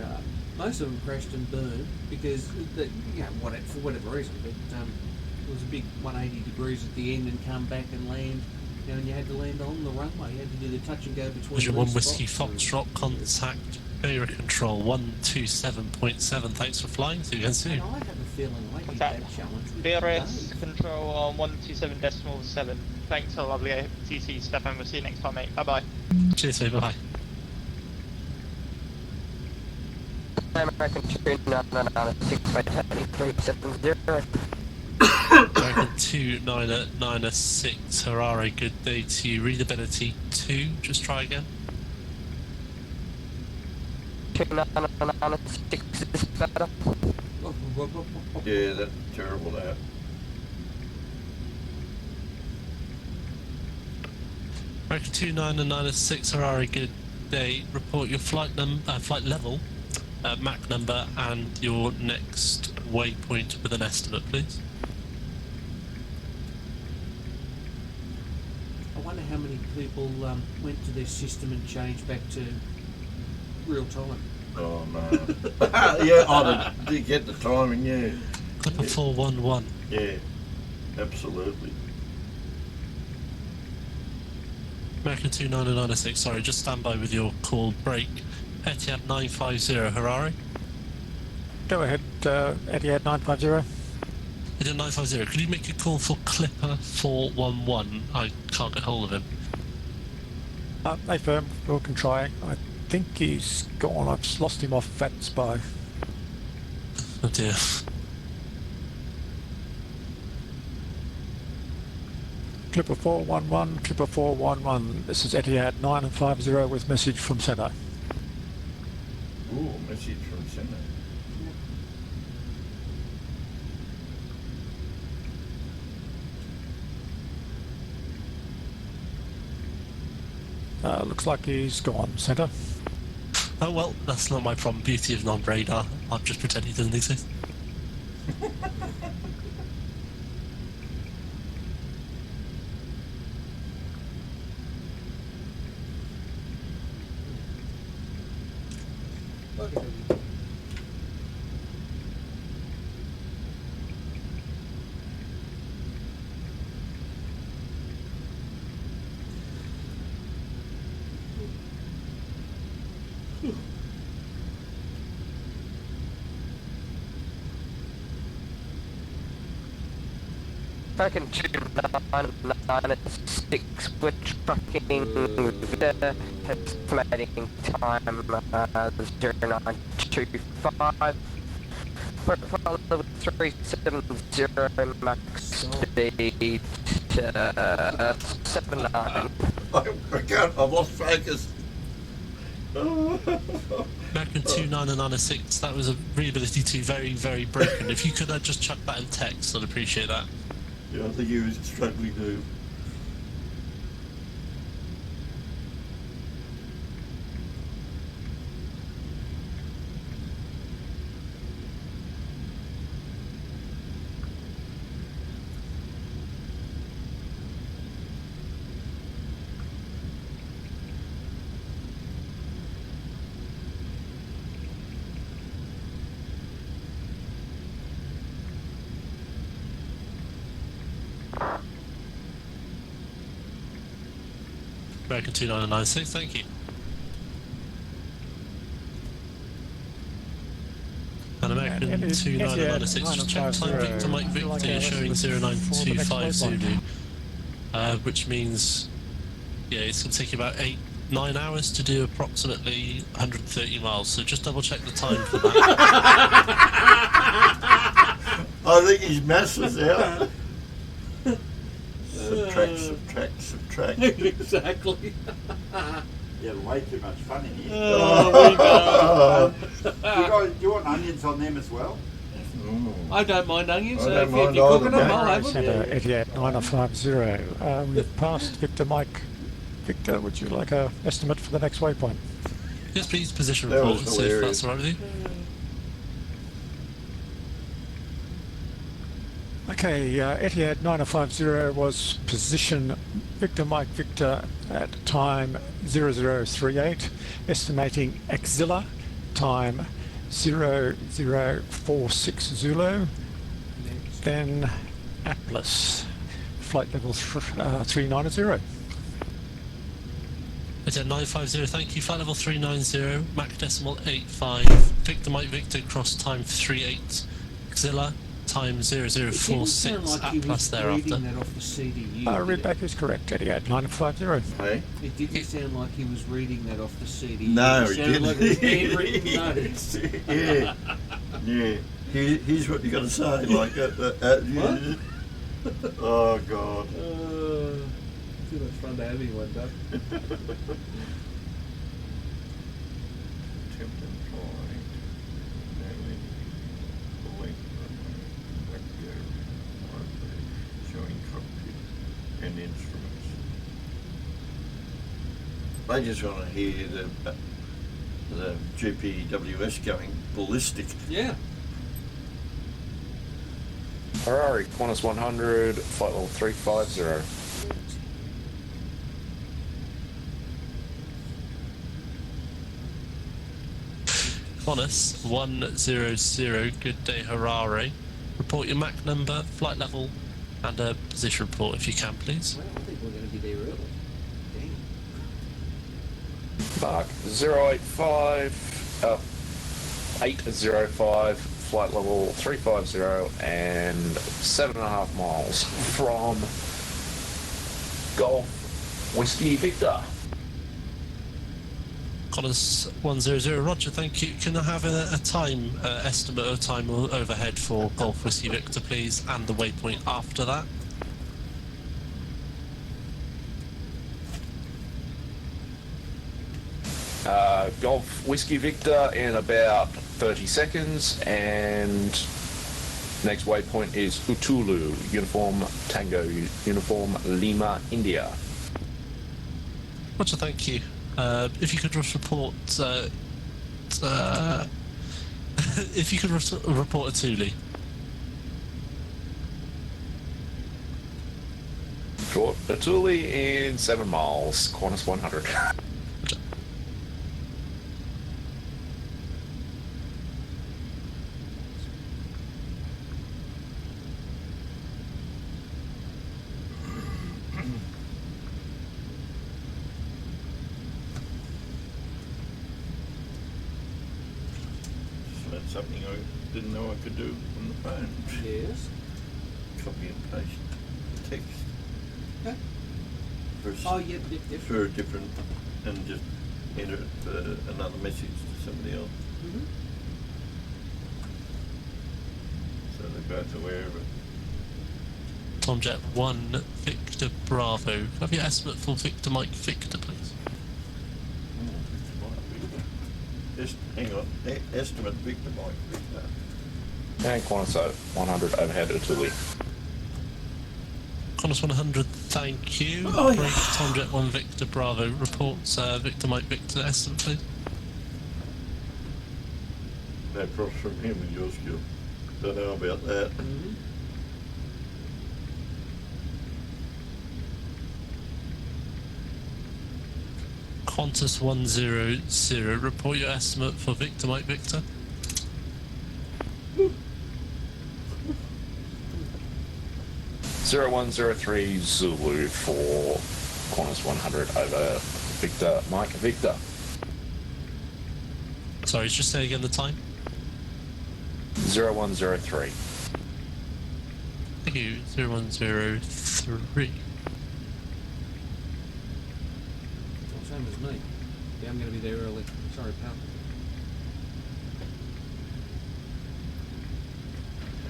most of them crashed and burned because, for whatever reason, but it was a big 180 degrees at the end and come back and land. You know, and you had to land on the runway. You had to do the touch and go between. Vision 1 Whiskey Foxtrot, contact Beira Control 127.7. Thanks for flying. See you again soon. And I have a feeling I did that challenge. BRS control on 127.7. Thanks for lovely ATC stuff, and we'll see you next time, mate. Bye bye. Cheers, mate. Bye. American 2996370. American 29996, Harare, good day to you. Readability 2, just try again. 29996 is better. Yeah, that's terrible that. American 29996, Harare, good day. Report your flight level, Mach number, and your next waypoint with an estimate, please. I wonder how many people went to their system and changed back to real time. Oh no. Yeah, I did get the timing, yeah. Clipper 411. Yeah, absolutely. American 29996, sorry, just stand by with your call break. Etihad 950, Harare. Go ahead, Etihad 950. Etihad 950, could you make a call for Clipper 411? I can't get hold of him. Hey firm, we can try. I think he's gone. I've lost him off Fat Spy. Oh dear. Clipper 411, Clipper 411. This is Etihad 950 with message from centre. Ooh, message from centre. Looks like he's gone, centre. Oh well, that's not my problem. Beauty of non-radar. I'll just pretend he doesn't exist. American 29996, we're tracking the estimating time 0925. Follow 370 max speed 79. I can't, I've lost focus. American 29996, that was a readability 2, very, very broken. If you could just chuck that in text, I'd appreciate that. Yeah, I think he was struggling to. American 29996, thank you. And American And it is 2996, just check time, Victor Mike Victor, you're showing 0925 Zulu. Which means, yeah, it's going to take you about 9 hours to do approximately 130 miles, so just double check the time for that. I think his maths is out. Subtract. Exactly. Yeah, way too much fun in here. Oh, do you want onions on them as well? I don't mind onions. I don't If mind you're cooking either, them, mate. I'll have them. Centre Etihad 9050. We've passed Victor Mike. Victor, would you like an estimate for the next waypoint? Yes, please, position That report, was and see if hilarious. that's all right with you. Okay, Etihad 9050 was position Victor Mike Victor at time 0038, estimating Axilla time 0046 Zulu, then Atlas, flight level 390. Hotel 950, thank you, flight level 390, Mach decimal 85, Victor Mike Victor, cross time 38, Axilla, time 0046, Atlas thereafter. Reading that off the CDU. Readback is correct, Etihad 9050. Hey? It didn't sound like he was reading that off the CDU. No, it he sounded didn't. like it was handwritten notes. Yeah. Yeah. Here's what you got to say, like What? Oh God. Too much fun to have him one day. Showing cockpit and instruments. They just want to hear the GPWS going ballistic. Yeah. Ferrari, Qantas 100, flight level 350. Qantas 100, good day Harare. Report your Mach number, flight level, and a position report if you can, please. Well, I think we're going to be there early. Mark 085, 805, flight level 350, and 7.5 miles from Golf Whiskey Victor. Qantas 100, roger, thank you. Can I have a time estimate of time overhead for Golf Whiskey Victor, please, and the waypoint after that? Golf Whiskey Victor in about 30 seconds, and next waypoint is Utulu, Uniform Tango, Uniform Lima, India. Roger, thank you. If you could just report, if you could report a Thule. Short Utulu in 7 miles, Qantas 100. So that's something I didn't know I could do on the phone. Yes. Copy and paste the text. Okay. For, Oh, yep. for a different, and just enter it for another message to somebody else. Mm-hmm. So they're both aware of it. Tomjet 1, Victor Bravo. Can I have your estimate for Victor Mike Victor, please? Hang on, estimate Victor Mike Victor. And Qantas 100 overhead Utulu. Qantas 100, thank you. Oh, yeah. Break, Tomjet 1, Victor Bravo. Reports Victor Mike Victor, estimate, please. No props from him with your skill. Don't know about that. Mm-hmm. Qantas 100, report your estimate for Victor Mike Victor. Zero 0103 Zulu for Qantas 100 over Victor Mike Victor. Sorry, just say again the time. 0103. Thank you, 0103. Same as me. Yeah, I'm going to be there early. Sorry, pal.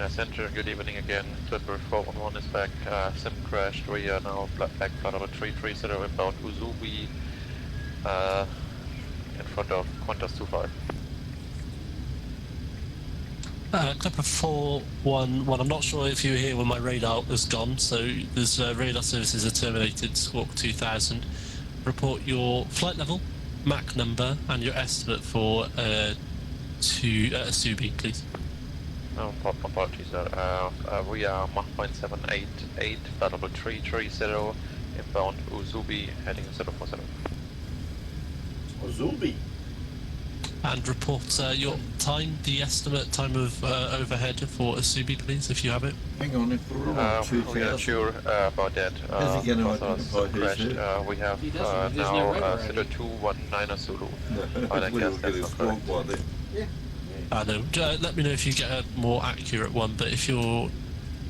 Center, good evening again. Clipper 411 is back. Sim crashed. We are now back flight number 330 about Uzubi in front of Qantas 25. Clipper 411, I'm not sure if you were here when my radar was gone, so there's radar services are terminated, Squawk 2000. Report your flight level, MAC number, and your estimate for Subi, please. No, apologies, sir. We are Mach 788, flight number 330, inbound Uzubi, heading 047. Uzubi. And report your time, the estimate time of overhead for Subi, please, if you have it. Hang on, if we're on 2000. We're not sure about that. How's he going to identify who's who? We have now 0219 Zulu. I guess that's not correct. Yeah. I know. Let me know if you get a more accurate one, but if you're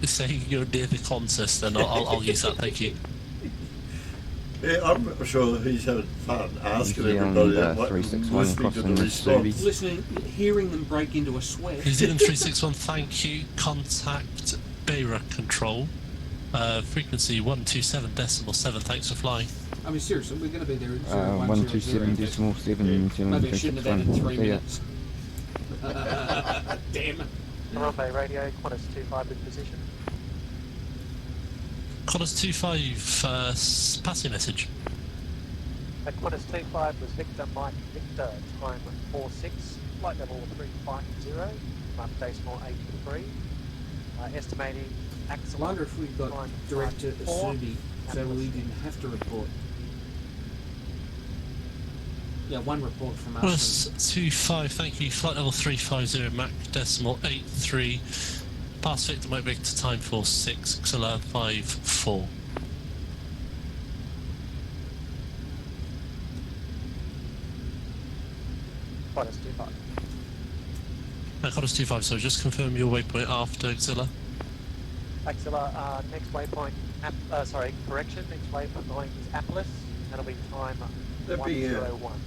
saying you're near the Qantas, then I'll use that, thank you. Yeah, I'm sure he's had fun asking everybody that, listening to the response. Listening, hearing them break into a sweat. New Zealand 361, thank you. Contact Beira Control. Frequency 127.7, thanks for flying. I mean, seriously, we're going to be there at 127.7, New Zealand maybe I shouldn't have added 3 minutes. Damn it. Runway radio, Qantas 25 in position. Qantas 25, pass your message. At Qantas 25 was Victor Mike Victor, time 46, flight level 350, mark decimal 83. Estimating axle. I wonder if we got direct to Subi, so we didn't have to report. Yeah, one report from us. Qantas 25, thank you. Flight level 350, Mach decimal 83. Pass Victor Mike Victor, time 46, Xilla 54. Qantas 25. Qantas 25, so just confirm your waypoint after Xilla. Axilla, next waypoint, correction, next waypoint going is Apples, that'll be time That'd be 101.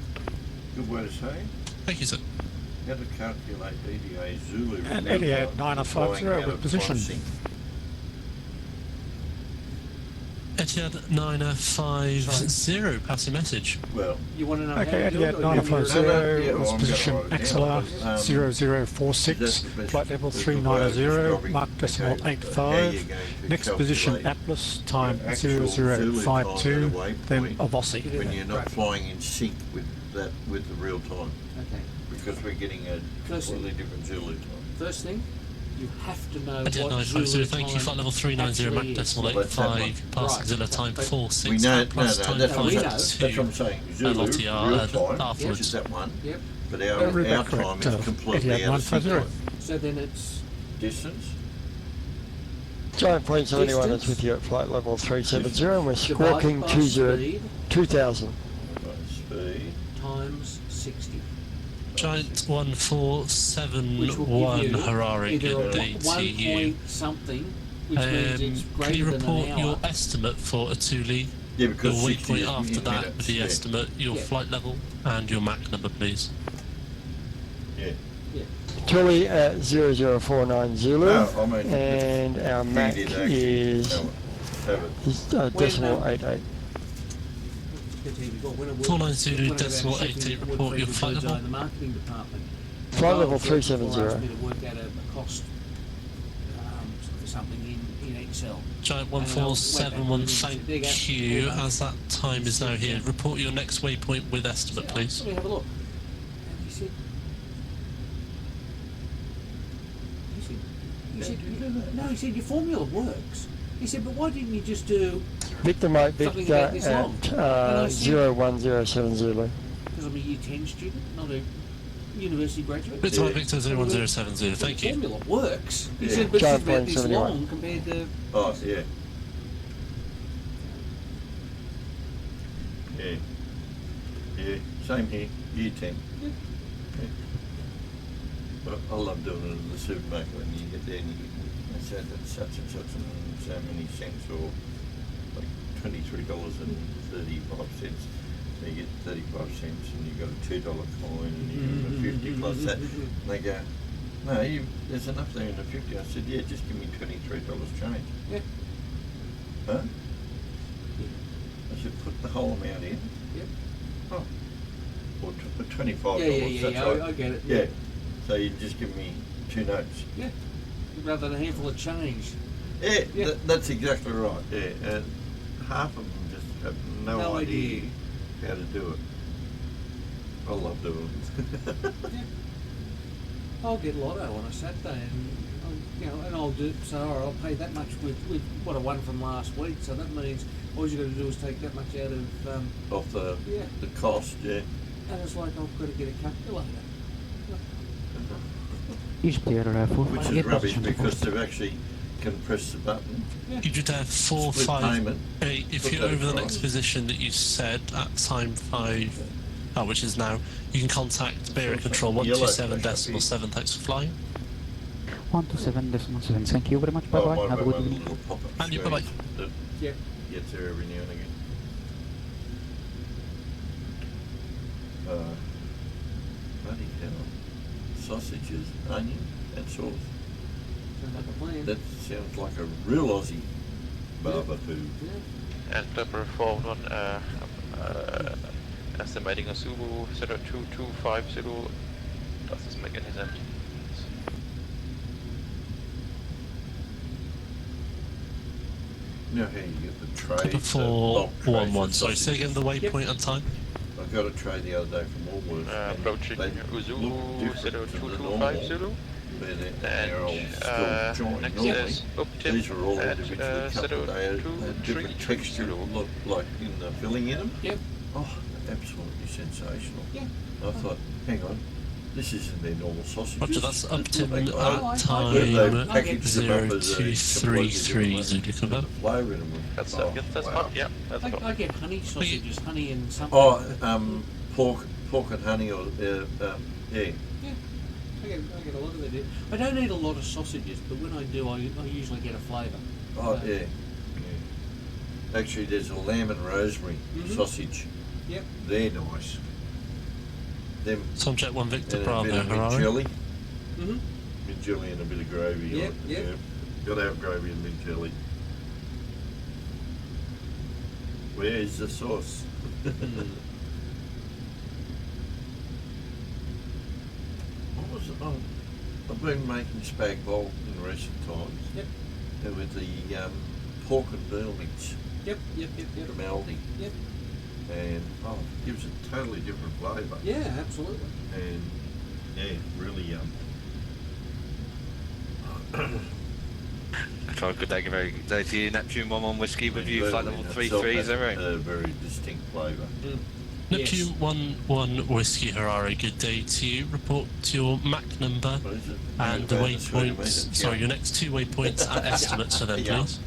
Good way to say. Thank you, sir. How to calculate EDA Zulu. And Etihad 950 with position. Etihad 950, pass your message. Well, you want to know okay, Etihad 950 with position XLR 0046, flight level 390, mark decimal 85. Next position Atlas, time 0052, then Avossi. When you're not flying in sync with the real time. Okay. Because we're getting a completely different Zulu time. First thing, you have to know Etihad what Zulu 950, thank you. Flight level 390, Mach decimal 85, passing Xilla time 46. We know, plus time that's what 52. that's what I'm saying. Zulu, real time, which is that one. Yep. But our time is completely out of sync time. So then it's distance. Giant Point 71 is with you at flight level 370 and we're squawking 2000. Speed times 60. Giant 1471 Harare, good day to you. Something, which means it's greater can you than report an hour. your estimate for Atuli? Yeah, because your 60 waypoint after that, minutes, the estimate, your flight level, and your MAC number, please. Yeah. Tui at 00490 Zulu, and our MAC is decimal 88. 490 decimal 88, report your flight level. The marketing department. Flight level 370. Asked me to work out a cost for something in Excel. Giant 1471, thank you. As that time is now here, report your next waypoint with estimate, please. Let me have a look. He said your formula works. He said, but why didn't you just do Victor Mike Victor about this long? at 01070 Zulu. Because I'm a Year 10 student, not a university graduate. Victor Mike Victor 01070, thank you. The formula works. He said, but it's about this long compared to... Oh, yeah. Yeah. Yeah, same here, Year 10. But I love doing it in the supermarket when you get there and you get such and such and so many cents, or like $23.35. So you get 35 cents and you got a $2 coin and you give them a 50 plus that. And they go, no, there's enough there in the 50. I said, yeah, just give me $23 change. Yeah. Huh? I said, put the whole amount in. Yep. Oh. Or $25. Yeah, That's right. I get it. Yeah. So you just give me 2 notes. Yeah. Rather than a handful of change. Yeah, that's exactly right. Yeah, and half of them just have no idea how to do it. I love doing it. Yeah. I'll get Lotto on a Saturday, and I'll do. So I'll pay that much with what I won from last week. So that means all you got to do is take that much out of off the cost. Yeah. And it's like I've got to get a calculator. Each player Which is rubbish because they've actually can press the button. Yeah. You did have 4, Split 5, payment. 8. If you're over the next position that you said at time 5, which is now, you can contact Bearing Control 127.7. Thanks for flying. 127.7. Thank you very much. Bye bye. Have a good evening. And you, bye bye. Yep. Gets there every now and again. Bloody hell. Sausages, onion, and sauce. Sounds like a plan. That sounds like a real Aussie barber food. Yeah. And number 41, estimating a Subu 02250. Does this make any sense? You know how you get the tray? 411. Sorry, say again the waypoint and time. I got a tray the other day from Woolworths. Approaching Uzu 02250. They're all still joined. Next Normally, is Uptip these are all at individually coupled. They had different texture, look like in the filling in them. Yep. Oh, absolutely sensational. Yeah. I thought, hang on, this isn't their normal sausages. Roger, that's up to Like, at time they've packaged them up as a 0233 Zulu Quebec. flavour in them. That's Oh, that's wow. fine. Yeah, that's fine. I get honey sausages, honey and something. Oh, pork and honey, or yeah. Yeah. I get a lot of it. I don't eat a lot of sausages, but when I do, I usually get a flavour. Oh, yeah. Actually, there's a lamb and rosemary sausage. Yep. They're nice. Them. Subject 1 Victor And Bravo, a bit of mint Harari. jelly. Mhm. Mint jelly and a bit of gravy. Yep, on it. yep. Yeah. Got to have gravy and mint jelly. Where's the sauce? What was it? Oh, I've been making spag bol in recent times. Yep. With the pork and veal mix. Yep. From Aldi. Yep. And it gives a totally different flavour. Yeah, absolutely. And yeah, really yum. Control, good day, very good day to you. Neptune 11 Whiskey with you, flight level 330. A very distinct flavour. Neptune 11 Whiskey Harari, good day to you. Report your MAC number and the waypoints. Sorry, your next 2 waypoints and estimates for them, please.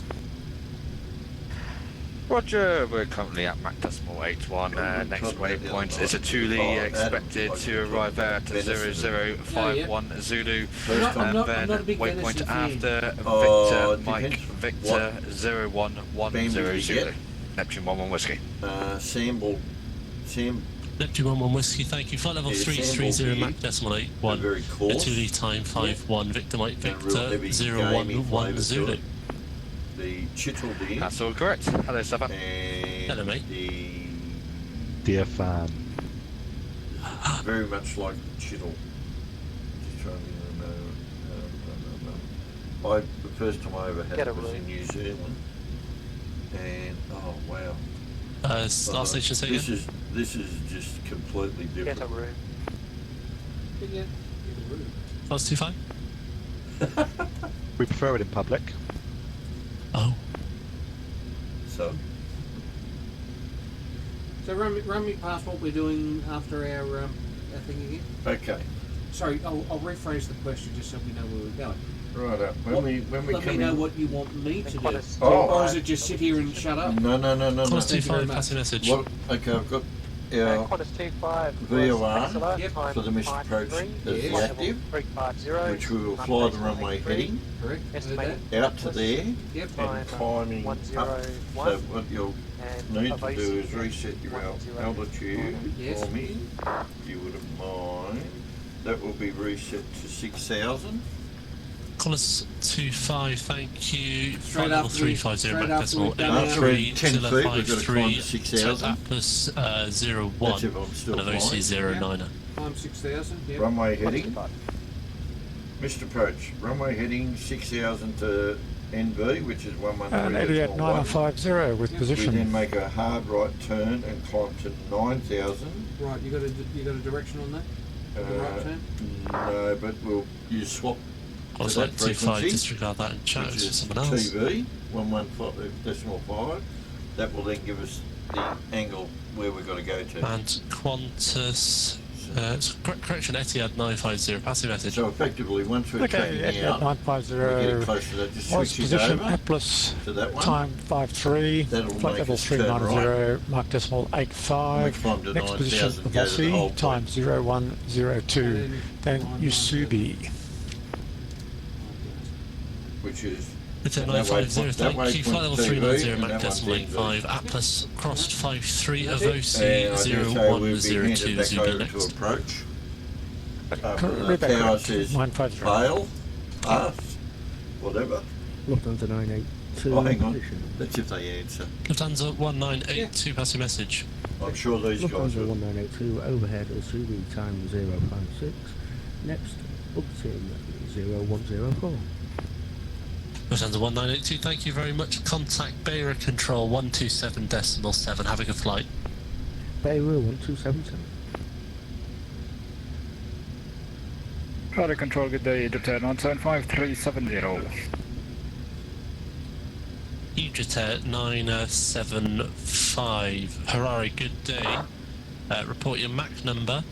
Roger, we're currently at Mach decimal 81. Next waypoint is a Thule, expected to arrive at 0051 Zulu. And then waypoint after Victor Mike Victor 0110 Zulu. Neptune 11 Whiskey. Neptune 11 Whiskey, thank you. Flight level 330, Mach decimal 81. Thule time 51, Victor Mike Victor 0110 Zulu. The chittle beer. That's all correct. Hello, Stefan. Hello, mate. Dear fan. Very much like the chittle. Just trying to the first time I ever had it was in New Zealand. And oh wow. Last station say again? This is just completely different. Get a room. Yeah. Plus 25? We prefer it in public. Oh. So run me past what we're doing after our thing again. Okay. Sorry, I'll rephrase the question just so we know where we're going. Right. When we let come me know in, what you want me to do. Oh. Or is it just sit here and shut up? No. Plus Thank you very 25, pass a message. What? Okay, I've got our Qantas 25. VOR Yep. for the missed approach is the active, which we will fly the runway heading out to there and climbing up. So what you'll need to do is reset your altitude for me, if you wouldn't mind. That will be reset to 6,000. Qantas 25, thank you. Straight Flight level after we- 350, straight back after we've decimal done our- 83, 10 feet, Zilla we've got to climb 53, to 6,000. Atlas 01, That's if I'm still and a VC flying. 09er. Climb 6,000. Yep. Runway heading. Missed approach. Runway heading 6,000 to NV, which is 113. And Etihad 950 with We position. then make a hard right turn and climb to 9,000. Right, you got a direction on that? Right turn? No, but you swap to Qantas that 25, frequency, disregard that and chat which to is someone else. TV 115.5. That will then give us the angle where we've got to go to. And Qantas, correction, Etihad 950, passive message. So effectively, once we're Okay, tracking Etihad out, we 950 get close to that. Just was switch it position over Atlas to that one. time 53, That'll flight make level us turn 390, mark decimal 85, We climb to next position 9,000, go to the Vossi whole time 0102, then Usubi. Which is Etihad that 950, thank you. Flight level 390, and Mac that decimal one's 85, Atlas crossed 53, And I dare say we'll be handed 0102, back Zubi over to next. approach. Currently back Tower up, says 950. fail, pass, whatever. Lufthansa 982. Oh, hang on. That's if they answer. Lufthansa 1982, passive message. I'm sure these guys Lufthansa will. 1982, overhead Usubi time 056. Next, Upton 0104. Lufthansa 1982, thank you very much. Contact Beira Control 127.7. Have a good flight. Beira 1277. Radar Control, good day, Japan 975370. Ujater 975. Harare, good day. Report your MAC number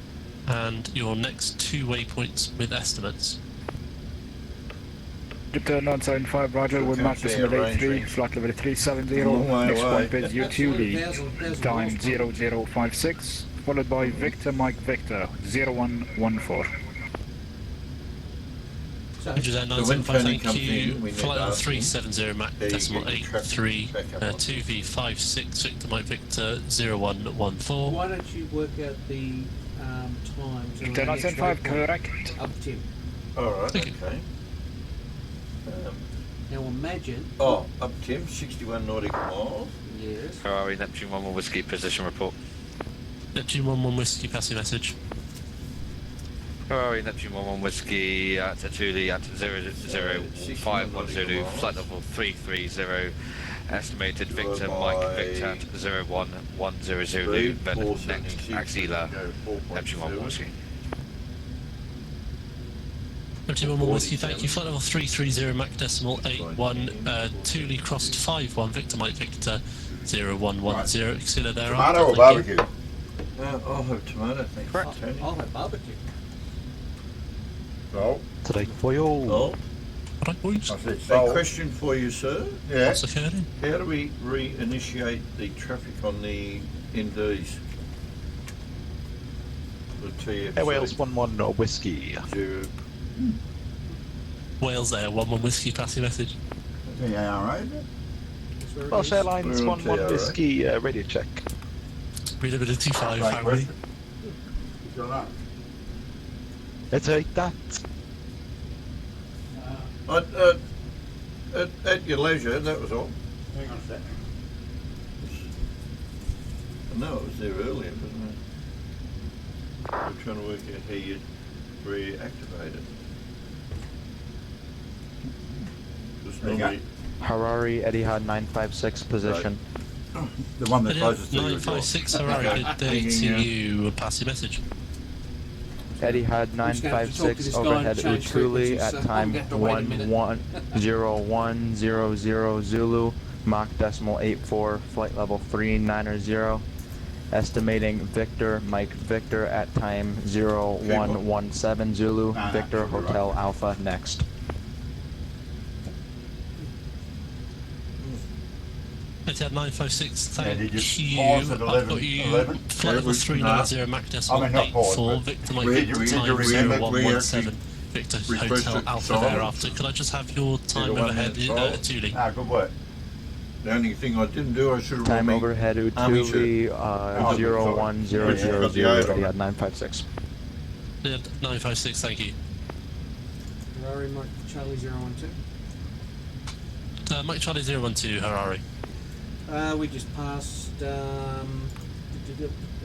and your next two waypoints with estimates. Japan 975, Roger, with Mark decimal 83, flight level 370. Next flight is Utuli, time 0056, followed by Victor Mike Victor 0114. Ujater 975, thank you. Flight level 370, MAC decimal 83, 2V56, Victor Mike Victor 0114. Why don't you work out the times? on the next 975, waypoint? correct. Up Tim. Alright, Thank you. okay. Now imagine. Oh, up Tim, 61 nautical miles. Yes. Ferrari Neptune 11 Whiskey position report. Neptune 11 Whiskey, passive message. Ferrari Neptune 11 Whiskey at Tatuli at 00510, flight level 330, estimated Victor Mike Victor at 0110 Zulu, then next Axila Neptune 11 Whiskey. Neptune 11 Whiskey, thank you. Flight level 330, MAC decimal 81, Thule crossed 51, Victor Mike Victor 0110, Axila there. Tomato or barbecue? I'll have tomato, thanks. Correct. I'll have barbecue. No. Today for you. Oh, Alright, boys. I said a so. question for you, sir. Yeah. What's occurring? How do we reinitiate the traffic on the NDs? The TF. Wales 11 or Whiskey. Wales there, 11 Whiskey, passive message. Yeah, alright. Welsh Airlines We're on 11 TR, Whiskey, radio check. Readability 5, Harry. What's going on? Let's take that. At your leisure, that was all. Hang on a sec. No, it was there earlier, wasn't it? We're trying to work out how you reactivate it. Just There you go. normally, Harari, Etihad 956 position. The one that's closest to you. 956, Harari, good day to you. Pass your message. Etihad 956 overhead Utuli at time 110100 Zulu, Mach decimal 84, flight level 390. Estimating Victor Mike Victor at time 0117 Zulu, Victor Hotel Alpha next. Etihad 956, Yeah, thank did you you. pause at I've 11, got you 11? flight level 390 Mac decimal I mean, not pause, 84, but Victor Mike we- Victor we- time we- 0117, we Victor requested Hotel Alpha silence. thereafter. Could I just have your time one overhead, minute silence. Julie? Ah, good work. The only thing I didn't do, I should have Time worn overhead my army shirt. Utuli, Oh, 01000, Etihad 956. Yeah, 956, thank you. Ferrari Mike Charlie 012. Mike Charlie 012, Harari. We just passed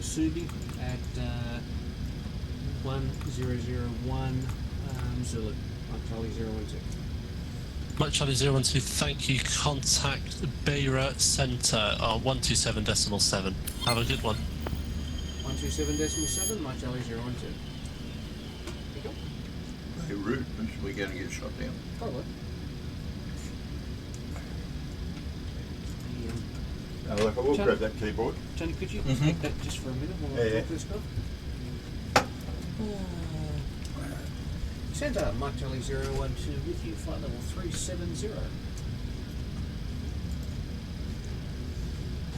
Subi at 1001 Zulu. Mike Charlie 012. Mike Charlie 012, thank you. Contact Beira Centre 127.7. Have a good one. 127.7, Mike Charlie 012. Beirut, we're going to get shot down. Probably. Look, I will grab that keyboard. Tony, could you Mhm. take that just for a minute while I Yeah. talk this stuff? Centre, Mike Charlie 012 with you, flight level 370.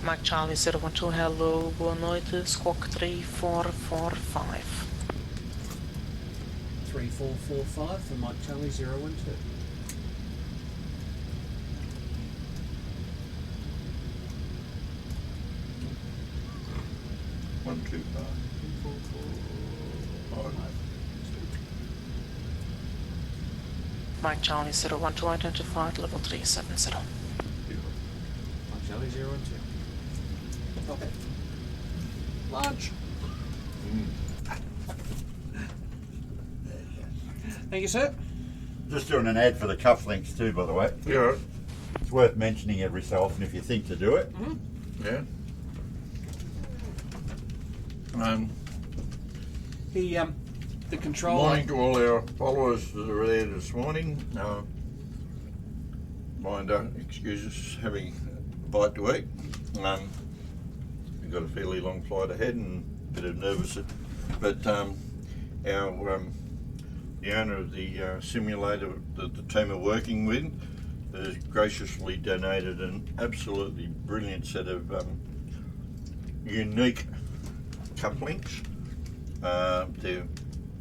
Mike Charlie 012, hello, boa noite, squawk 3445. 3445 for Mike Charlie 012. One, two, five. Mike Charlie 012, identified, level 370. Mike Charlie 012. Okay. Launch. Thank you, sir. Just doing an ad for the cufflinks too, by the way. Yeah. It's worth mentioning every so often if you think to do it. Yeah. The controller. Morning to all our followers that are there this morning. Mind excuses having a bite to eat. We've got a fairly long flight ahead and a bit of nervous, but the owner of the simulator that the team are working with has graciously donated an absolutely brilliant set of unique cufflinks. They've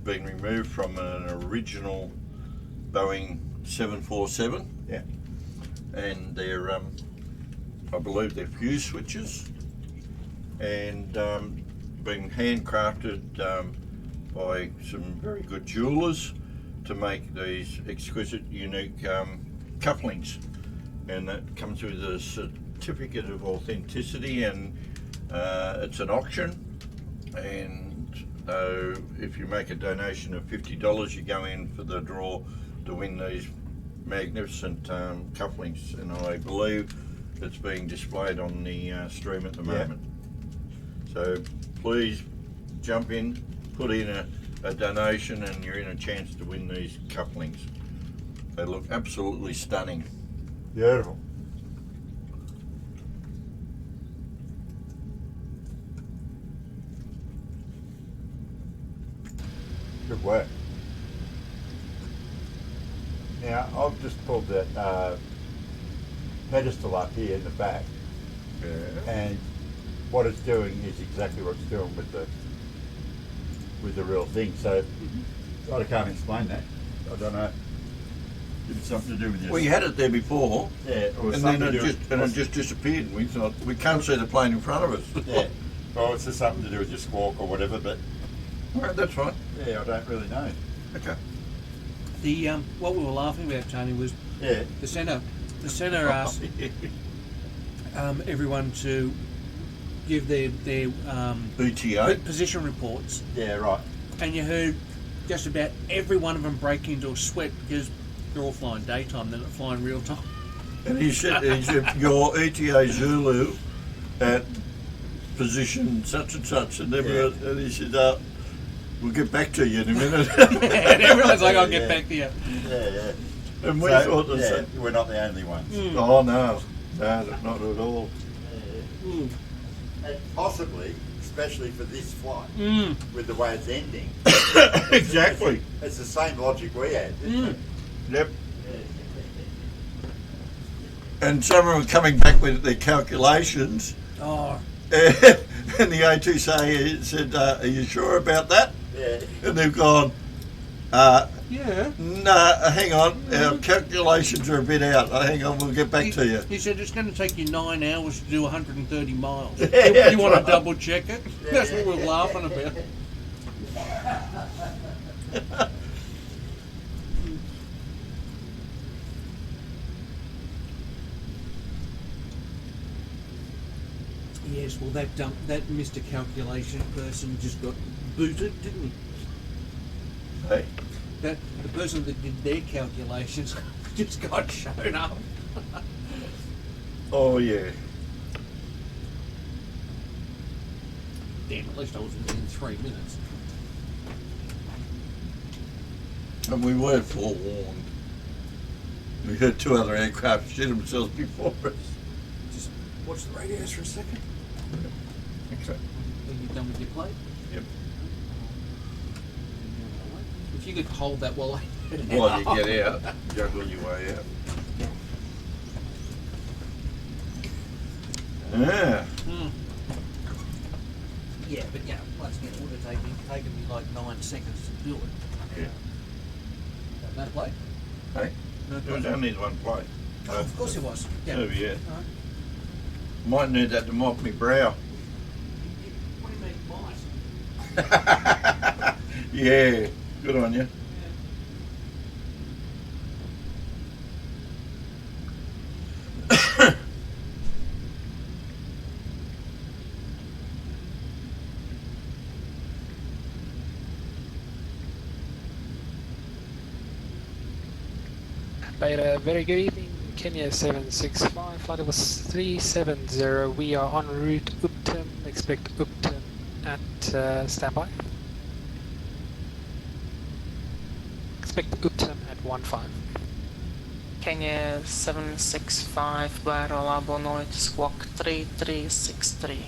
been removed from an original Boeing 747. Yeah. And they're, I believe they're fuse switches, and been handcrafted by some very good jewellers to make these exquisite, unique cufflinks. And that comes with a certificate of authenticity, and it's an auction. And if you make a donation of $50, you go in for the draw to win these magnificent cufflinks, and I believe it's being displayed on the stream at the moment. So please jump in, put in a donation, and you're in a chance to win these cufflinks. They look absolutely stunning. Beautiful. Good work. Now, I've just pulled that pedestal up here in the back, and what it's doing is exactly what it's doing with the real thing. So I can't explain that. I don't know. It's something to do with this. Well, you had it there before, yeah, and then it just disappeared, and we thought, we can't see the plane in front of us. Yeah. Well, it's just something to do with your squawk or whatever, but all right, that's fine. Yeah, I don't really know. Okay. The what we were laughing about, Tony, was the centre. The centre asked everyone to give their ETA position reports. Yeah, right. And you heard just about every one of them break into a sweat because they're all flying daytime, they're not flying real time. And he said your ETA Zulu at position such and such, and and he said, we'll get back to you in a minute. And everyone's like, I'll get back to you. Yeah. And we thought that we're not the only ones. Oh no, not at all. And possibly, especially for this flight, with the way it's ending. Exactly. It's the same logic we had. Isn't it? Yep. and some of them coming back with their calculations. Oh. And the A2C said, "Are you sure about that?" Yeah. And they've gone, Yeah. "No, hang on, our calculations are a bit out. Hang on, we'll get back to you." He said it's going to take you 9 hours to do 130 miles. Yeah, you want right. to double check it? That's what we're laughing about. Yes, well, that Mr. Calculation person just got booted, didn't he? Hey. The person that did their calculations just got shown up. Oh yeah. Damn, at least I was within 3 minutes. And we were forewarned. We heard 2 other aircraft shit themselves before us. Just watch the radios for a second. Okay. Are you done with your plate? Yep. If you could hold that while I While you get out, juggle your way out. Yeah. Yeah, but yeah, once again, it would have taken me like 9 seconds to do it. Yeah. No plate? Hey? No There was plate? only one plate. Oh, of course it was. Yeah. Oh yeah. Alright. Might need that to mop me brow. What do you mean, might? Yeah. Good on you. Later, very good evening, Kenya 765, flight level 370, we are en route Upton, expect Upton at standby. Expect Upton at 15. Kenya 765, by reliable noise, squawk 3363.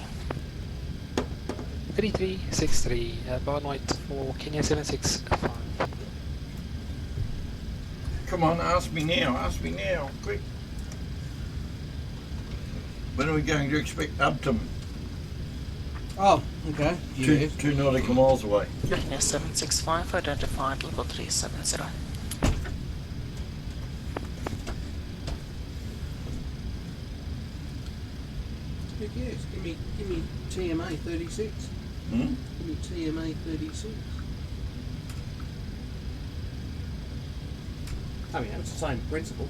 3363, bar night for Kenya 765. Come on, ask me now, quick. When are we going to expect Upton? Oh, okay. Yes. 2 nautical miles away. Kenya 765, identified level 370. Heck yes, give me TMA 36. Hmm? Give me TMA 36. I mean, it's the same principle.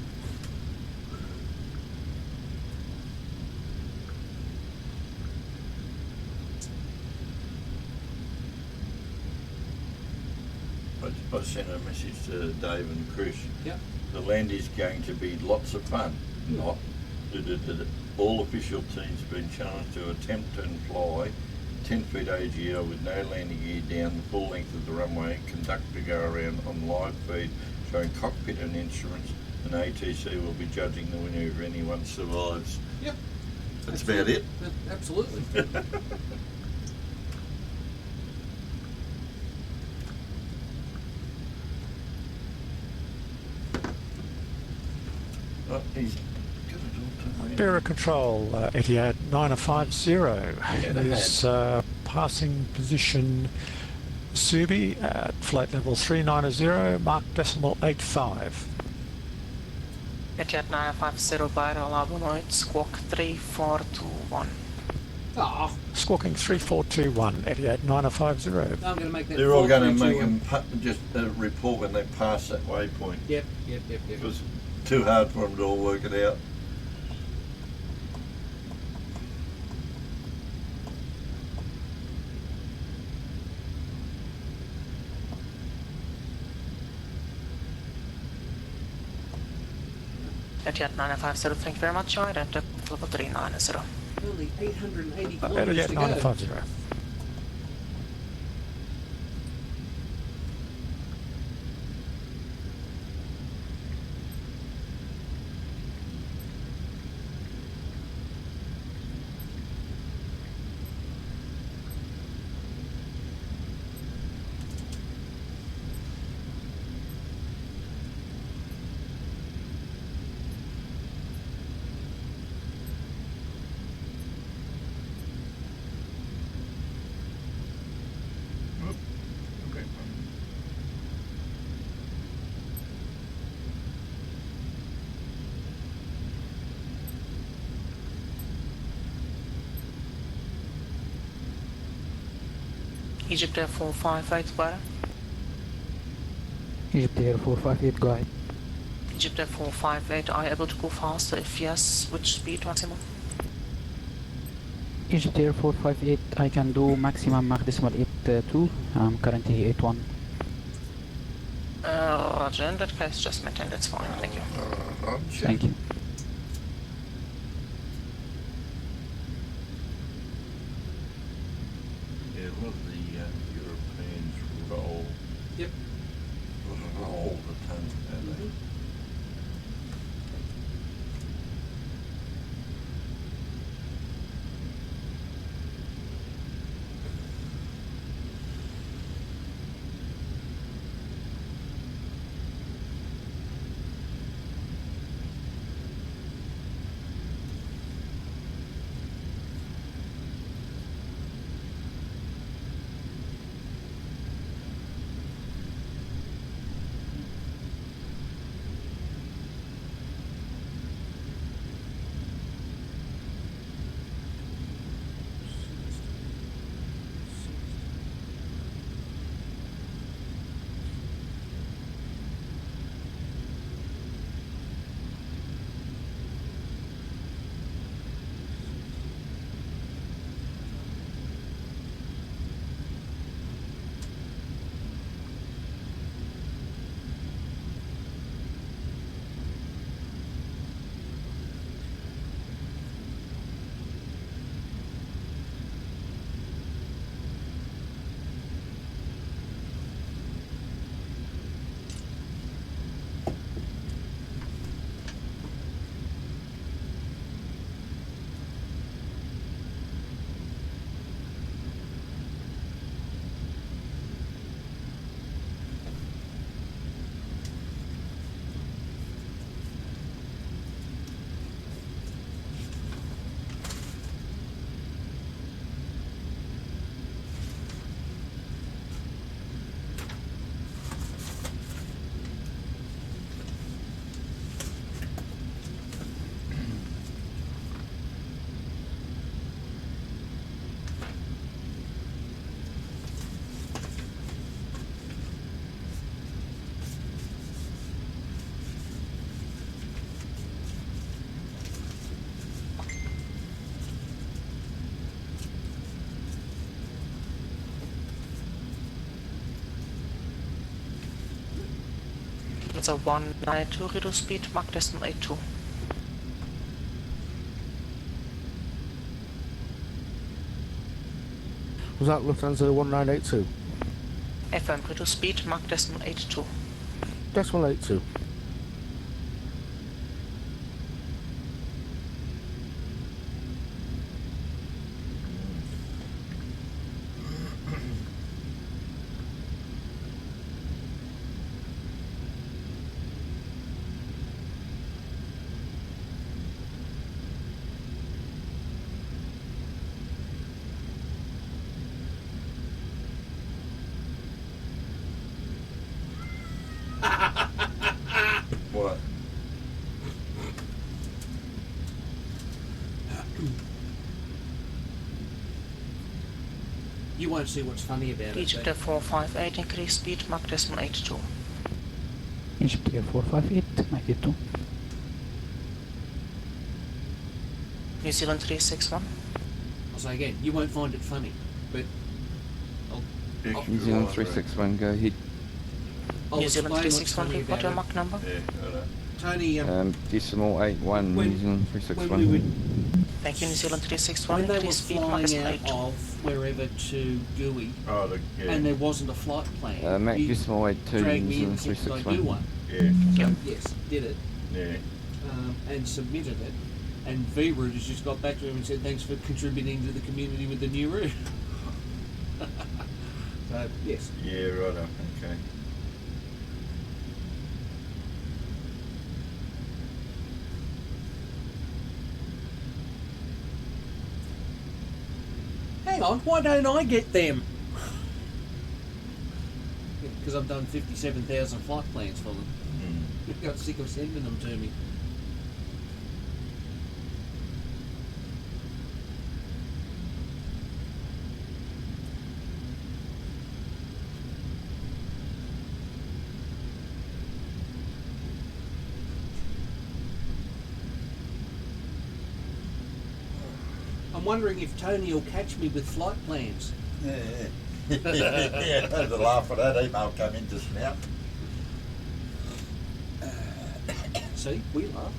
I sent a message to Dave and Chris. Yep. The land is going to be lots of fun. Not. All official teams have been challenged to attempt and fly 10 feet AGL with no landing gear down the full length of the runway and conduct a go around on live feed showing cockpit and instruments, and ATC will be judging the winner if anyone survives. Yep. That's about it. Absolutely. Oh, he's Bureau Control, Etihad 950 is passing position Subi at flight level 390, mark decimal 85. Etihad 950, by reliable noise, squawk 3421. Oh. Squawking 3421, Etihad 950. I'm going to make that. They're all going to 432. make them just report when they pass that waypoint. Yep. It was too hard for them to all work it out. Etihad 950, thank you very much. Identified level 390. Only 880 Etihad kilometers to go. 950. Egypt Air 458, Barra. Egypt Air 458, go ahead. Egypt Air 458, are you able to go faster? If yes, which speed maximum? Egypt Air 458, I can do maximum Mach decimal 82. I'm currently 81. Roger, in that case, just maintain, that's fine, thank you. Thank you. Yeah, a lot of the Europeans roll. Yep. Roll the tongue, don't they? It's a 192 reduce speed, Mach decimal 82. Was that Lufthansa 1982? FM reduce speed, Mach decimal 82. Decimal 82. What? You won't see what's funny about Egypt it. Air 458, increase speed, Mach decimal 82. Egypt Air 458, 92. New Zealand 361. I'll say again, you won't find it funny, but New Zealand 361, go ahead. New Zealand 361, report your Mach number. Yeah, righto. Tony, Decimal 81, New Zealand 361. Thank you, New Zealand 361, when they were increase speed, Mach flying decimal out 82. of wherever to GUI, Yeah. and there wasn't a flight plan, Mac you decimal 82, dragged New me in Zealand and said, "Could I do 361. one?" Yeah. So, yes, did it, Yeah. and submitted it. And V-Route has just got back to him and said, "Thanks for contributing to the community with the new route." So, yes. Yeah, righto. Okay. Hang on, why don't I get them? Because I've done 57,000 flight plans for them. Got sick of sending them to me. I'm wondering if Tony will catch me with flight plans. Yeah. Yeah, I had to laugh at that email come in just now. See, we laugh.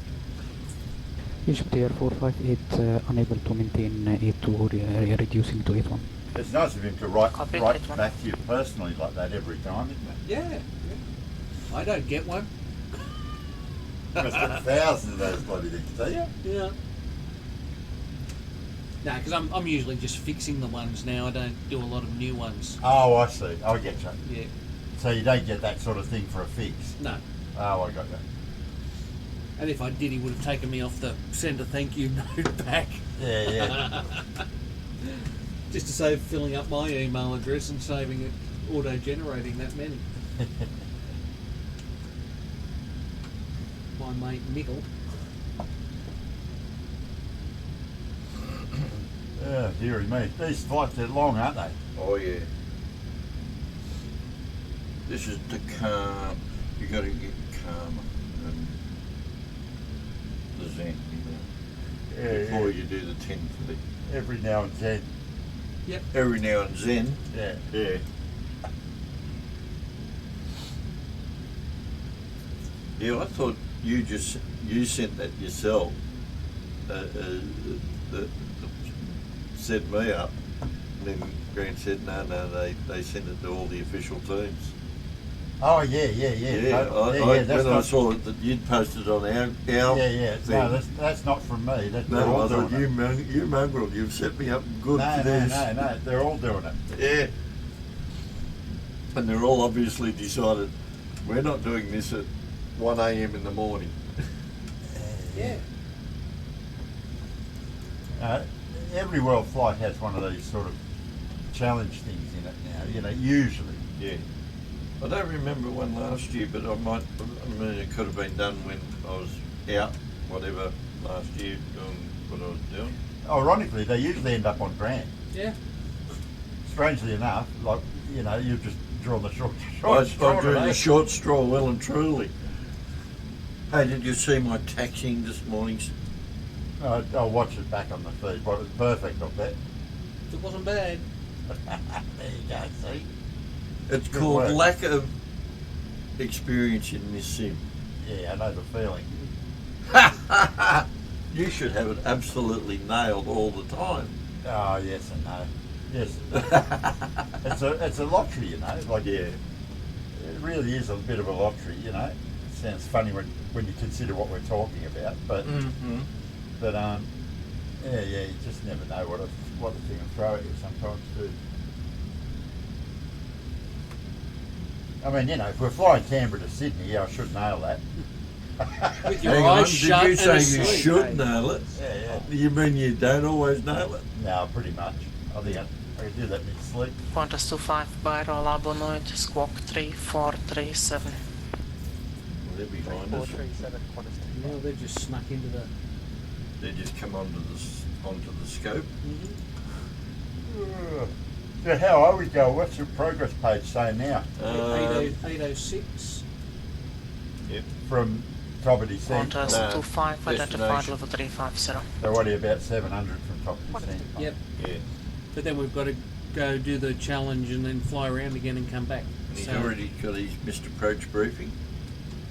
Egypt Air 458 unable to maintain 82, reducing to 81. It's nice of him to write Copy, back that one. to you personally like that every time, isn't it? Yeah. I don't get one. You must get thousands of those bloody things, do you? Yeah. No, because I'm usually just fixing the ones now. I don't do a lot of new ones. Oh, I see. I get you. Yeah. So you don't get that sort of thing for a fix? No. Oh, I got you. And if I did, he would have taken me off the send a thank you note back. Yeah. Just to save filling up my email address and saving it auto-generating that many. My mate Nickel. Oh, dearie me. These flights are long, aren't they? Oh yeah. This is the calm. You got to get calmer and the zen, before you do the 10:30. Every now and then. Yep. Every now and then. Yeah. Yeah. Yeah, I thought you sent that yourself. Set me up. And then Grant said, no, they sent it to all the official teams. Oh, yeah. When I saw it that you'd posted on our Yeah. thing. No, that's not from me. They're No, all I thought doing it. you mongrel, you've set me up good for this. No, they're all doing it. Yeah. And they're all obviously decided, we're not doing this at 1 a.m. in the morning. Yeah. Every WorldFlight has one of these sort of challenge things in it now, usually. Yeah. I don't remember one last year, but it could have been done when I was out, whatever, last year, doing what I was doing. Ironically, they usually end up on Grant. Yeah. Strangely enough, you've just drawn the short I straw. drew the short straw well and truly. Hey, did you see my taxiing this morning? I'll watch it back on the feed. Well, it was perfect, I bet. It wasn't bad. There you go, see? It's Good called work. lack of experience in this sim. Yeah, I know the feeling. You should have it absolutely nailed all the time. Oh, yes and no. Yes. It's a lottery, Like, yeah. It really is a bit of a lottery, It sounds funny when you consider what we're talking about, but yeah, you just never know what a thing will throw at you sometimes too. I mean, if we're flying Canberra to Sydney, I should nail that. With your Hang eyes on, shut did you and say you asleep, should mate. nail it? Yeah. You mean you don't always nail it? No, pretty much. I think I can do that mid-sleep. Qantas 25 by Rola Bonoit, Squawk 3437. They're behind us. 437, Qantas Well, they've just snuck into the... They just come onto the scope. So how are we going? What's your progress page saying now? 806. Yep. From Toppity Sand. Qantas 25 identified level 350. So what are you, about 700 from Toppity Sand? Yep. Yeah. But then we've got to go do the challenge and then fly around again and come back. And he's So- already got his Mr. Approach briefing.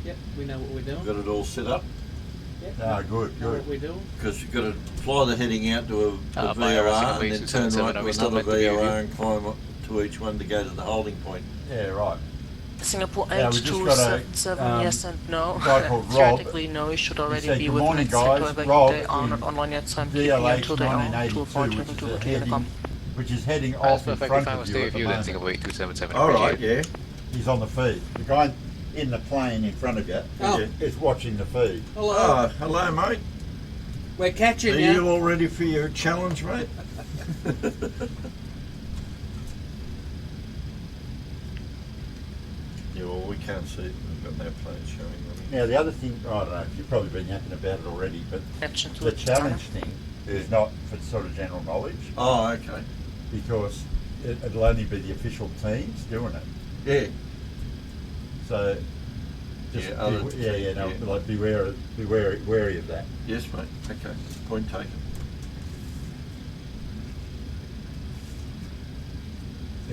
Yep, we know what we're doing. Got it all set up. Yep. Good. Know what we're doing. Because you've got to fly the heading out to a by VOR RSC and then turn 277, right are to we still another meant to be VOR with you? and climb up to each one to go to the holding point. Yeah, right. Singapore Yeah, we just got a, 8277, yes and no. guy called Rob. Theoretically, no, it should He already said, be "Good with morning, Mexico, guys. but Rob they are not in online yet, so I'm keeping DLH until they are 1982, 2.22 clear to come. which is heading That's off in perfectly front fine. of We'll you stay at with the you then, moment. Singapore 8277. All right, yeah. He's on the feed. The guy in the plane in front of you is watching the feed. Hello. Oh, hello, mate. We're catching Are you. you all ready for your challenge, mate? Yeah, well, we can't see it. We've got no planes showing. Now the other thing, I don't know if you've probably been yapping about it already, but Action to the it. challenge thing is not for sort of general knowledge. Oh, okay. Because it'll only be the official teams doing it. Yeah. So just Yeah, other- like be wary of that. Yes, mate. Okay. Point taken.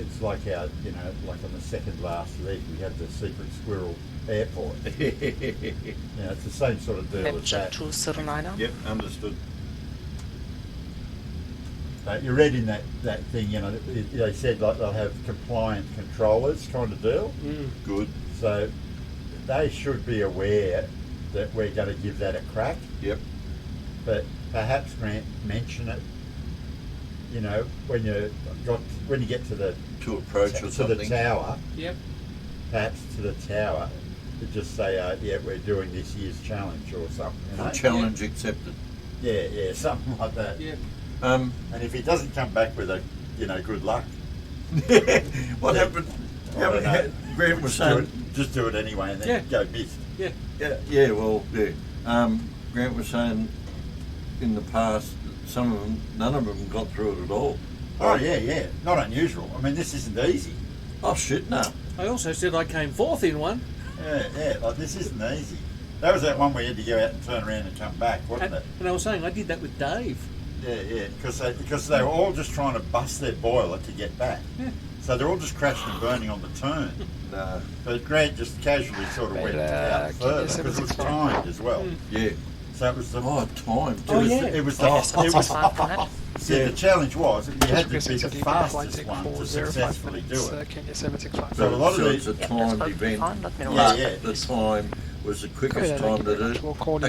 it's like our, you know, like on the second last leg, we have the secret squirrel airport. You know, it's the same sort of deal as Check that. 209. Yep, understood. You read in that thing, you know, they said like they'll have compliant controllers kind of deal. Good. So they should be aware that we're going to give that a crack. Yep. But perhaps mention it, you know, when you get to the approach or to something. the tower. Yep. Perhaps to the tower, to just say, yeah, we're doing this year's challenge or something. You know? Challenge accepted. Yeah, something like that. Yep. And if he doesn't come back with a, you know, good luck. What happened? Grant was saying, just do it anyway, and then go missed. Yeah. Well, Grant was saying in the past, some of them, none of them got through it at all. Oh yeah, not unusual. I mean, this isn't easy. Oh shit, no. I also said I came fourth in one. Yeah, like this isn't easy. That was that one where you had to go out and turn around and come back, wasn't it? And I was saying I did that with Dave. Yeah, because they were all just trying to bust their boiler to get back. Yeah. So they're all just crashing and burning on the turn. No. But Grant just casually sort of went out further because it was timed as well. Yeah. So it was the timed. It was the challenge was you had to be the fastest one to successfully do it. So a lot of these a timed event. The time was the quickest time that it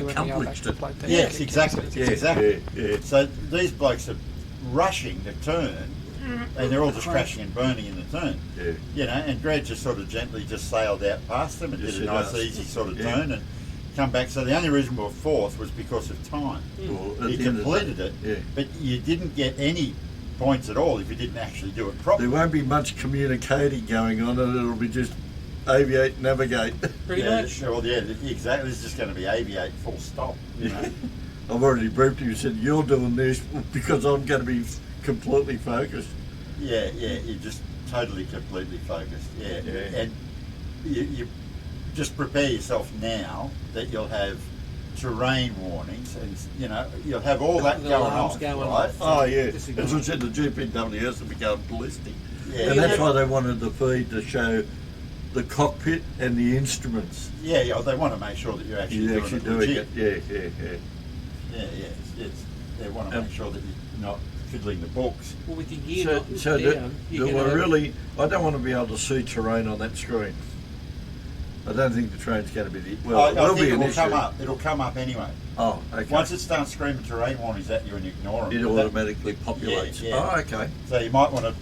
accomplished it. Yes, exactly. Yeah. So these blokes are rushing the turn, and they're all just crashing and burning in the turn. Yeah. You know, and Greg just sort of gently just sailed out past them and did a nice, easy sort of turn and come back. So the only reason we were fourth was because of time. Well, You completed it, but you didn't get any points at all if you didn't actually do it properly. There won't be much communicating going on, and it'll be just aviate, navigate. Pretty much. Well, yeah, exactly. This is just going to be aviate, full stop. You know? I've already briefed you and said you're doing this because I'm going to be completely focused. Yeah, you're just totally, completely focused. Yeah. And you just prepare yourself now that you'll have terrain warnings, and you know you'll have all that going on. Right? Oh yeah, as I said, the GPWS will be going ballistic, Yeah. and that's why they wanted the feed to show the cockpit and the instruments. Yeah, they want to make sure that you're actually doing it. Yeah. They want to make sure that you're not fiddling the books. Well, with your gear I don't want to be able to see terrain on that screen. I don't think the train's going to be the... I think it will come up. It'll come up anyway. Oh, okay. Once it starts screaming terrain warnings at you and you ignore them... It automatically populates. Yeah. Oh, okay. So you might want to...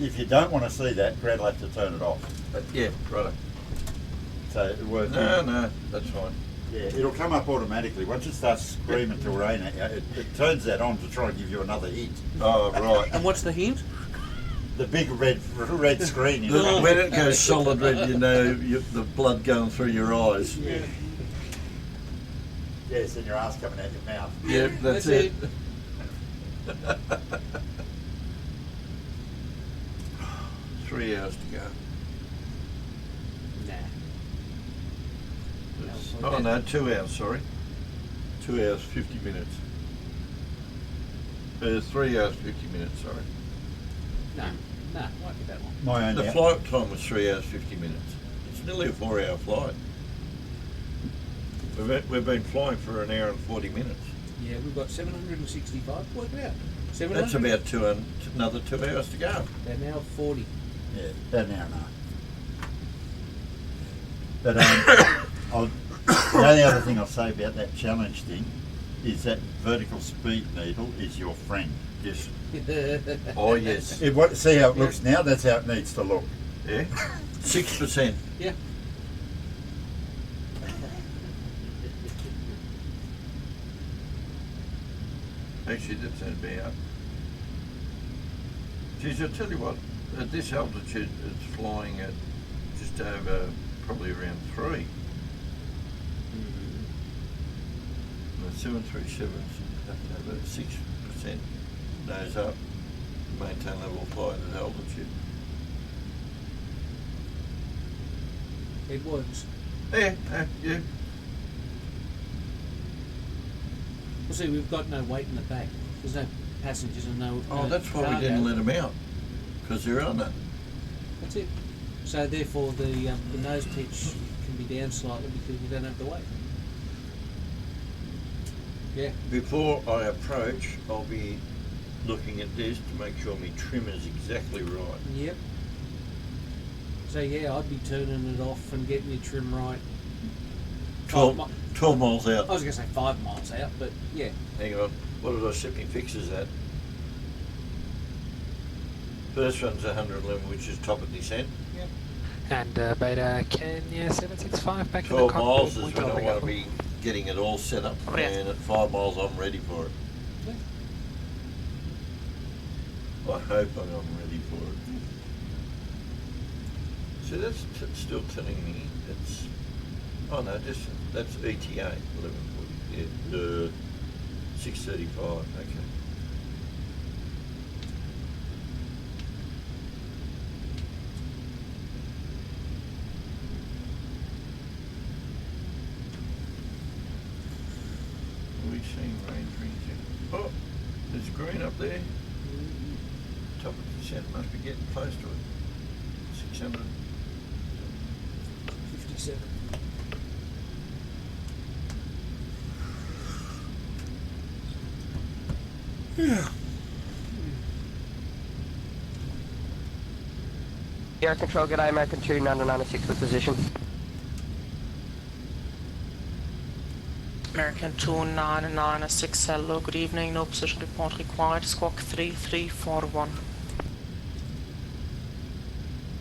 If you don't want to see that, Brad will have to turn it off. But yeah, right. So it works. No, that's fine. Yeah, it'll come up automatically. Once it starts screaming terrain at you, it turns that on to try and give you another hint. Oh, right. And what's the hint? The big red screen. When it goes solid red, you know the blood going through your eyes. Yeah. Yes, and your ass coming out your mouth. Yeah, that's it. 3 hours to go. Oh no, 2 hours, sorry. 2 hours, 50 minutes. 3 hours, 50 minutes, sorry. No, won't be that long. The flight time was 3 hours, 50 minutes. It's nearly a 4-hour flight. We've been flying for 1 hour and 40 minutes. Yeah, we've got 765. Work it out. 700? That's about another 2 hours to go. They're now 40. Yeah, about an hour and a half. But the only other thing I'll say about that challenge thing is that vertical speed needle is your friend. Yes. Oh yes. See how it looks now? That's how it needs to look. Yeah. 6%. Yeah. Actually, that's about. Geez, I tell you what. At this altitude, it's flying at just over, probably around 3. The 737s have to have a 6% nose up, maintain level flight at altitude. It works. Yeah. Well, see, we've got no weight in the back. There's no passengers and no. Oh, that's why we didn't let them out, because there are none. That's it. So therefore the nose pitch can be down slightly because you don't have the weight. Yeah. Before I approach, I'll be looking at this to make sure my trim is exactly right. Yep. So yeah, I'd be turning it off and getting your trim right. 12 miles out. I was going to say 5 miles out, but yeah. Hang on, what did I set my fixes at? First one's 111, which is top of descent. Yep. And Beta Kenya 765 back in the 12 cockpit. miles is Point when I over want to go. be getting it all set up, Oh, yeah. and at 5 miles I'm ready for it. Yeah. I hope I'm ready for it. So that's still telling me it's, oh no, that's ETA, 1140, yeah, 635, okay. Are we seeing range rings yet? Oh, there's green up there. Top of the descent must be getting close to it. 600. 57. Yeah. Air Control, g'day, American 2996 with position. American 2996, hello, good evening, no position report required, squawk 3341.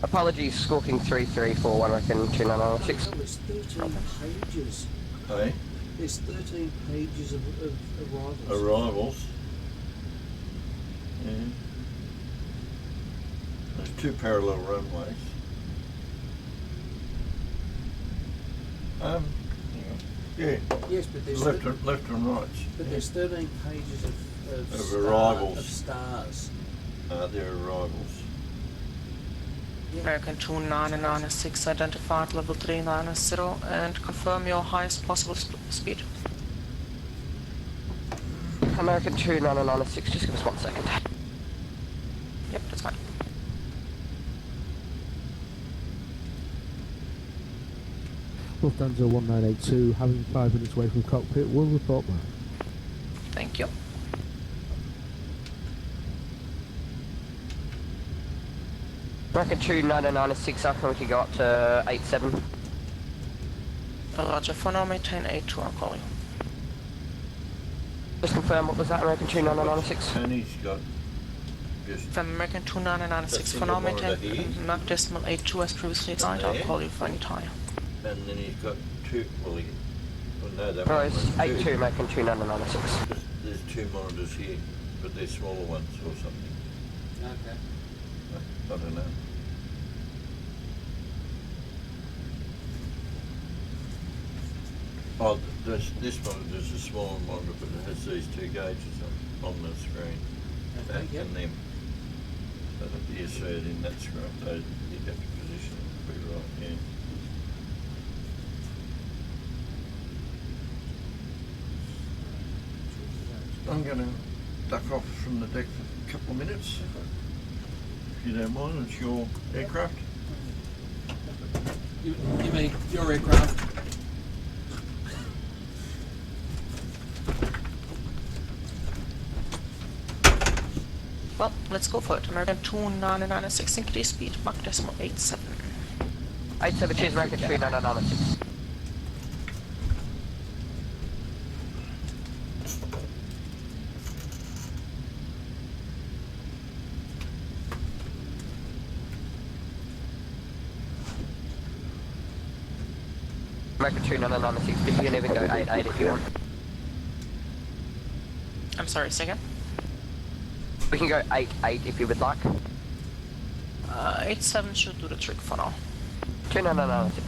Apologies, squawking 3341, American 2996. There's 13 pages. Hey? There's 13 pages of arrivals. Arrivals. Yeah. There's 2 parallel runways. Hang on. Yeah. Yes, but there's left and right. But there's 13 pages of arrivals. Of stars. They're arrivals. American 2996, identified level 390, and confirm your highest possible speed. American 2996, just give us 1 second. Yep, that's fine. Lufthansa 1982, having 5 minutes away from cockpit, will report back. Thank you. American 2996, I think we can go up to 87. Roger, for now maintain 82, I'll call you. Just confirm, what was that, American 2996? Tony's got just... From American 2996, for now maintain Mach decimal 82 as previously assigned, I'll call you for any time. And then he's got 2, well, no, that No, one it's was 82, American 2996. There's 2 monitors here, but they're smaller ones or something. Okay. I don't know. Oh, this monitor's a smaller monitor, but it has these 2 gauges on the screen. Okay, That and them. So that the insert in that screen, so you have to position it pretty right, yeah. I'm going to duck off from the deck for a couple of minutes. If you don't mind, it's your aircraft. You mean your aircraft? Well, let's go for it. American 2996, increase speed, Mach decimal 87. 87, cheers, American 2996. American 2996, you can even go 88 if you want. I'm sorry, second. We can go 88 if you would like. 87 should do the trick for now. 2996.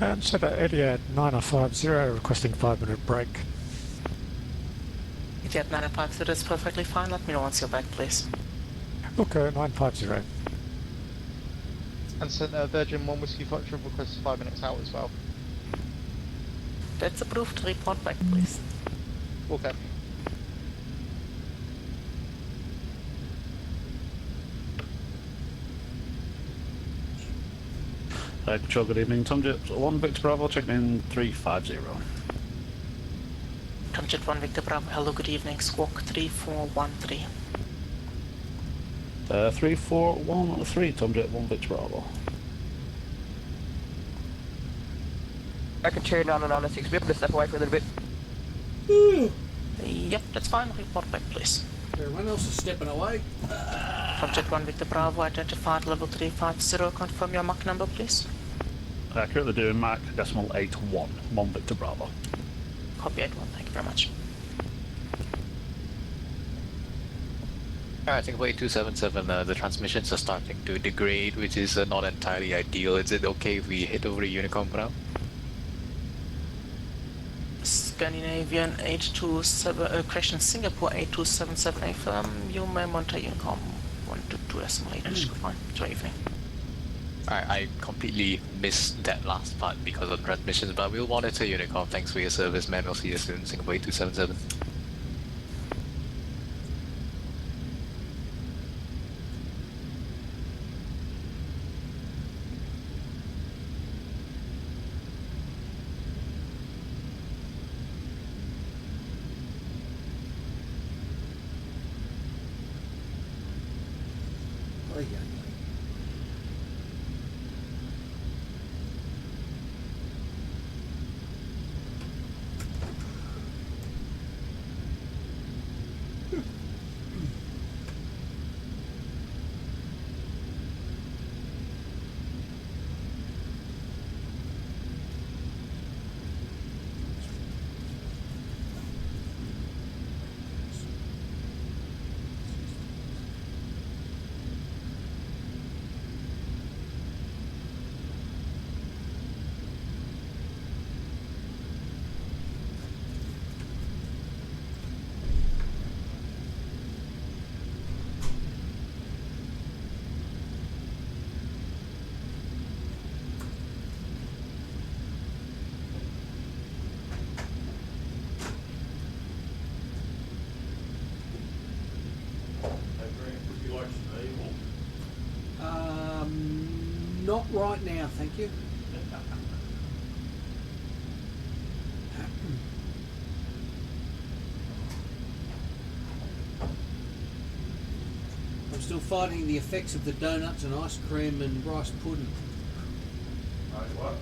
And so that Etihad 9050 requesting 5-minute break. Etihad 950 is perfectly fine. Let me know once you're back, please. Okay, 950. And sent Virgin 1 Whiskey Foxtrot requests 5 minutes out as well. That's approved. Report back, please. Okay. Control, good evening. Tomjet 1 Victor Bravo, checking in 350. Tomjet 1 Victor Bravo, hello, good evening. Squawk 3413. 3413, Tomjet 1 Victor Bravo. Bracket 2996, we have to step away for a little bit. Yep, that's fine. Report back, please. Everyone else is stepping away. Tomjet 1 Victor Bravo, identified level 350. Confirm your Mach number, please. Currently doing Mach decimal 81, 1 Victor Bravo. Copy 81, thank you very much. Alright, Singapore 8277, the transmissions are starting to degrade, which is not entirely ideal. Is it okay if we hit over a Unicom for now? Scandinavian 827, correction, Singapore 8277 FM, you may monitor Unicom 122 decimal 8, fine, enjoy evening. I completely missed that last part because of the transmissions, but we'll monitor Unicom. Thanks for your service, man. We'll see you soon, Singapore 8277. Oh, yeah. Not right now, thank you. I'm still fighting the effects of the donuts and ice cream and rice pudding. What?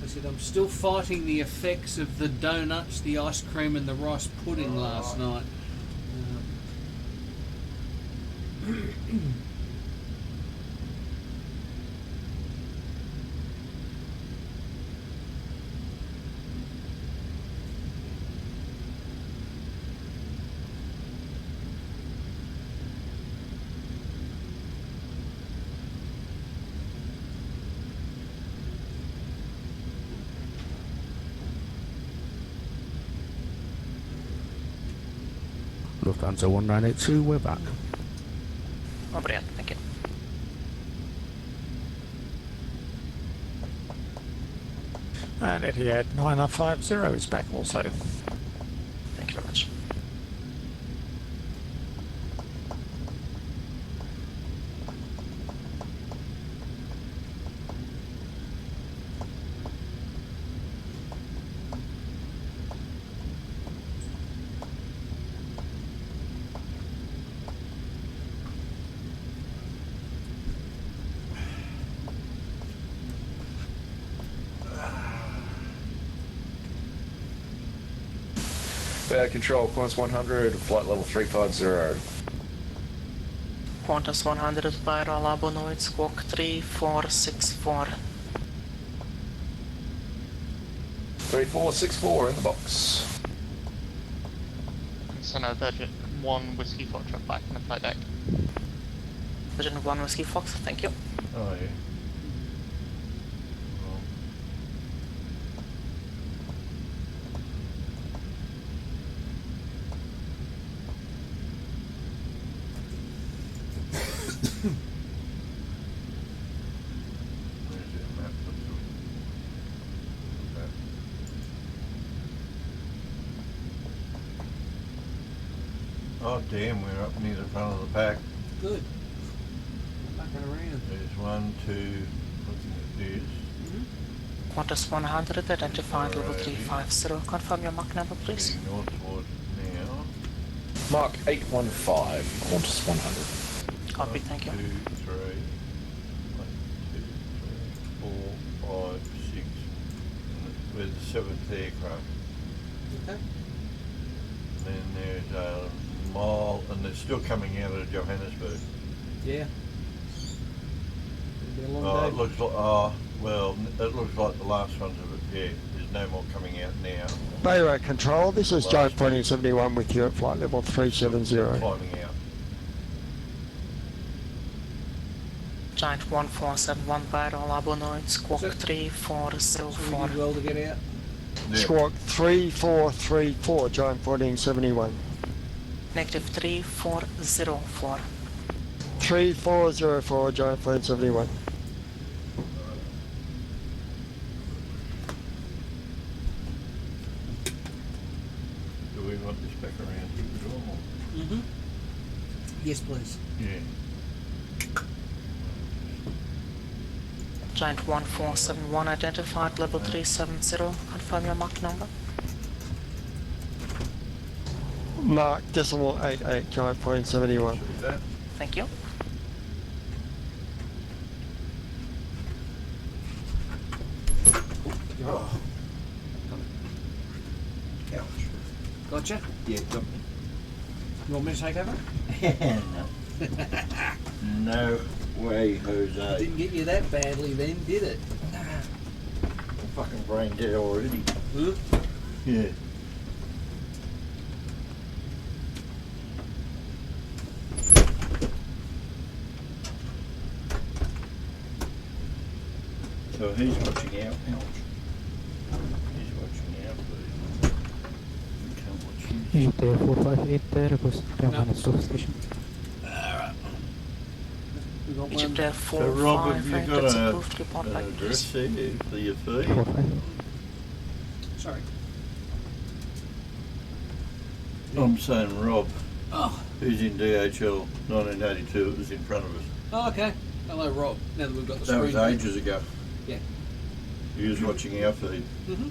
I said I'm still fighting the effects of the donuts, the ice cream and the rice pudding last night. Lufthansa 1982, we're back. Obrigado, thank you. And Etihad 9050 is back also. Thank you very much. Control, Qantas 100, flight level 350. Qantas 100 via Labonoid, squawk 3464. 3464 in the box. Center Virgin 1 Whiskey Foxtrot back in the flight deck. Virgin 1 Whiskey Fox, thank you. Oh yeah. Oh damn, we're up near the front of the pack. Good. Fucking around. There's 1, 2, looking at this. Qantas 100, identified level 350. Confirm your Mach number, please. Heading northward now. Mark 815, Qantas 100. Copy, thank you. 1, 2, 3. 1, 2, 3, 4, 5, 6. We're the 7th aircraft. Okay. Then there's a mile, and they're still coming out of Johannesburg. Yeah. It'll be a long Oh, day. it looks like, well, it looks like the last ones of it, yeah. There's no more coming out now. Bayrate Control, this is Giant Pointing 71 with you at flight level 370. Climbing out. Giant 1471 via Labonoid, squawk So 3404. we did well to get out. Yeah. Squawk 3434, Giant 1471. Negative 3404. 3404, Giant 1471. Do we want this back around here at all? Mm-hmm. Yes, please. Yeah. Giant 1471 identified level 370. Confirm your Mach number. Mark decimal 88, Giant 1471. Thank you. Oh. Ouch. Gotcha. Yeah, got me. You want me to take over? No. No way, Jose. Didn't get you that badly then, did it? I'm fucking brain dead already. Huh? Yeah. So he's watching out. Ouch. He's watching out, but we can't watch him. Egypt 458, request minutes to station. We got Egypt one. Air So 45, Rob, have you got that's a, approved. Report an back, address please. there for your feed? 45. Sorry. I'm saying Rob, Oh. who's in DHL 1982, it was in front of us. Oh, okay. Hello, Rob. Now that we've got the That screen. was ages ago. Yeah. He was watching our feed. Mm-hmm.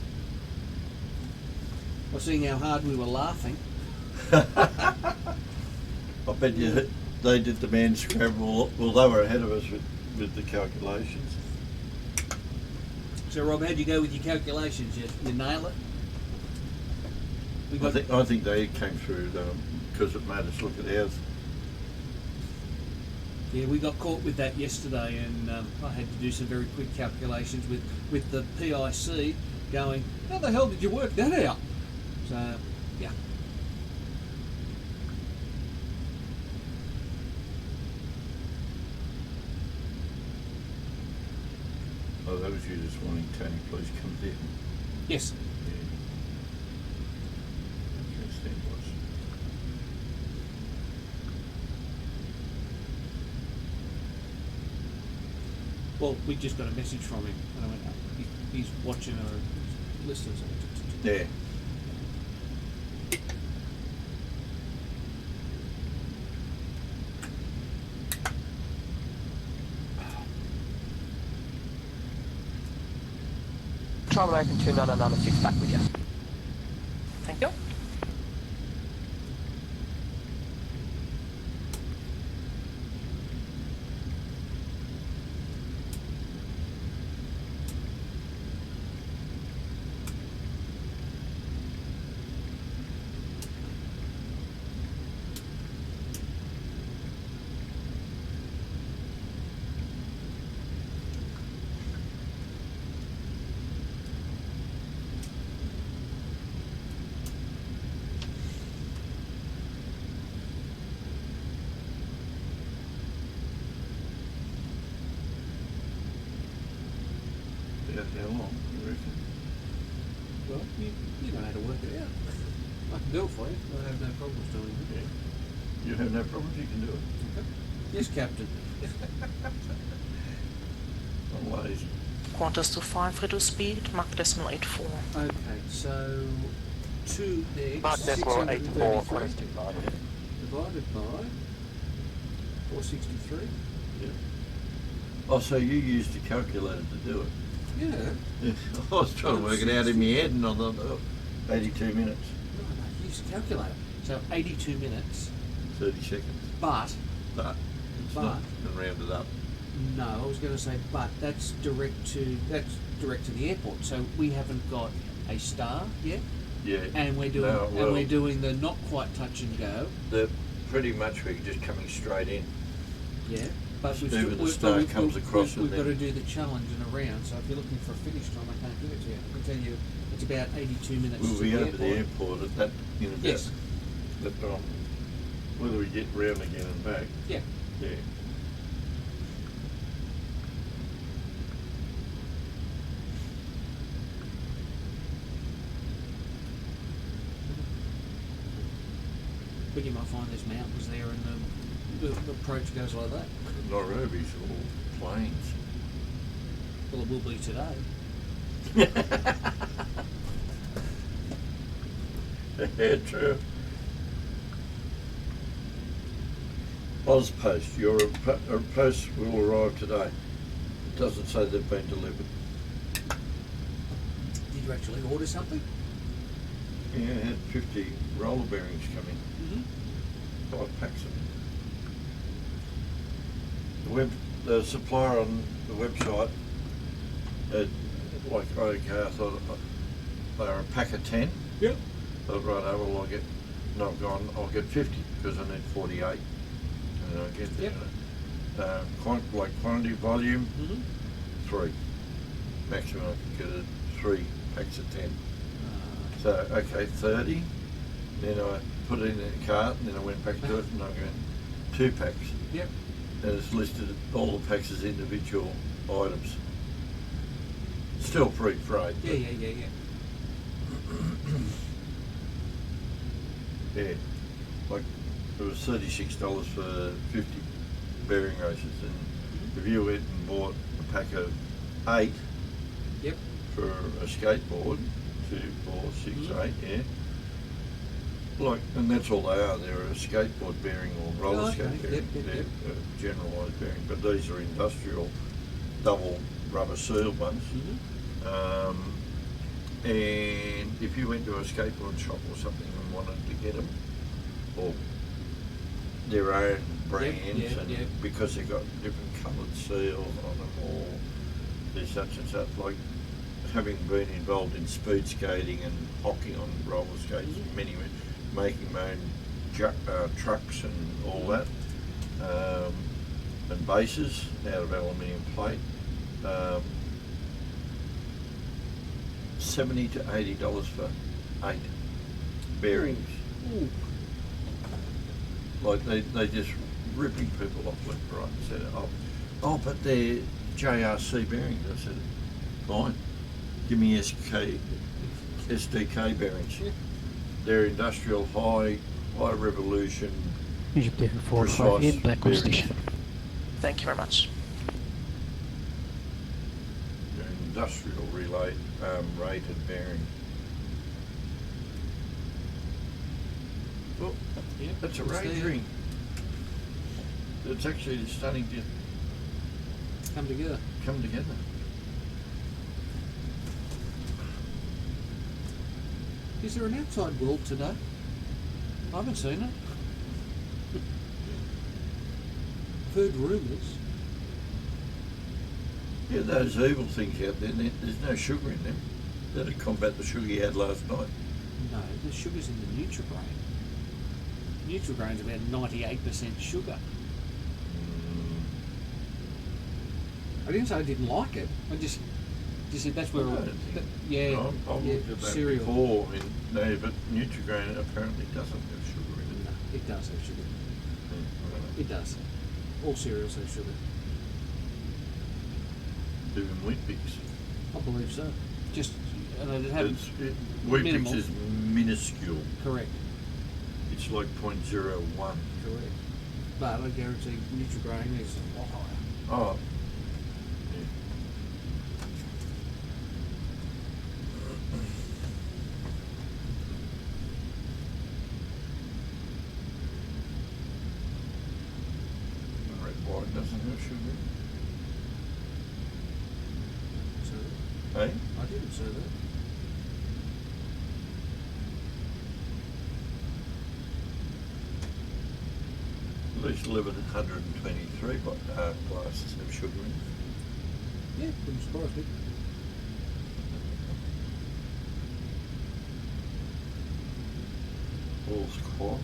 Well, seeing how hard we were laughing. I bet you they did the man scramble. Well, they were ahead of us with the calculations. So, Rob, how'd you go with your calculations? You nail it? We got I think they came through because it made us look at ours. Yeah, we got caught with that yesterday, and I had to do some very quick calculations with the PIC going, how the hell did you work that out? So, yeah. Oh, that was you this morning, Tony. Please come down. Yes. Yeah. Yes, that was. Well, we just got a message from him. And I went, he's watching or listening. Yeah. Try American 2996 back with you. Thank you. About how long, you reckon? Well, you know how to work it out. I can do it for you. I have no problems doing it. Yeah. You have no problems, you can do it. Okay. Yes, Captain. I'm lazy. Quarters to 5, reduce speed, Mach decimal 84. Okay, so 2x Mach decimal 84, 633 divided by 463. Yeah. Oh, so you used a calculator to do it? Yeah. I was trying to work it out in my head and I thought, 82 minutes. No, use a calculator. So 82 minutes. 30 seconds. But. It's not been rounded up. No, I was going to say, but that's direct to the airport. So we haven't got a star yet. Yeah. And we're doing the not quite touch and go. They're pretty much we're just coming straight in. Yeah. But the star comes across. We've got to do the challenge and around. So if you're looking for a finish time, I can't give it to you. I can tell you it's about 82 minutes. We'll be over the airport at that in about. Yes. Whether we get round again and back. Yeah. Yeah. But you might find there's mountains there and the approach goes like that. Nairobi's all plains. Well, it will be today. Yeah, true. Ozpost, your post will arrive today. It doesn't say they've been delivered. Did you actually order something? Yeah, I had 50 roller bearings come in. 5 packs of them. The supplier on the website, I thought they were a pack of 10. Yep. I thought, right, well, I'll get 50 because I need 48. And I get quantity, volume, 3. Maximum I could get 3 packs of 10. So, okay, 30. Then I put it in a cart and then I went back to it and I went 2 packs. Yep. And it's listed all the packs as individual items. Still free freight. Yeah. Yeah. Like it was $36 for 50 bearing races, and if you went and bought a pack of 8 for a skateboard, 2, 4, 6, 8, yeah. Like, and that's all they are. They're a skateboard bearing or roller skate bearing. They're a generalised bearing, but these are industrial double rubber sealed ones. And if you went to a skateboard shop or something and wanted to get them, or their own brands, because they've got different coloured seals on them, or there's such and such, like having been involved in speed skating and hockey on roller skates, making my own trucks and all that, and bases out of aluminium plate. $70 to $80 for 8 bearings. Ooh. Like they just ripping people off left, right, and said, oh, but they're JRC bearings. I said, fine, give me SDK bearings. They're industrial high revolution. Egypt 458 backward station. Thank you very much. Industrial relay rated bearing. Well, that's a range ring. It's actually starting to come together. Is there an outside world today? I haven't seen it. Heard rumours. Yeah, those evil things out there, there's no sugar in them. That'd combat the sugar you had last night. No, the sugar's in the Nutrigrain. Nutrigrain's about 98% sugar. I didn't say I didn't like it. I just said that's where. I've looked at that cereal. before. But Nutrigrain apparently doesn't have sugar in it. No, it does have sugar. It does. All cereals have sugar. Even Wheat Bix. I believe so. Just, and it haven't. WePix is minuscule. Correct. It's like 0.01. Correct. But I guarantee Nutrigrain is a lot higher. Oh. Red doesn't have sugar. So, Hey? I didn't say that. At least 1123 glasses have sugar in it. Yeah, wouldn't surprise me. All's quiet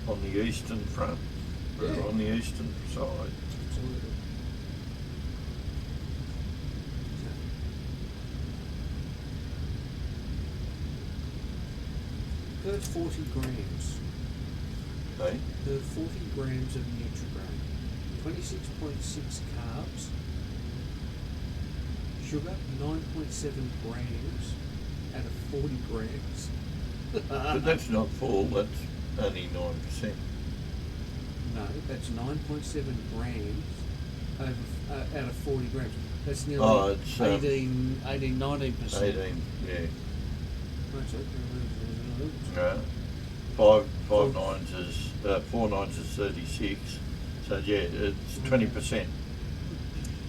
on the eastern front, Yeah. on the eastern side. Absolutely. That's 40 grams. Hey? The 40 grams of Nutrigrain, 26.6 carbs, sugar 9.7 grams out of 40 grams. But that's not full, that's only 9%. No, that's 9.7 grams over, out of 40 grams. That's nearly Oh, it's 19%. 18, yeah. That's it. No. 4 nines is 36. So yeah, it's 20%.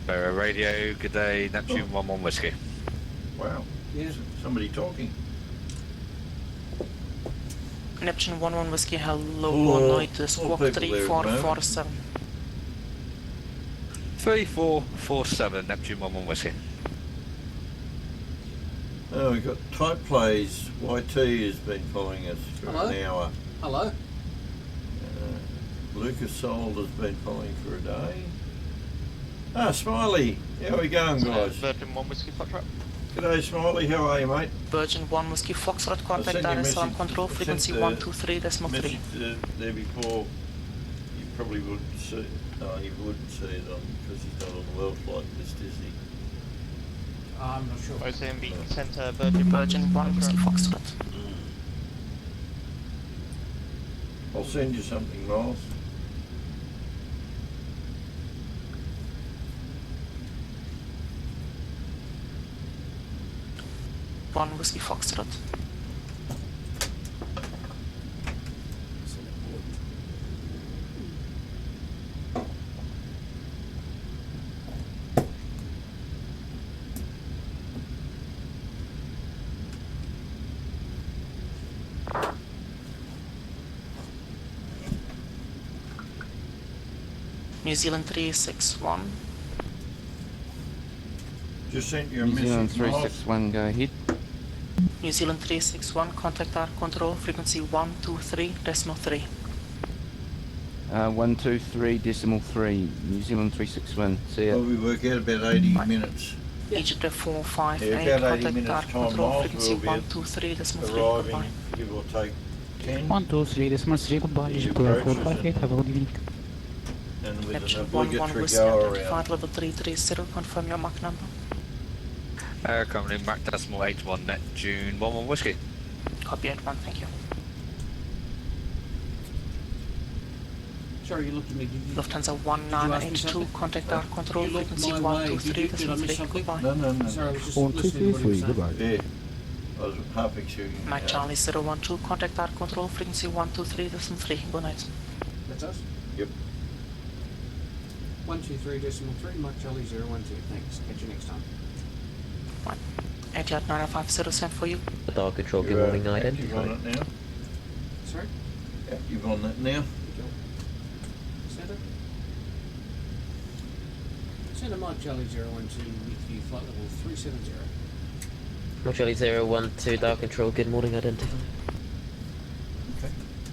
Radio, good day, Neptune 1-1 Whiskey. Wow. Yeah. Somebody talking. Neptune 1-1 Whiskey, hello, All- good night, all squawk people there at the moment. 3447. 3447, Neptune 1-1 Whiskey. Oh, we've got Type Plays. YT has been following us for Hello? an hour. Hello? Lucas Sold has been following for a day. Ah, Smiley. How are we going, guys? Virgin 1 Whiskey Foxtrot. G'day, Smiley. How are you, mate? Virgin 1 Whiskey Foxtrot, contact sent you a RSL message- control I frequency sent the 123.3. Message there before. You probably wouldn't see. No, you wouldn't see it on because he's not on the WorldFlight list, is he? I'm not sure. OCMB Oh. Centre Virgin 1 Whiskey Foxtrot. I'll send you something, Miles. One Whiskey Foxtrot. New Zealand 361. Just sent you a New Zealand message, Miles. 361, go ahead. New Zealand 361, contact our control frequency 123.3. 123.3, New Zealand 361, see ya. Well, we work out about 80 minutes. Egypt 458, Yeah, about 80 contact minutes our time, control Miles. frequency We'll be 123.3. arriving, Goodbye. give or take 10. 123.3, goodbye, Yeah, Egypt approaches 458, have a good evening. And with Neptune an 1-1 obligatory Whiskey, go identified around. level 330, confirm your Mach number. Currently Mac Decimal 81 Neptune 1-1 Whiskey. Copy 81, thank you. Sorry, you looked at me. Did you, Lufthansa did you ask me 1982, something? contact our control You looked frequency my way. Did I miss 123.3. something? Goodbye. No. Sorry, I was just 1, 2, listening to 3, what you were 3, saying. goodbye. Yeah, I was half expecting. Mike Charlie 012, contact our control frequency 123.3. Good night. That's us? Yep. 123.3, Mike Charlie 012. Thanks. Catch you next time. 88 950 sent for you. The dog control, good You're, morning, active identify. on it now. Sorry? Active on that now. Centre? Centre Mike Charlie 012 with you, flight level 370. Mike Charlie 012, Dark Control, good morning, identify.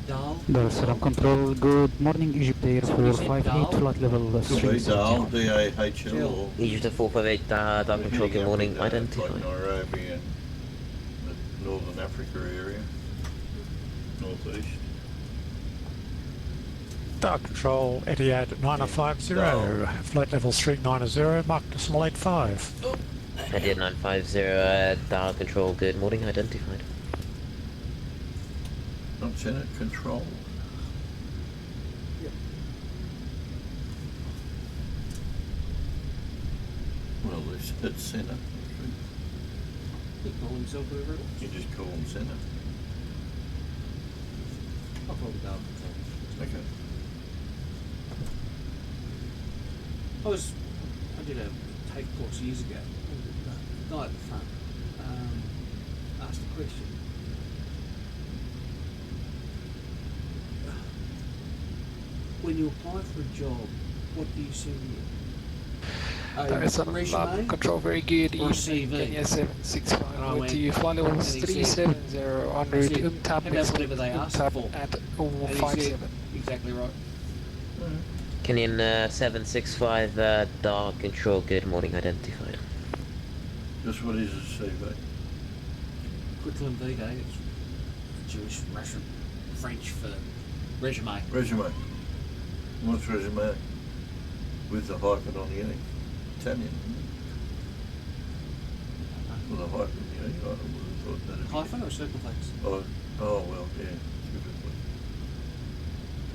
Dal. Dar es Salaam Control, good morning, Egypt Air Somebody said 458, Dal. flight level Could be 370. Dal, D-A-H-L, or Egypt 458, Dark Control, heading good up morning, with, identify. like Nairobi and the Northern Africa area, northeast. Dark Control, Etihad 950, flight level 390, Mark Decimal 85. Idea 950, dial control, good morning, identified. Lieutenant Control. Yep. Well, it's Senna. He can call himself whatever it wants. You just call him Senna. I'll probably go up and tell him. Okay. I did a take course years ago. The guy at the front asked a question. When you apply for a job, what do you send you? There is some resume? control, very good. Or a CV? Kenya 765 Oh, with you, fly levels and he 370 en route, how tap about next whatever they asked tap for? at And he said, 57. exactly right. Kenyan 765, dial control, good morning, identified. Just what is his CV? Curriculum vitae, it's Jewish, Russian, French for resume. Resume. What's resume? With the hyphen on the end. Italian. With a hyphen, I would have thought that. Hyphen or circumflex? Oh, well, yeah.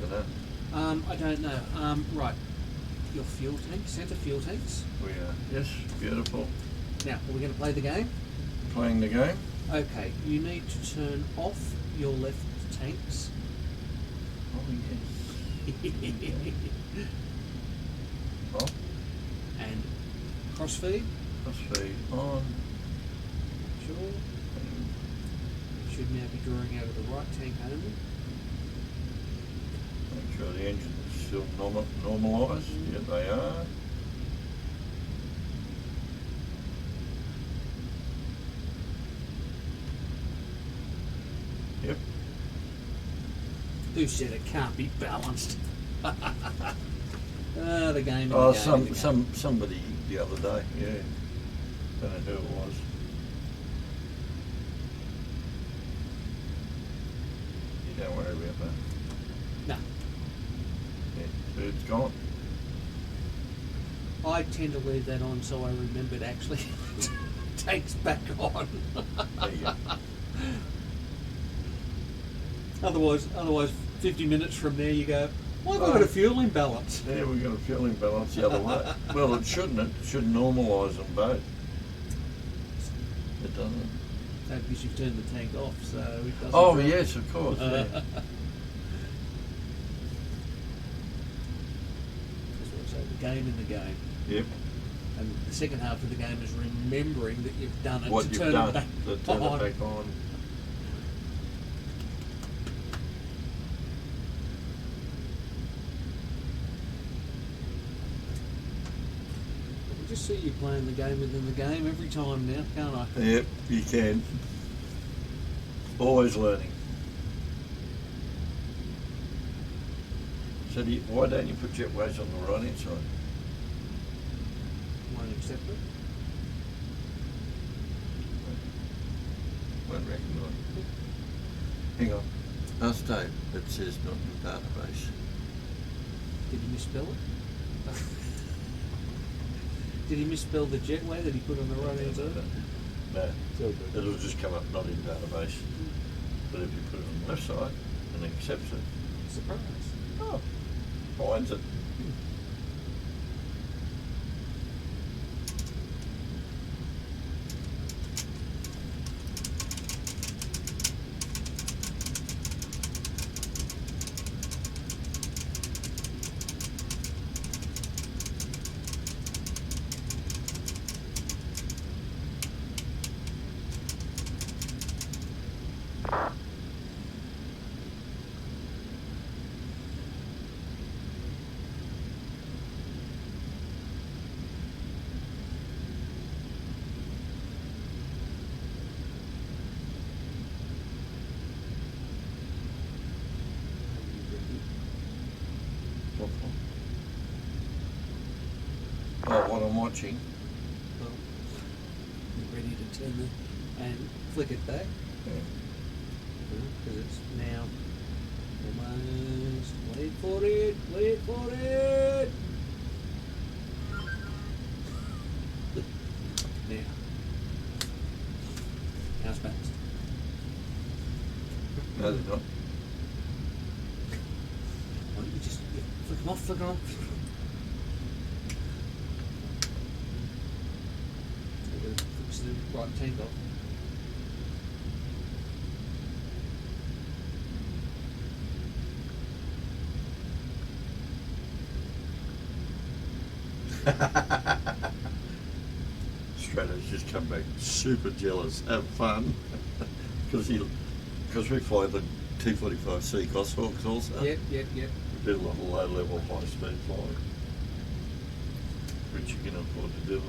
Dunno. I don't know. Right. Your fuel tanks, centre fuel tanks. We are. Yes, beautiful. Now, are we going to play the game? Playing the game. Okay, you need to turn off your left tanks. Oh, yes. Oh. And crossfeed. Crossfeed on. Sure. You should now be drawing out of the right tank only. Make sure the engine is still normalised. Yeah, they are. Yep. Who said it can't be balanced? The game. Oh, somebody the other day. Yeah. Don't know who it was. You don't worry about that. No. Yeah, but it's gone. I tend to leave that on so I remember it actually takes back on. There you go. Otherwise, 50 minutes from there you go, well, I've got a fuel imbalance. Yeah, we've got a fuel imbalance the other way. Well, it shouldn't. It should normalise them both. It doesn't. No, because you've turned the tank off, so it doesn't. Oh, drive. yes, of course. Yeah. That's what I say, the game in the game. Yep. And the second half of the game is remembering that you've done it What to you've turn done, it back to turn on. it back on. I can just see you playing the game within the game every time now, can't I? Yep, you can. Always learning. So why don't you put jetways on the right hand side? Won't accept it. Won't recognise it. Hang on. Ask Dave. It says not in database. Did he misspell it? Did he misspell the jetway that he put on the right hand side? No. It'll just come up not in database. But if you put it on the left side and it accepts it. Surprise. Oh. Finds it. Oh, what I'm watching. Well, you're ready to turn the and flick it back. Yeah. Because it's now almost. Wait for it. Wait for it. Now. How's balanced? No, they're not. Why don't you just flick them off, flick them on. Fix the right tank off. Strato's just come back super jealous. Have fun. Because we fly the T-45C Goshawks also. Yep. We do a lot of low level, high speed flying. Which you can afford to do.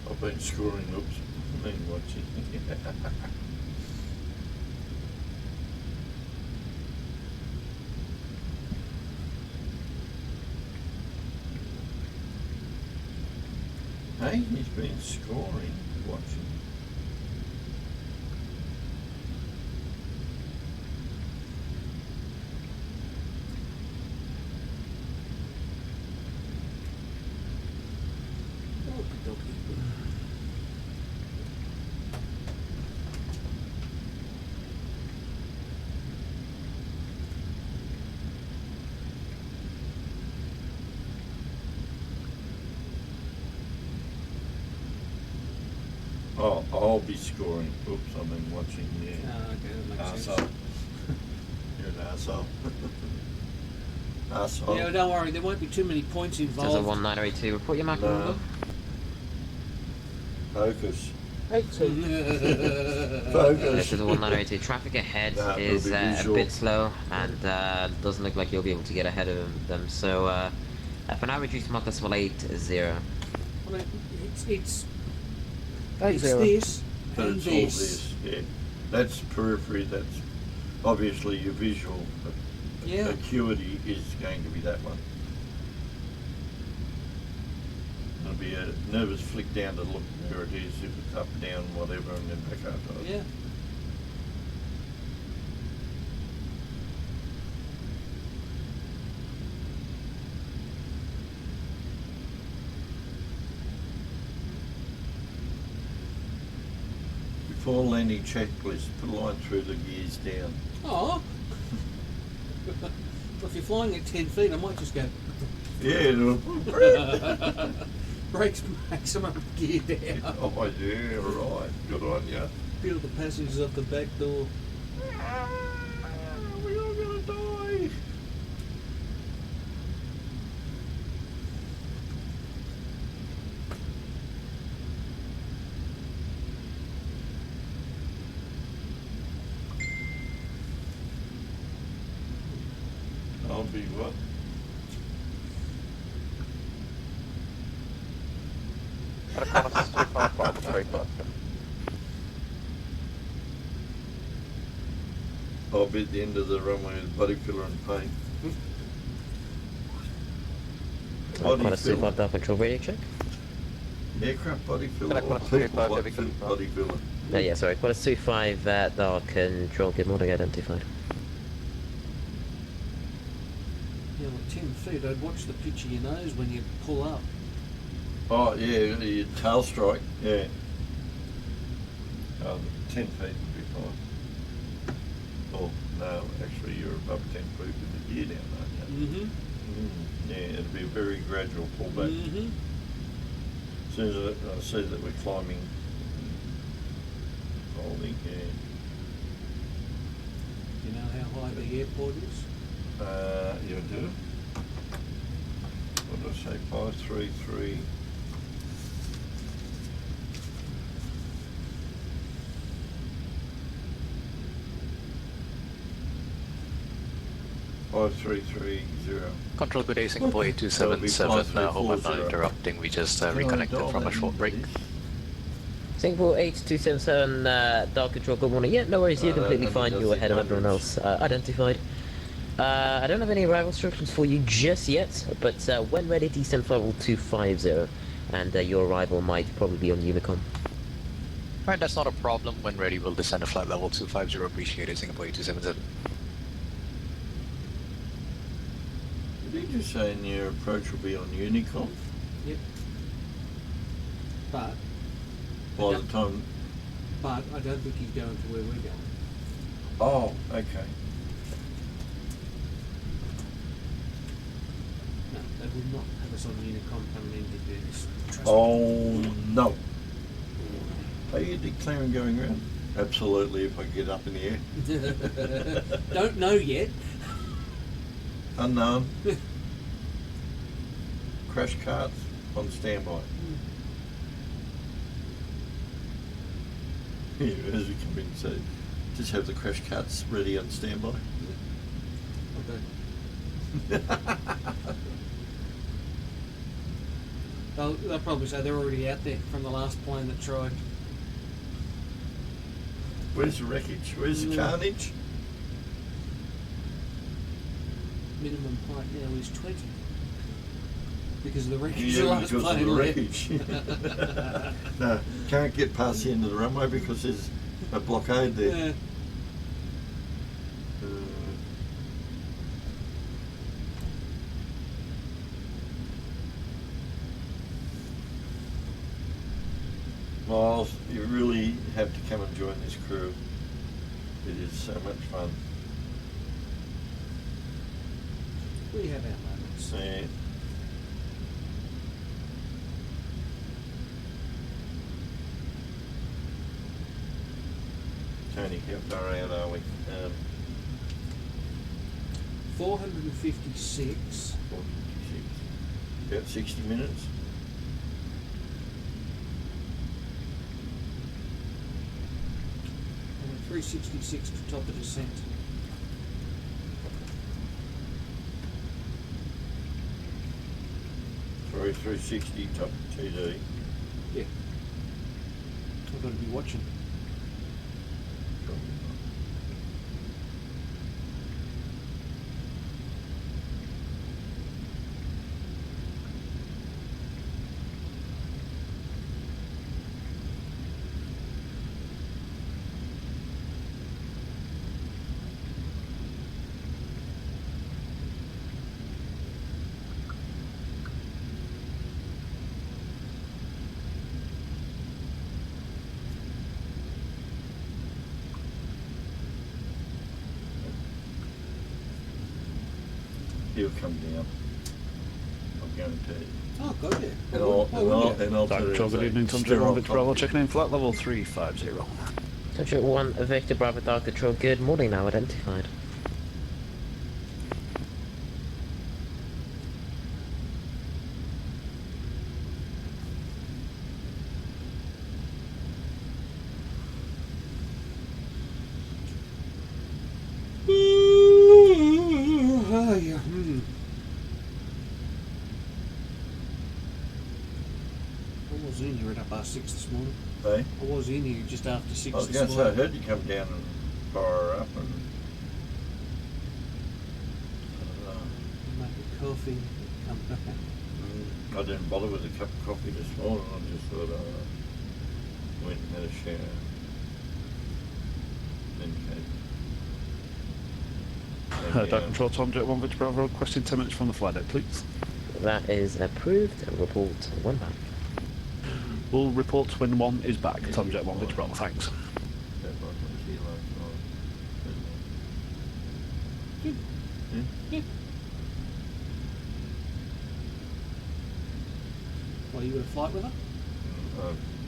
I've been scoring, oops, I've been watching. Hey, he's been scoring, watching. Oh, I'll be scoring. Oops, I've been watching, yeah. Okay, that makes sense. Arsehole. You're an arsehole. Arsehole. Yeah, don't worry, there won't be too many points involved. There's a 1982. Report your macro. No. Focus. 82. Focus. This is a 1982. Traffic ahead is a bit slow and doesn't look like you'll be able to get ahead of them. So for now, reduce to Mach 80. I mean, it's Eight zero. this But and it's all this, yeah. That's periphery, that's obviously your visual acuity is going to be that one. It'll be a nervous flick down to look where it is, if it's up, down, whatever, and then back up to it. Yeah. Before landing checklist, put a line through the gears down. Oh. Well, if you're flying at 10 feet, I might just go. Yeah, brakes maximum, gear down. Oh yeah, right. Good on ya. Feel the passengers up the back door. We're all gonna die. I'll be what? I'll be at the end of the runway with body filler and paint. body Quite a filler. 25 dial control radio check. Aircraft body filler Correct, or correct, people correct, body, correct. body filler? Yeah, sorry. Quite a 25 dial control. Good morning, identified. Yeah, well, 10 feet, I'd watch the pitch of your nose when you pull up. Oh yeah, your tail strike, yeah. 10 feet would be fine. Oh no, actually you're above 10 feet with the gear down, aren't you? Mm-hmm. Yeah, it'll be a very gradual pullback. Mm-hmm. As soon as I see that we're climbing, holding, yeah. Do you know how high the airport is? You do. What did I say? 533. Control good day, Singapore 8277. Hope I'm not interrupting. We just reconnected from a short break. Singapore 8277, dial control. Good morning. Yeah, no worries. You're completely fine. You're ahead of everyone else. Identified. I don't have any arrival instructions for you just yet, but when ready, descend flight level 250, and your arrival might probably be on Unicom. Alright, that's not a problem. When ready, we'll descend to flight level 250. Appreciate it, Singapore 8277. Did you just say your approach will be on Unicom? Yep. But by the time. But I don't think he's going to where we're going. Oh, okay. No, they would not have us on Unicom coming in to do this. Oh no. Are you declaring going around? Absolutely, if I get up in the air. Don't know yet. Unknown. Crash carts on standby. Yeah, as we come in, so just have the crash carts ready on standby. Okay. They'll probably say they're already out there from the last plane that tried. Where's the wreckage? Where's the carnage? Minimum height now is 20. Because of the wreckage. Yeah, the last because plane of the left. wreckage. No, can't get past the end of the runway because there's a blockade there. Yeah. Miles, you really have to come and join this crew. It is so much fun. We have our moments. Yeah. Tony, how far out are we? 456. 456. About 60 minutes. And 366 to top of descent. Sorry, 360 top TD. Yeah. I've got to be watching. He'll come down. I'm guaranteed. Oh, God, yeah. And I'll tell you. Good evening, Tom J. 1 Victor Bravo, checking in flight level 350. Subject 1, Victor Bravo dial control. Good morning, now identified. I was in here at up past 6 this morning. Hey? I was in here just after 6 I was this going to say, I morning. heard you come down and fire up and Make a coffee, come back. I didn't bother with a cup of coffee this morning. I just thought went and had a shower. Then came. Dark Control, Tom Jet 1 Victor Bravo, requesting 10 minutes from the flight deck, please. That is approved. Report 1 back. We'll report when 1 is back. Tom Jet 1 Victor Bravo, thanks. Yeah. Well, you got a flight with her?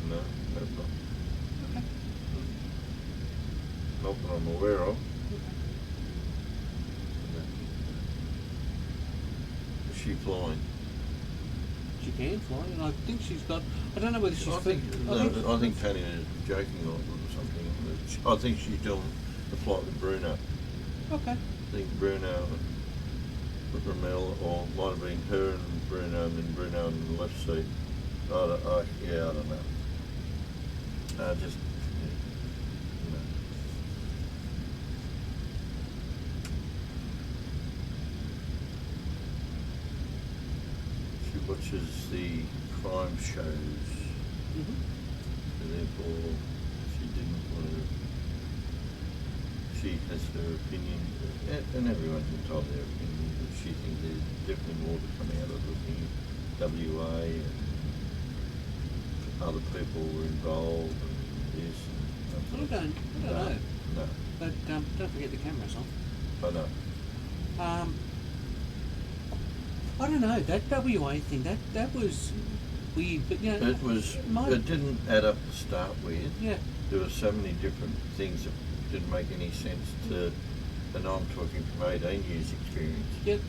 No, that's not. Okay. Not that I'm aware of. Is she flying? She can fly, and I think she's got. I don't know whether she's. I think Tanya is joking or something. I think she's doing the flight with Bruno. Okay. I think Bruno with Ramel, or might have been her and Bruno, and then Bruno in the left seat. I don't know. Just, you know. She watches the crime shows, and therefore she didn't want to. She has her opinion, and everyone's entitled to their opinion, but she thinks there's definitely more to come out of the thing. WA and other people were involved and this and I don't know. No. But don't forget the cameras on. I know. I don't know, that WA thing, that was weird, but you know, it didn't add up to start with. Yeah. There were so many different things that didn't make any sense to, and I'm talking from 18 years experience. Yep.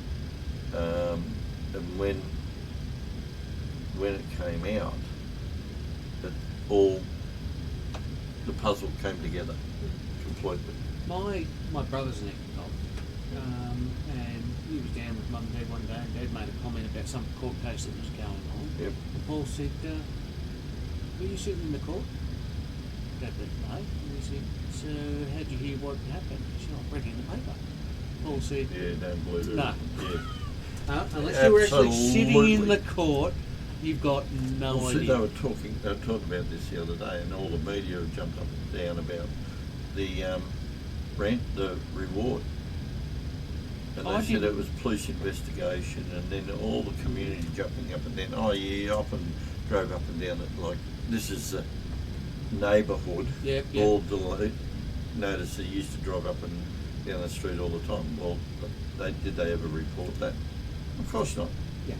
And when it came out, that all the puzzle came together completely. My brother's an ex-cop, and he was down with Mum and Dad one day, and Dad made a comment about some court case that was going on. Yep. And Paul said, were you sitting in the court? Dad went, no. And he said, so how'd you hear what happened? He said, I read it in the paper. Paul said, yeah, don't believe it. No. Yeah. Unless you were actually sitting in the court, you've got no idea. They were talking about this the other day, and all the media have jumped up and down about the reward. And they said it was police investigation, and then all the community jumping up and down. Oh yeah, up and drove up and down it like this is a neighbourhood. Yep. All delayed. Notice they used to drive up and down the street all the time. Well, did they ever report that? Of course not. Yeah.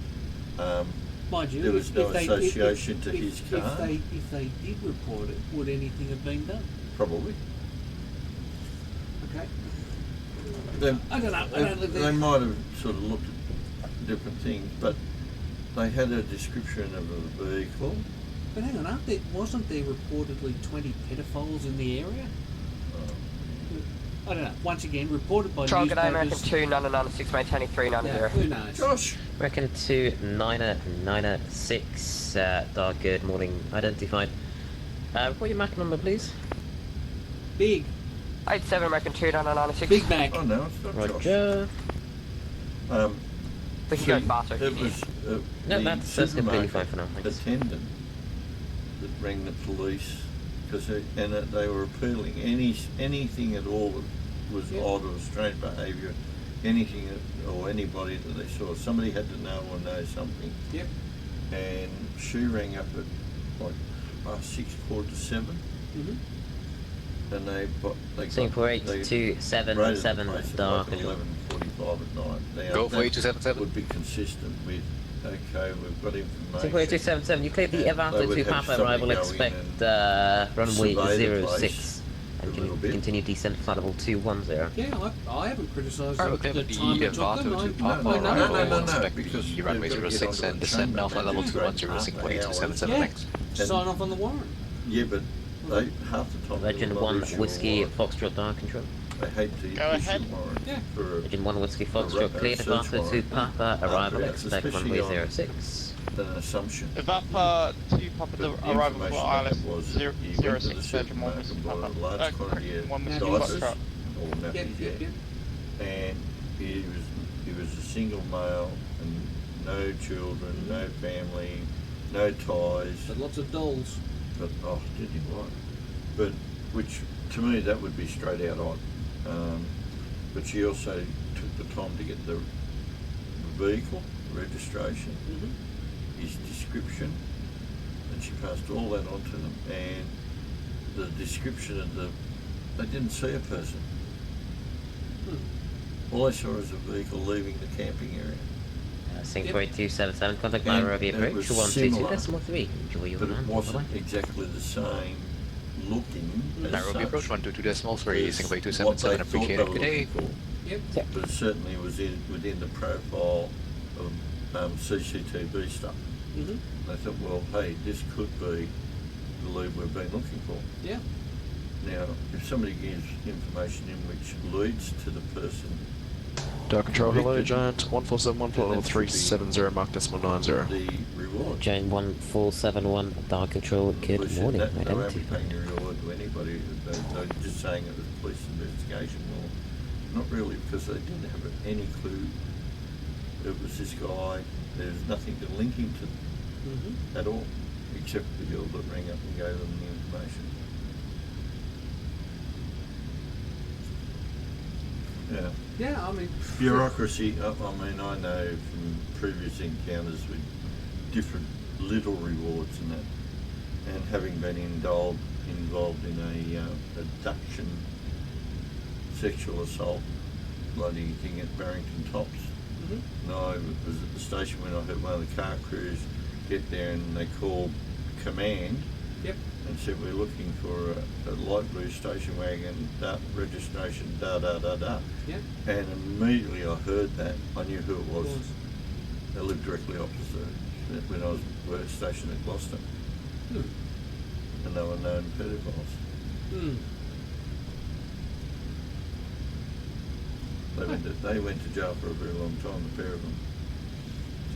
Mind you, there was no association to his car. If they did report it, would anything have been done? Probably. Okay. I don't know. They might have sort of looked at different things, but they had a description of a vehicle. But hang on, wasn't there reportedly 20 pedophiles in the area? I don't know. Once again, reported by Control, newspapers. G'day, American 2996, maintaining 390. Yeah, who knows? Josh! American 2996, dark, good morning, identified. Report your MAC number, please. Big. 87, American 2996. Big Mac. Oh no, it's not Roger. Josh. We can go faster. It was No, that's completely fine for now, thanks. attendant that rang the police because they were appealing anything at all that was odd or strange behaviour, anything or anybody that they saw. Somebody had to know or know something. Yep. And she rang up at like 6, 7. Mm-hmm. And they Singapore 8277 dark. 11:45 at night. Now, Go for 8277. Would be consistent with. Okay, we've got information. Singapore 8277, you cleared the Evata to Papa arrival, expect runway 06 and continue descent flight level 210. Yeah, I haven't criticised Alright, the okay, time it took them. to Papa No, expect because the runway 06 and descend now flight level 210, Singapore 8277, thanks. Sign off on the warrant. Yeah, but half the time. Legend 1 Whiskey Foxtrot Dark Control. They hate to Go ahead. Yeah. Legend 1 Whiskey Foxtrot cleared Evata to Papa arrival, expect runway 06. An assumption. Evapa to Papa the arrival for ILS 06 Virgin 1 Mr. Papa. Large quantity of 1 Mr. dices, Foxtrot. or nappies, and he was a single male and no children, no family, no ties. But lots of dolls. But, oh, did you what? But, which, to me, that would be straight out odd. But she also took the time to get the vehicle, registration, his description, and she passed all that on to them. And the description of they didn't see a person. All I saw was a vehicle leaving the camping area. Singapore 8277, contact Nairobi approach, 122.3. Enjoy your But it land. wasn't exactly the same looking as Nairobi such approach 122.3, as Singapore what they 277, thought appreciate they it. were Good day. looking for. But it certainly was within the profile of CCTV stuff. They thought, well, hey, this could be the lead we've been looking for. Yeah. Now, if somebody gives information in which leads to the person. Dark Control, hello, convicted, Giant 1471, flight level 370, mark decimal 90. The reward. Giant 1471, Dark Control, good morning. They won't be Identity. paying a reward to anybody. They're just saying it was a police investigation. Well, not really, because they didn't have any clue it was this guy. There's nothing to link him to at all, except the girl that rang up and gave them the information. Yeah. Yeah, I mean... Bureaucracy, I mean, I know from previous encounters with different little rewards and that, and having been involved in a abduction, sexual assault, bloody thing at Barrington Tops. And I was at the station when I heard one of the car crews get there and they called command and said, we're looking for a light blue station wagon, registration, Yep. And immediately I heard that, I knew who it was. They lived directly opposite when I was stationed at Gloucester. And they were known pedophiles. They went to jail for a very long time, the pair of them.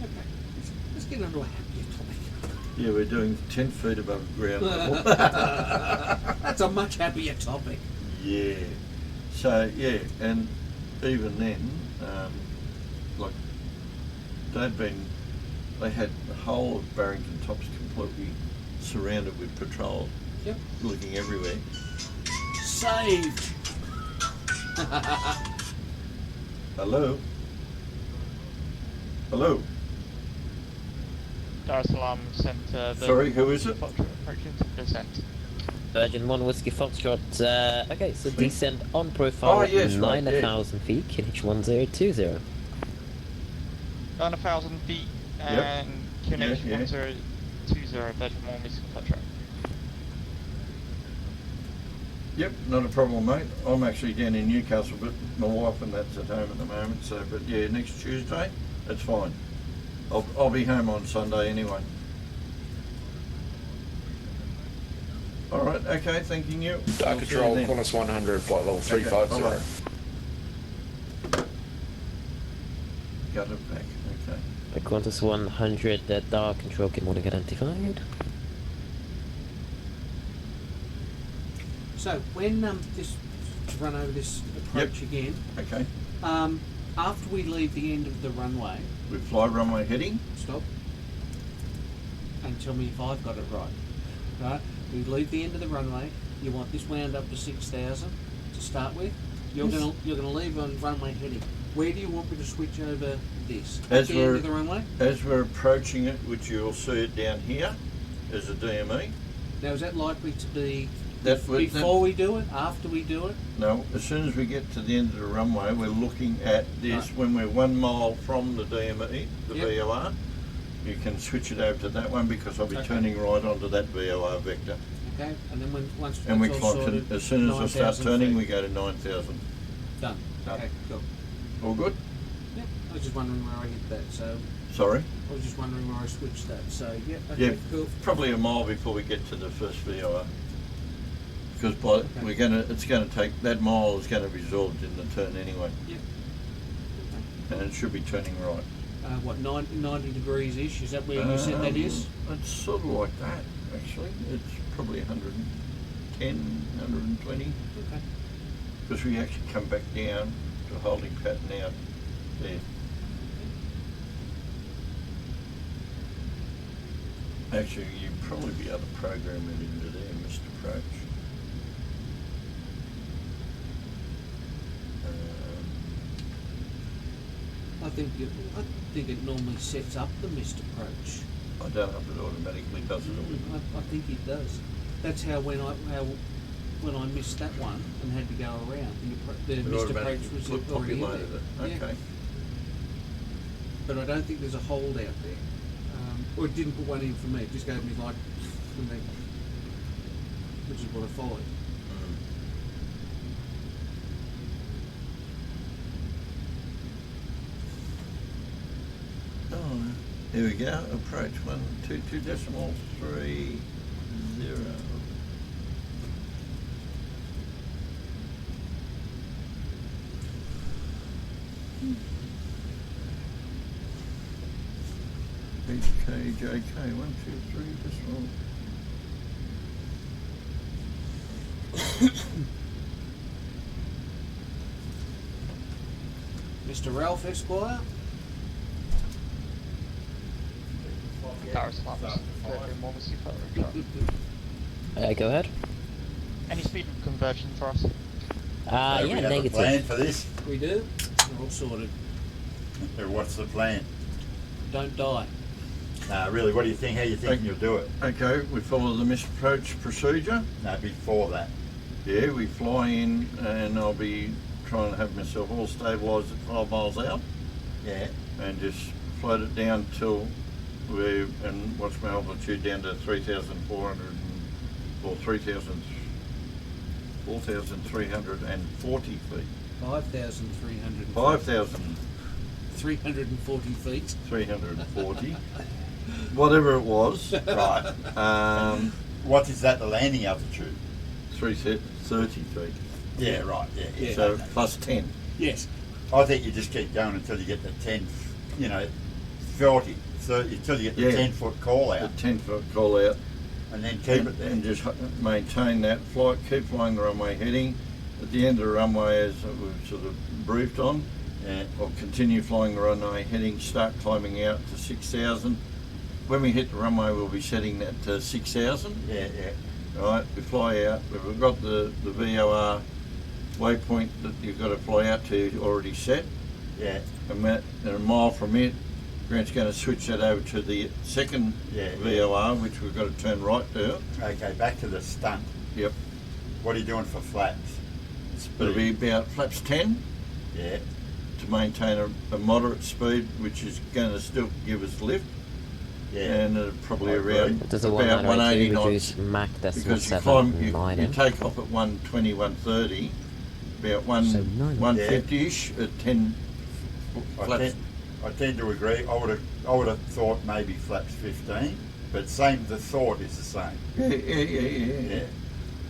Okay, let's get onto a happier topic. Yeah, we're doing 10 feet above ground level. That's a much happier topic. Yeah. So, yeah, and even then, like, they had the whole of Barrington Tops completely surrounded with patrol. Yep. Looking everywhere. Saved! Hello? Hello? Dar es Salaam Centre. Sorry, who is it? Approaching to descent. Virgin 1 Whiskey Foxtrot. Okay, so descend on profile Oh, yes, 9,000 feet, QNH 1020. 9,000 feet and QNH 1020, Virgin 1 Whiskey Foxtrot. Yep, not a problem, mate. I'm actually down in Newcastle, but my wife and that's at home at the moment. So, but yeah, next Tuesday, that's fine. I'll be home on Sunday anyway. All right, okay, thanking you. Dark Control, Qantas 100, flight level 350. Okay, got it back, okay. Qantas 100, Dark Control, good morning, identified. So when just to run over this approach again. Okay. After we leave the end of the runway. We fly runway heading. Stop. And tell me if I've got it right. Right. We leave the end of the runway. You want this wound up to 6,000 to start with. You're gonna leave on runway heading. Where do you want me to switch over this? At the end of the runway. As we're approaching it, which you'll see it down here, as a DME. Now is that likely to be? Before we do it? After we do it? No, as soon as we get to the end of the runway, we're looking at this. When we're 1 mile from the DME, the VOR, you can switch it over to that one because I'll be turning right onto that VOR vector. Okay, and then once and we all climb sorted, as soon as I start turning, feet. we go to 9,000. Done. Okay, cool. All good? Yeah, I was just wondering where I hit that, so... Sorry? I was just wondering where I switched that, so yeah, okay, cool. Probably a mile before we get to the first VOR. Because it's going to take, that mile is going to be absorbed in the turn anyway. Yep. And it should be turning right. What, 90 degrees-ish? Is that where you said that is? It's sort of like that, actually. It's probably 110, 120. Okay. Because we actually come back down to a holding pattern out there. Actually, you'd probably be able to program it into there, Mr. Approach. I think it normally sets up the missed approach. I don't know if it automatically does it. I think it does. That's how when I missed that one and had to go around, the missed approach was already in there. Populated it. Okay. Yeah. But I don't think there's a hold out there. Or it didn't put one in for me. It just gave me like, which is what I followed. Oh, here we go. Approach 122.30. HKJK 123.0. Mr. Ralph Esquire. Go ahead. Any speed conversion for us? Yeah, we have negative. a plan for this? We do. We're all sorted. What's the plan? Don't die. Really, what do you think? How do you think you'll do it? Okay, we follow the missed approach procedure. No, before that. Yeah, we fly in and I'll be trying to have myself all stabilised at 5 miles out. Yeah. And just float it down till and watch my altitude down to 3,400 or 4,340 feet. 5,300. 5,340 feet. 340. Whatever it was. Right. What is that, the landing altitude? 330 feet. Yeah, right. Yeah. So plus 10. Yes. I think you just keep going until you get the 10, 40, 30, until you get the 10-foot call out. The 10-foot call out. And then keep it there. And just maintain that flight, keep flying the runway heading. At the end of the runway, as we've sort of briefed on, I'll continue flying the runway heading, start climbing out to 6,000. When we hit the runway, we'll be setting that to 6,000. Yeah. Right, we fly out. We've got the VOR waypoint that you've got to fly out to already set. Yeah. And a mile from it, Grant's going to switch that over to the second VOR, which we've got to turn right to. Okay, back to the stunt. Yep. What are you doing for flaps? It'll be about flaps 10. Yeah. To maintain a moderate speed, which is going to still give us lift. Yeah. And probably around Does the about 180 knots. reduce Mach decimal Because you 7 take off at 120, 130, about 150-ish at 10 flaps. I tend to agree. I would have thought maybe flaps 15, but the thought is the same. Yeah.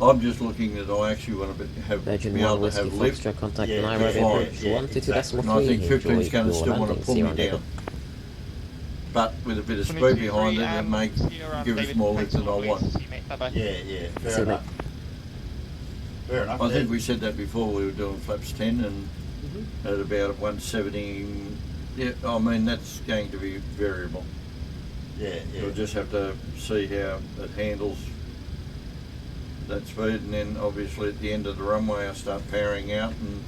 I'm just looking that I actually want to be able to have lift. Contact And I think 15 is going to still want to pull me down. But with a bit of speed behind it, it may give us more lift than I want. Yeah. Fair enough. I think we said that before we were doing flaps 10 and at about 170. Yeah, I mean that's going to be variable. Yeah. We'll just have to see how it handles that speed, and then obviously at the end of the runway I start powering out and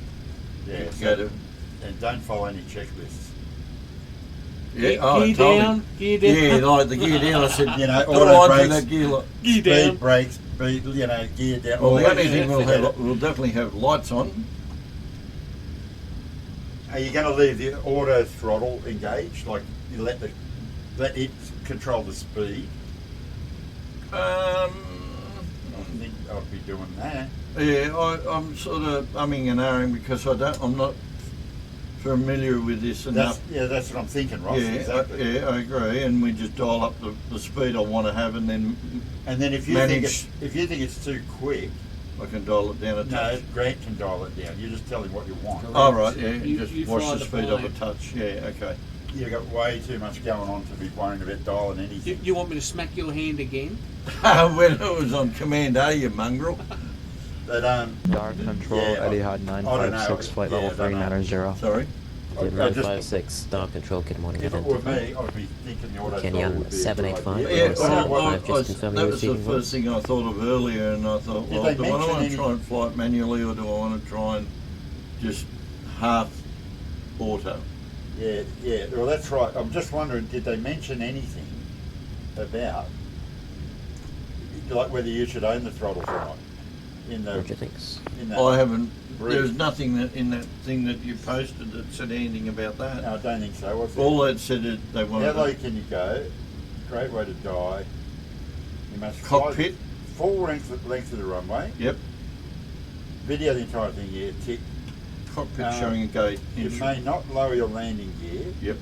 and don't follow any checklists. Yeah, gear down. Yeah, like the gear down. I said, auto brakes, gear down. Speed brakes, gear down. Well, the only thing we'll definitely have lights on. Are you going to leave the auto throttle engaged? Like you let it control the speed? I think I'd be doing that. Yeah, I'm sort of umming and ahhing because I'm not familiar with this enough. That's what I'm thinking, Ross. Yeah, exactly. I agree. And we just dial up the speed I want to have, and then if you think it's too quick, I can dial it down a touch. No, Grant can dial it down. You just tell him what you want. Oh right, yeah. Just watch the speed of a touch. Yeah, okay. You've got way too much going on to be worrying about dialing anything. You want me to smack your hand again? When it was on Command A, you mongrel. But Dark control, Etihad 956, flight level 390. Sorry? 956, Star Control, good morning. If it were Identified. me, I'd be thinking the auto Kenyan would be a good 785. idea. Yeah, Or 785, just confirming that you're was the receiving first thing I thought of earlier, and I thought, Did well, they do I want mention to try and fly it manually, or do I want to try and just half auto? Yeah, yeah. Well, that's right. I'm just wondering, did they mention anything about, like, whether you should own the throttles or not? In the. What do you think? In that I haven't. brief? There's nothing in that thing that you posted that said anything about that. No, I don't think so. What's All that said is they wanted. How low can you go? Great way to die. You must Cockpit. fly full length of the runway. Yep. Video the entire thing. Yeah, tick. Cockpit showing a gate. You may not lower your landing gear. Yep.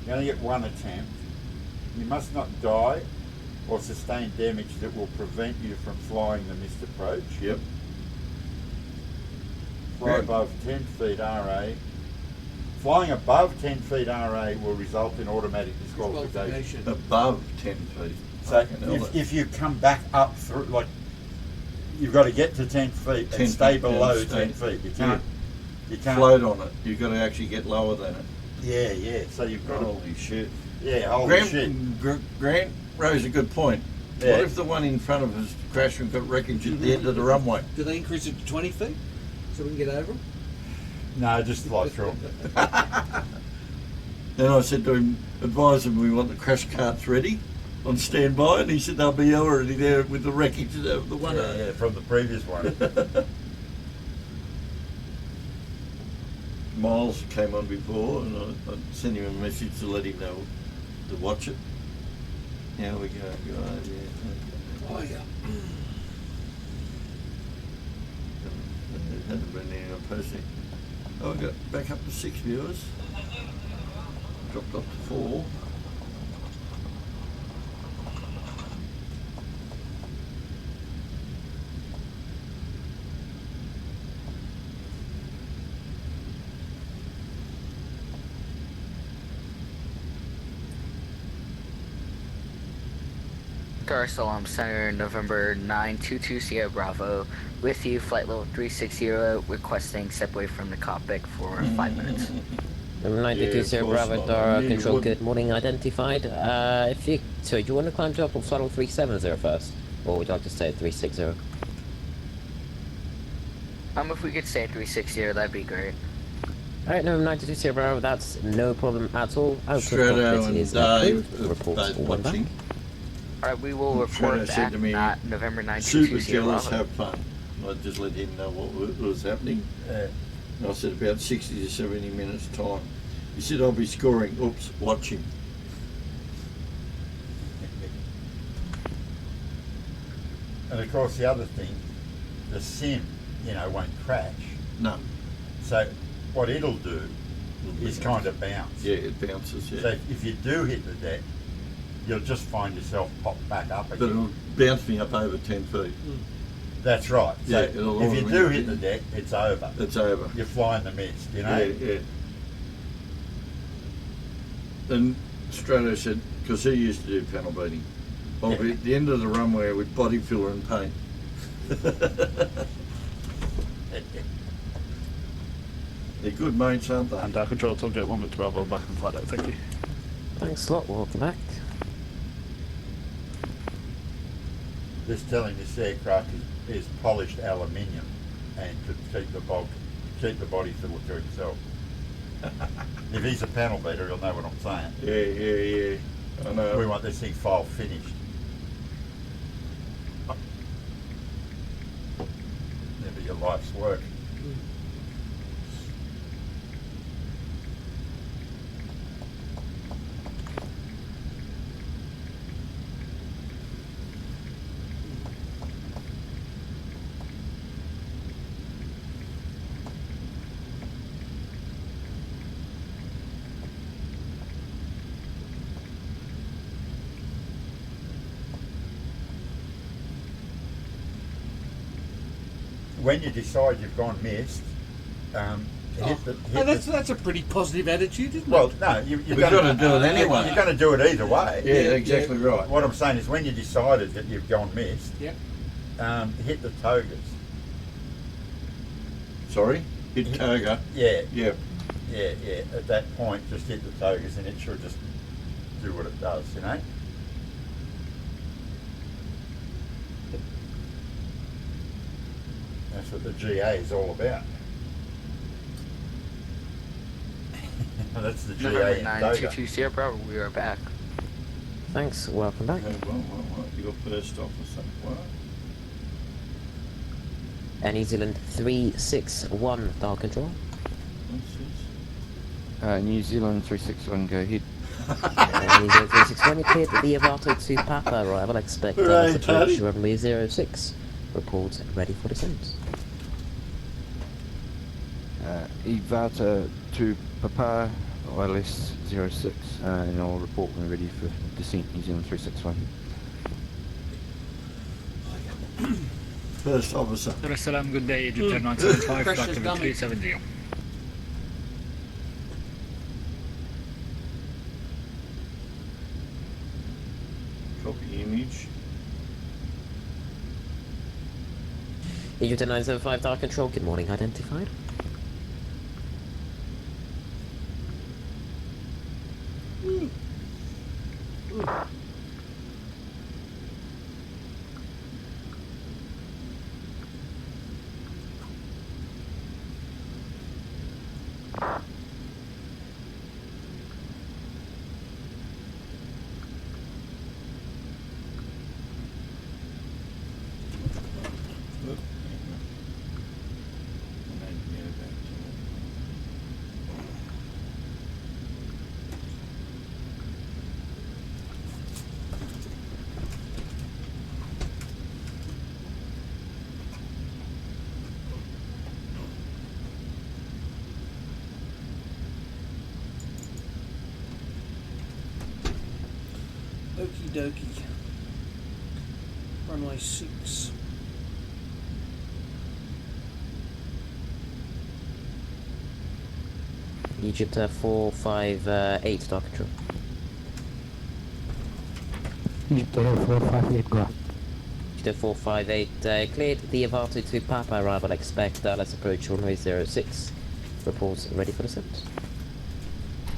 You only get one attempt. You must not die or sustain damage that will prevent you from flying the missed approach. Yep. Fly above 10 feet RA. Flying above 10 feet RA will result in automatic disqualification. Above 10 feet. So if you come back up through, like, you've got to get to 10 feet 10 and stay feet, below yeah, 10 feet. You can't. You can't float on it. You've got to actually get lower than it. Yeah, yeah. So you've got Holy shit. Yeah, holy Grant, shit. Grant raised a good point. Yeah. What if the one in front of us crashed and got wreckage at the end of the runway? Do they increase it to 20 feet so we can get over them? No, just fly through them. Then I said to him, advise him we want the crash carts ready on standby, and he said they'll be already there with the wreckage of the one. Yeah, from the previous one. Miles came on before, and I sent him a message to let him know to watch it. Now we go, guys. Yeah. Oh, yeah. It hasn't been any posting. Oh, I got back up to 6 viewers. Dropped up to 4. Salam Center, November 922 Sierra Bravo. With you, flight level 360, requesting step away from the cockpit for 5 minutes. Number 92 Sierra Bravo, Dara, control good morning, identified. Sorry, do you want to climb to up on throttle 370 first? Or would you like to stay at 360? If we could stay at 360, that'd be great. Alright, number 92 Sierra Bravo, that's no problem at all. Strato and Dave, reports one back. Alright, we will report said to me, at November 92 super Sierra jealous, Bravo. have fun. I just let him know what was happening. And I said about 60 to 70 minutes time. He said I'll be scoring. Oops, watch him. And of course, the other thing, the sim, won't crash. No. So what it'll do is kind of bounce. Yeah, it bounces. Yeah. So if you do hit the deck, you'll just find yourself pop back up again. But it'll bounce me up over 10 feet. That's right. So Yeah, if you do hit the deck, it's over. It's over. You're flying the mist, Yeah, yeah. And Strato said, because he used to do panel beating, I'll be at the end of the runway with body filler and paint. They're good mates, aren't they? And control Tom Jet 1 with Bravo back in flight deck, thank you. Thanks a lot, welcome back. Just telling this aircraft is polished aluminium and to keep the body filler to himself. If he's a panel beater, he'll know what I'm saying. Yeah. I know. We want this thing file finished. Never your life's work. When you decide you've gone missed, that's a pretty positive attitude, isn't it? Well, no, you've got to do it anyway. You're going to do it either way. Yeah, exactly right. What I'm saying is, when you decided that you've gone missed, hit the togas. Sorry? Hit toga? Yeah. Yeah. yeah. At that point, just hit the togas and it should just do what it does, you know. That's what the GA is all about. That's the GA. November 922 Sierra Bravo, we are back. Thanks, welcome back. Well, you got first officer. What? New Zealand 361, dial control. New Zealand 361, go ahead. New Zealand 361, you cleared the Avato to Papa arrival, expect approach runway 06. Report ready for descent. Ivata to Papa, ILS 06, and I'll report when ready for descent, New Zealand 361. First officer. Dar es Salaam, good day, Egypt 975, Dr. 370. Copy image. Egypt 975, dial control, good morning, identified. Okie dokie. Runway 6. Egypt 458, dial control. Egypt 458, go. Egypt 458, cleared the Avato to Papa arrival, expect Dallas approach runway 06. Report ready for descent.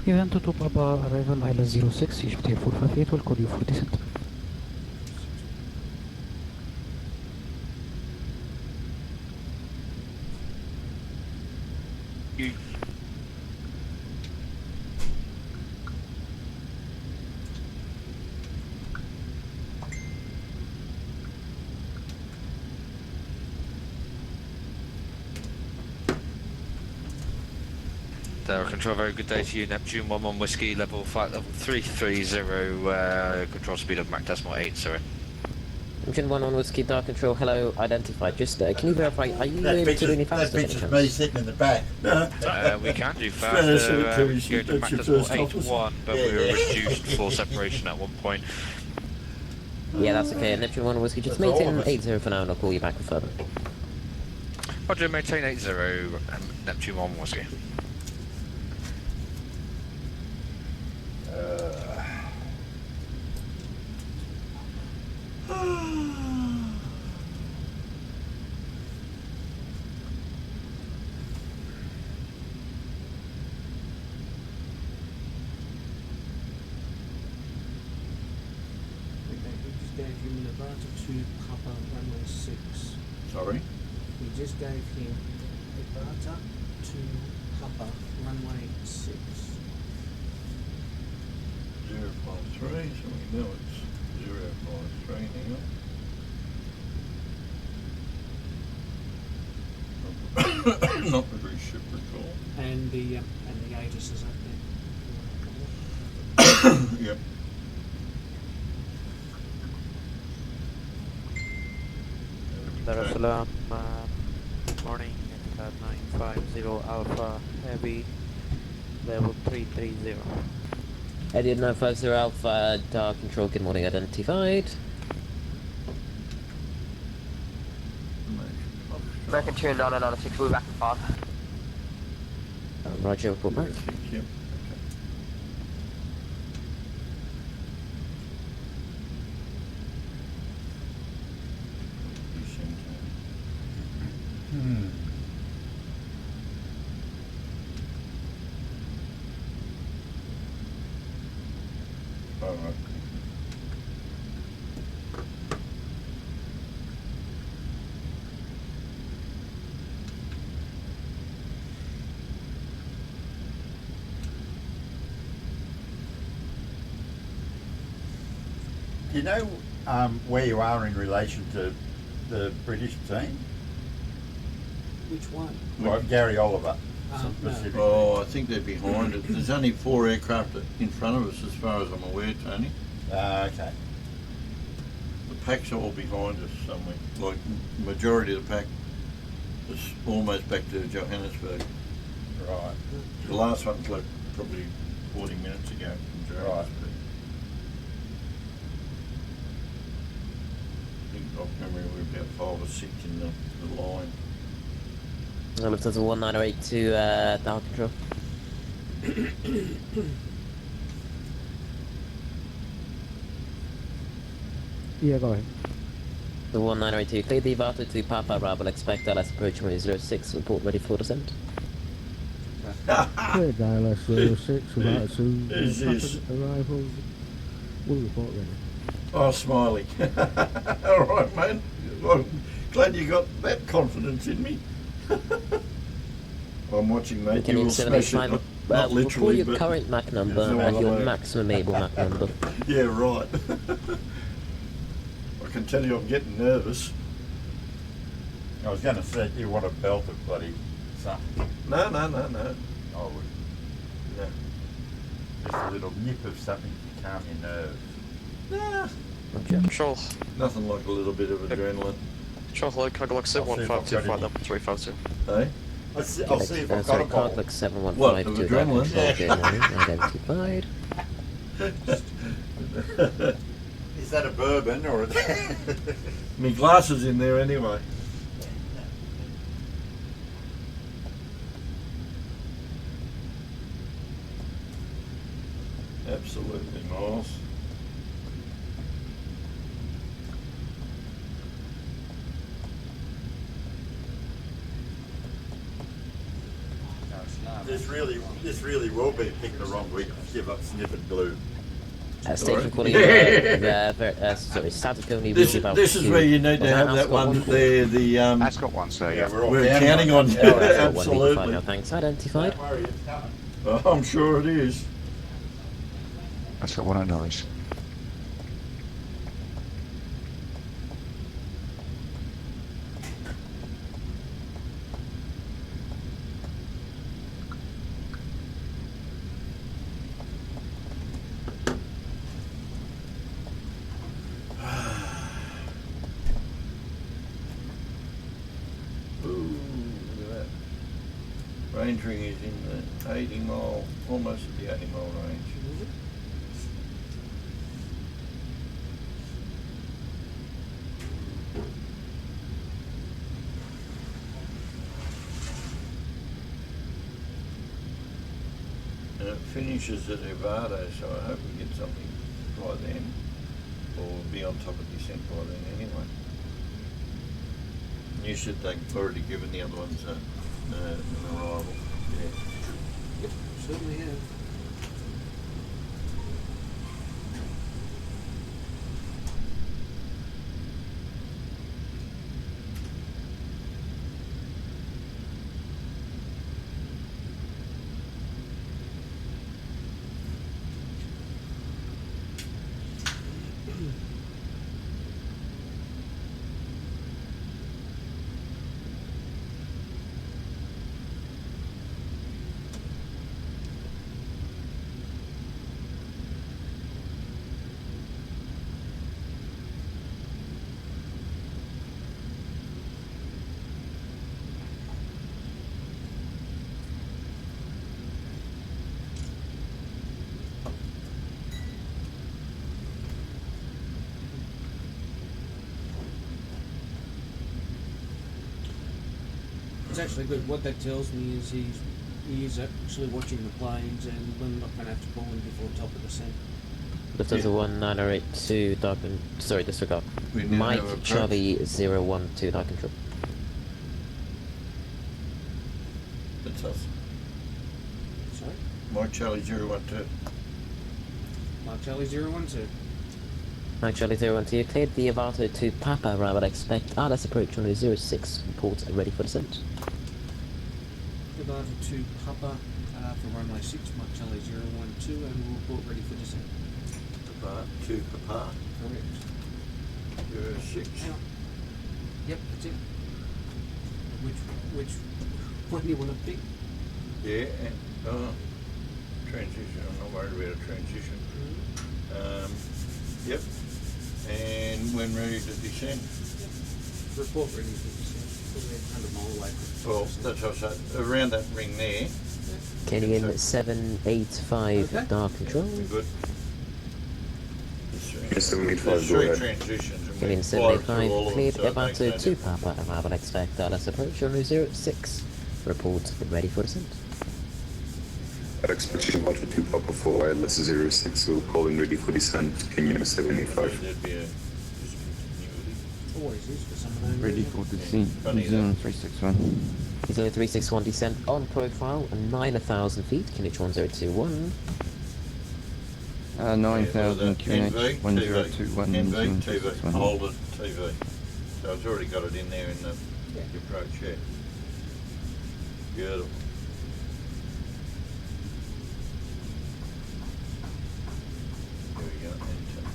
Event to Papa arrival ILS 06, Egypt 458 will call you for descent. Control, very good day to you, Neptune 11 Whiskey, level flight level 330, control speed of Mach decimal 8, sorry. Neptune 11 Whiskey, dial control, hello, identified. Just, can you verify, are you able to do any faster? That picture's me sitting in the back. We can do faster, we can go to Mach decimal 8.1, but we were reduced for separation at one point. Yeah, that's okay, Neptune 1 Whiskey, just maintain 80 for now and I'll call you back with further. Roger, maintain 80, Neptune 1 Whiskey. Sorry? We just gave him Ivata to Papa, runway 6. 053, so we know it's 053 now. Not the reciprocal. And the Aegis is up there. Yep. Dar es Salaam, morning at 950 Alpha Heavy, level 330. Eddie 950 Alpha, dial control, good morning, identified. American 2 996, we'll be back in 5. Roger, report back. Yep. Do you know where you are in relation to the British team? Which one? Like Gary Oliver. No. Oh, I think they're behind it. There's only 4 aircraft in front of us, as far as I'm aware, Tony. Okay. The packs are all behind us somewhere. Like, majority of the pack is almost back to Johannesburg. Right. The last one's like probably 40 minutes ago from Johannesburg. I think off memory we're about 5 or 6 in the line. Lufthansa 1908 to Tower Control. Yeah, go ahead. The 1902, clear the Vato to Papa Bravo, expect LS approach runway 06, report ready for descent. Clear dial S06, about to Who's this? arrival. We'll report ready. Oh, Smiley. All right, man. Well, glad you got that confidence in me. I'm watching, mate. You will smash it. Not literally, your but current Mach number no and other your way. maximum able Mach number. Yeah, right. I can tell you I'm getting nervous. I was going to say, you want a belt of bloody something. No. I would. No. Just a little nip of something to calm your nerves. Nah. Control. Nothing like a little bit of adrenaline. Control, hello, Cargolux 7152, flight number 352. Hey? I'll see if I've got Sorry, a bottle. Cargolux 7152, What, of adrenaline? identified. Is that a bourbon or a... My glasses in there anyway. Absolutely, Miles. This really will be picked the wrong week to give up sniffing glue. Station calling, sorry, status only. This is where you need to have that one there, the That's got one, sir, yeah. we're counting on you, absolutely. Thanks, identified. Don't worry, it's coming. Oh, I'm sure it is. That's got one at Norris. Ooh, look at that. Range ring is in the 80 mile, almost at the 80 mile range. And it finishes at Evado, so I hope we get something by then, or we'll be on top of descent by then anyway. You should think already given the other ones an arrival. Yeah. Yep, certainly have. It's actually good. What that tells me is he is actually watching the planes, and we're not going to have to pull him before top of the scent. Lufthansa 1982, dark and sorry, disregard. We now Mike have a Charlie 012, dark control. That's us. Sorry? Mike Charlie 012. Mark Charlie 012. Mike Charlie 012, cleared the Avato to Papa, I would expect RS approach runway 06, report ready for descent. Divided to Papa for runway 6, Mark Charlie 012, and we'll report ready for descent. To Papa. Correct. 06. Hang on. Yep, that's it. Which one do you want to pick? Yeah, and, transition. I'm not worried about a transition. Yep. And when ready to descend? Report ready to descend. Probably 100 mile away. Well, that's what I said. Around that ring there. Kenny in 785 Okay. dark control. Good. Yes, 785, There's go three ahead. transitions. And Kenny in we fly through 785 all of cleared. them, so it About makes to no 2 difference. Papa arrival expect Dallas approach on 06. Report ready for descent. I'd expect you about to 2 Papa 4 wireless 06, so calling ready for descent. Can you 785? There'd be a discontinuity. Always is for some of those. Ready for descent. Funny New Zealand 361. New Zealand 361 descent on profile, 9,000 feet, Kinitron 021. 9000 QNH 1021 New NV, Zealand TV, 361. hold it, TV. So it's already got it in there in the approach, yeah. Beautiful. There we go, enter.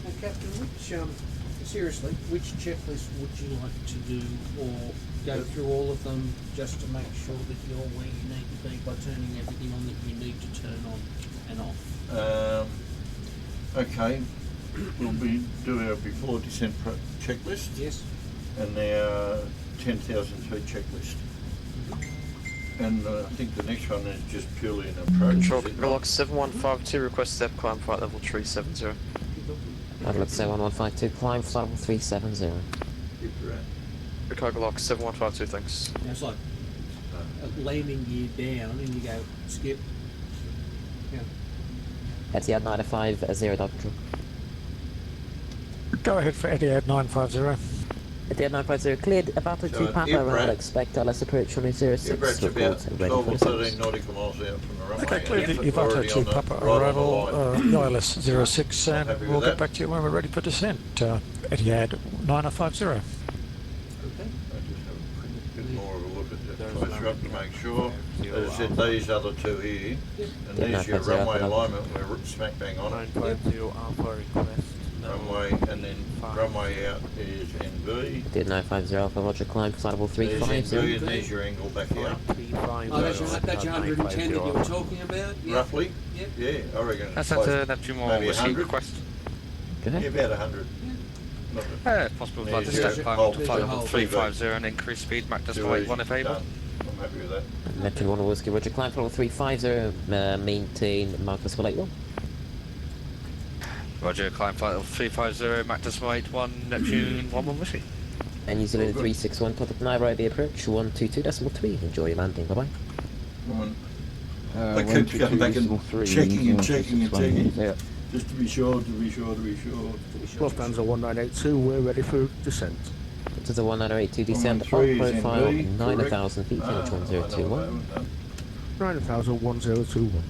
Now, Captain, seriously, which checklist would you like to do, or go through all of them just to make sure that you're where you need to be by turning everything on that you need to turn on and off? Okay, we'll be doing our before descent checklist. Yes. And our 10,000 feet checklist. And I think the next one is just purely an approach. Control, is it Control not? Log 7152, request step climb flight level 370. Outlook 7152 climb, flight level 370. Keep your at. Chicago Log 7152, thanks. Now, it's like a landing gear down and you go skip. Yeah. Etihad 950 dark control. Go ahead for Etihad 950. Etihad 950 cleared. About to 2 Papa arrival expect Dallas approach on 06. Ibrat's Report about ready 12 for or descent. 13 nautical miles out from the runway. Okay, clear the We're Ivata already 2 on the- Papa right on the arrival, line. ILS 06, and happy with we'll that. get back to you when we're ready for descent. Etihad 9050. Okay. I just have a bit more of a look at that closer up to make sure. As I said, these other two here, and Yeah, these your 950 runway Alpha. alignment, we're smack bang on it. 950 Alpha request. Runway, and then runway out is NV. Etihad 950 Alpha, Roger climb, flight level There's NV, 350. and there's your angle back out. Oh, that's your 110 that you were talking about? Yeah. Roughly? Yep. Yeah, I reckon. That's it's at close. Neptune 1 Maybe whiskey 100. request. Go Yeah, ahead. about 100. Possible Yeah, flight to there's step your climb hold, to flight there's your level hold. 350 and increase speed, Mac decimal 81 if able. Done. I'm happy with that. Neptune 1 whiskey, Roger climb, flight level 350, maintain Mark decimal 81. Roger, climb flight level 350, Mac decimal 81, Neptune 11 whiskey. And New Zealand 361, contact Nairobi approach 122.3. Enjoy your landing, bye bye. Come on. I 122 keep going back and 3, checking and New Zealand checking and 361. checking. Yeah. Just to be sure, to be sure, to be sure. Lufthansa 1982, we're ready for descent. To the 1982 descend on 113 is profile, NV, 9,000 feet, correct. Kinitron I know what I 021. haven't done. 9000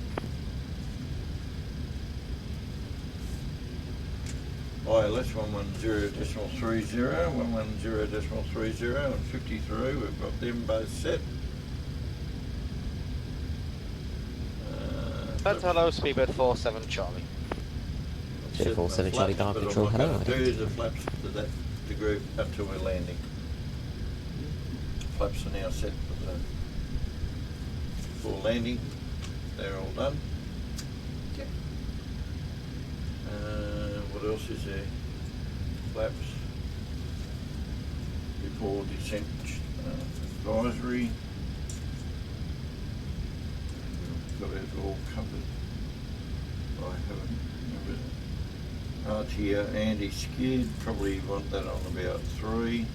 ILS 110.30, 110.30 and 53, we've got them both set. Hello, Speedbird 47 Charlie. Bit 47 Charlie Flaps, dark but control, I'm hello. not going to do the flaps to that degree until we're landing. Flaps are now set for landing. They're all done. What else is there? Flaps. Before descent advisory. We've got it all covered. I haven't remembered. RTO anti-skid, probably want that on about 3.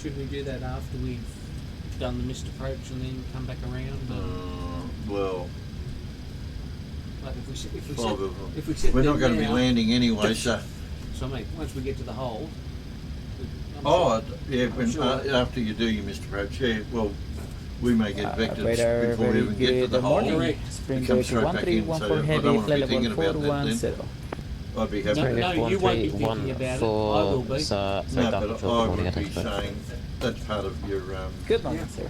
Should we do that after we've done the missed approach and then come back around? Well, Like if we sit, if we five sit, of them. if we sit We're there not going to be now- landing anyway, so. So I mean, once we get to the hole. I'm Oh, sure- yeah, I'm when, sure after you do your missed approach, yeah, well, we may get vectors Radar, before we very even get to the good hole. morning. It Spring comes Bird straight back in, 1314 so I heavy, don't want to flight be thinking level about that then. 410. I'd be happy. No, you won't be thinking about it. I will be. So, No, Dark but Control, I good morning, would be identified. saying that's part of your Good morning, sir.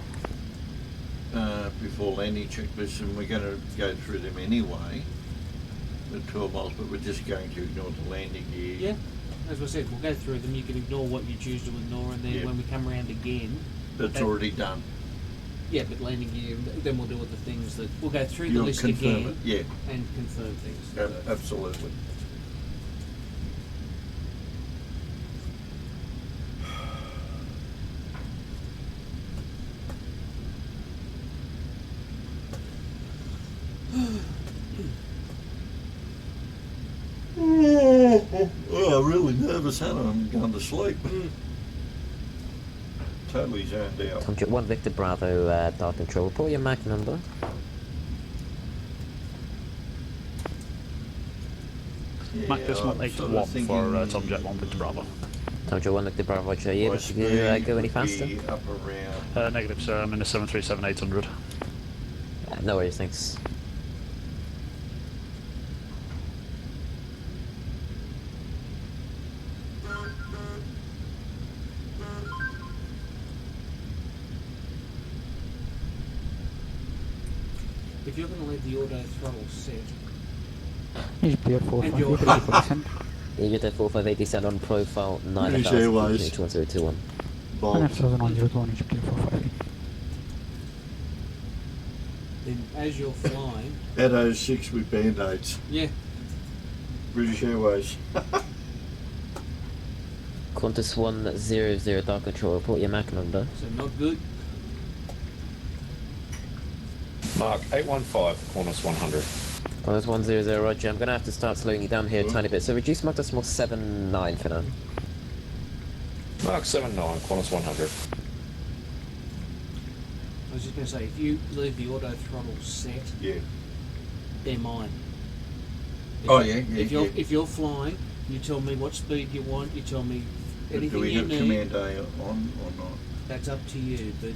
before landing checklist, and we're going to go through them anyway. The 12 miles, but we're just going to ignore the landing gear. Yeah, as I said, we'll go through them. You can ignore what you choose to ignore, and then Yeah. when we come around again, That's already done. yeah, but landing gear, then we'll deal with the things that we'll go through the You'll list confirm again, it, yeah. and confirm things. Absolutely. Oh, I'm really nervous, Hannah. I'm going to sleep. Totally zoned out. Tom Jet 1 Victor Bravo, Dark Control. Report your MAC number. Mac decimal 81 for Tom Jet 1 Victor Bravo. Tom Jet 1 Victor Bravo, are you able to go any faster? Up around. Negative, sir. I'm in a 737-800. No worries, thanks. If you're going to leave the auto throttle set, HPR and you're 458%. Egypt 4587 on profile British Airways. 9,021. 9001 HPR 458. then as you're flying, At 06 with band-aids. yeah, British Airways. Qantas 100 Dark Control, report your MAC number. so not good. Mark 815, Qantas 100. Qantas 100, roger. I'm going to have to start slowing you down here a tiny bit. So reduce Mark Decimal 79 for now. Mark 79, Qantas 100. I was just going to say, if you leave the auto throttle set, Yeah. they're mine. Oh, yeah, yeah, If you're yeah. if you're flying, you tell me what speed you want. You tell me Do anything we you have need. Command A on or not? That's up to you, but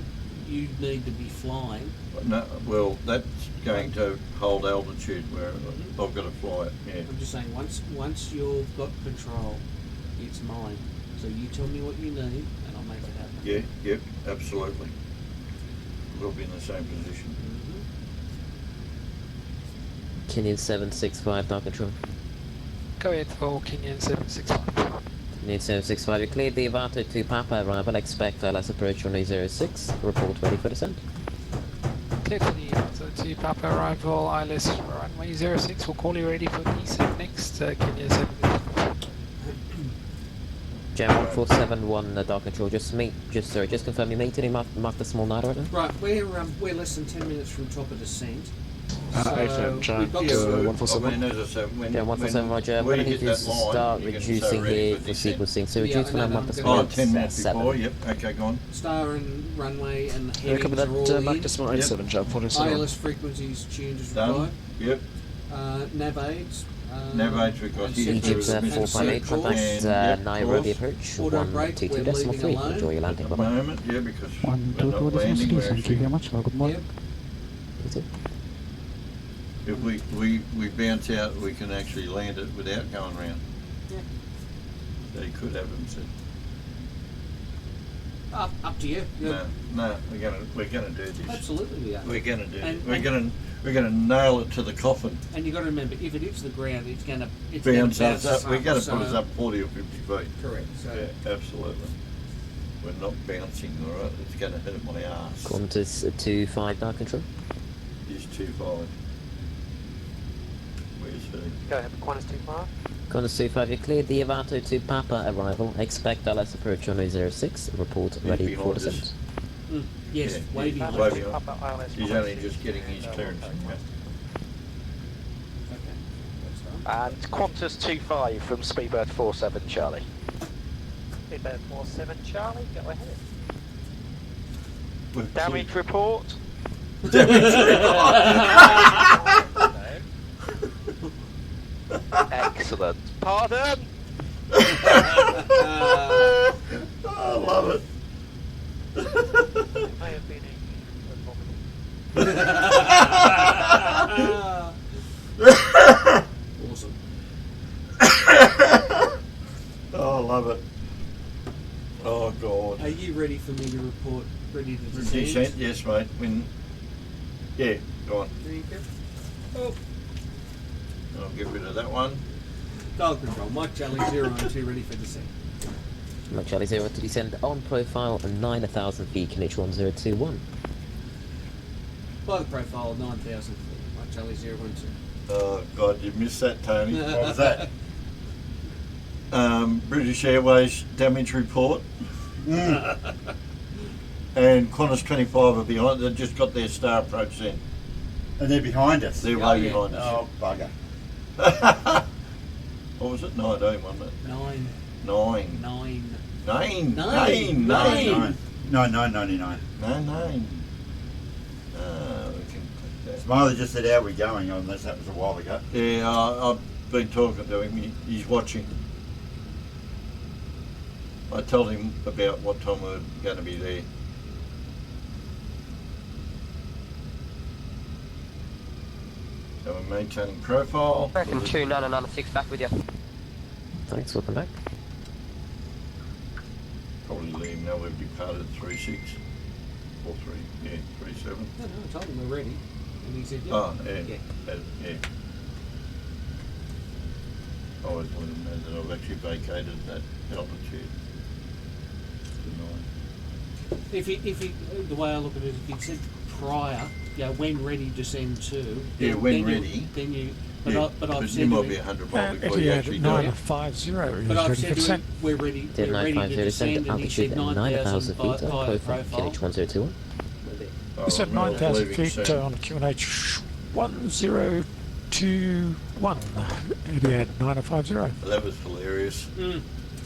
you need to be flying. No, well, that's going to hold altitude where I've got to fly it. Yeah. I'm just saying, once you've got control, it's mine. So you tell me what you need, and I'll make it happen. Yeah. Yep. Absolutely. We'll be in the same position. Kenyan 765 Dark Control. Go ahead for Kenyan 765. Kenyan 765, you cleared the Avato to Papa arrival. Expect LS approach runway 06. Report ready for descent. Clear for the to Papa arrival, ILS runway 06. We'll call you ready for descent next. Kenya 765. Jam 1471 Dark Control. Just confirm you maintaining Mark Decimal 9 right now. Right, we're less than 10 minutes from top of descent. Excellent, we've got Yeah, some- 147. I mean, as I said, when, Jam 147 Roger. I'm when going to you need hit you that to line, start you get so reducing ready here for for descent. sequencing. So Yeah, reduce for no, now no, Mark I'm Decimal gonna- Oh, 10 minutes 7. before, yep, okay, go on. Star and runway and Yeah, headings copy are all that. Mark in. Decimal 87, Jab 47. ILS frequencies tuned as Done. required. Yep. Nav aids. Nav aids we've got and here. Egypt central- and 458 central. contact And, yep, Nairobi course. approach Auto brake, 122 we're decimal leaving 3. alone. Enjoy your landing. At the Bye bye. moment, yeah, because we're 122 not landing, decimal we're 3. Thank you actually, very much. Good morning. Yep. You too. if we bounce out, we can actually land it without going round. Yeah. They could have them said, Up to you. no, we're gonna do this. Absolutely we are. We're gonna do And- it. We're gonna nail it to the coffin. And you got to remember, if it hits the ground, it's gonna Bounce us up. We're gonna so- put us up 40 or 50 feet. Correct. So Yeah, absolutely. We're not bouncing, all right? It's gonna hurt my ass. Qantas 25 Dark Control. He's 2-5. Where's he? Go ahead, Qantas 25. Qantas 25, you cleared the Avato to Papa arrival. Expect LS approach on 06. Report He's ready for behind us. descent. yes, Yeah, way yeah, behind. way us. behind. Papa ILS. He's only just getting his clearance. Yeah. Okay. That's done. And Qantas 25 from Speedbird 47 Charlie. Speedbird 47 Charlie, go ahead. We're Damage report. Excellent. Pardon? I love it. May have been Awesome. Oh, I love it. Oh, God. Are you ready for me to report? Ready to descend? Descent, yes, mate. Yeah, go on. There you go. Oh. I'll get rid of that one. Dial control. Mike Charlie 012 ready for descent. Mike Charlie 0 to descend on profile 9,000 feet, KH1021. By the profile 9,000 feet. Mike Charlie 012. Oh, God, you missed that, Tony. What was that? British Airways damage report. And Qantas 25 are behind. They've just got their star approach in. And they're behind us. They're way behind us. Oh, bugger. What was it? 19, wasn't it? 9. 9. 9. 9. 9. 9. 9. 9. We can click that. Smiley just said, how are we going? Unless that was a while ago. Yeah, I've been talking to him. He's watching. I told him about what time we're going to be there. So we're maintaining profile. Reckon 2996 back with you. Thanks, welcome back. Probably let him know we've departed 36 or 3, yeah, 37. No, I told him we're ready. And he said, yeah. Oh, yeah. Yeah. I always let him know that I've actually vacated that altitude. If he, the way I look at it, if he said prior, when ready to send to. Yeah, when ready. Then you. But I've you said might be 100 miles before you actually do it. 950 But I've is said ready to for him, we're ready to descend, and he said 9,000 feet feet on profile, KH1021. You said 9,000 feet on QNH 1021. Etihad 9050. That was hilarious.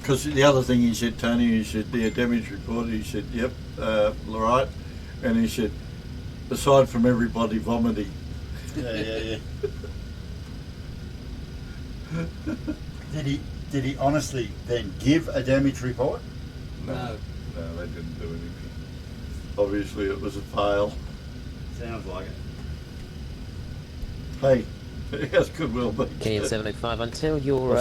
Because the other thing he said, Tony, he said, their damage report, he said, yep, all right. And he said, aside from everybody vomiting. Yeah. Did he honestly then give a damage report? No, they didn't do anything. Obviously it was a fail. Sounds like it. Hey, yes, could well be. Kenyan 705 until your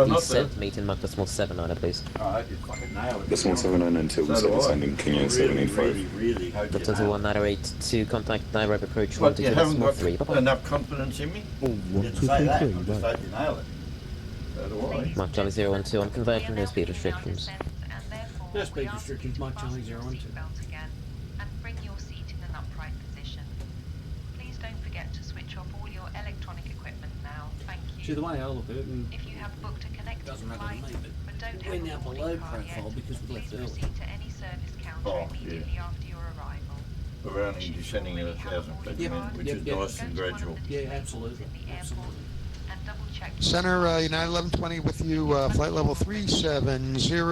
descent meeting, Mark Decimal 79, please. I hope you fucking nailed it. Decimal 79 until descending Kenya 785. Really hope you Delta nailed it. 1908 to contact Nairobi approach But you haven't got 3. enough confidence in me? Didn't say that. I just hope you nailed it. So do I. Mark Charlie 012 on conversion, no speed restrictions. No speed restrictions, Mike Charlie 012. And bring your seat in an upright position. Please don't forget to switch off all your electronic equipment now. Thank you. See, the way I look at it, and if you have booked a connected doesn't matter flight, to me, but don't we're have now a boarding below car profile yet, because we left please early. proceed to any service counter immediately after your arrival. We're only descending at 1,000 feet, which is nice and gradual. Yeah, absolutely. And double check. Center, United 1120 with you, flight level 370.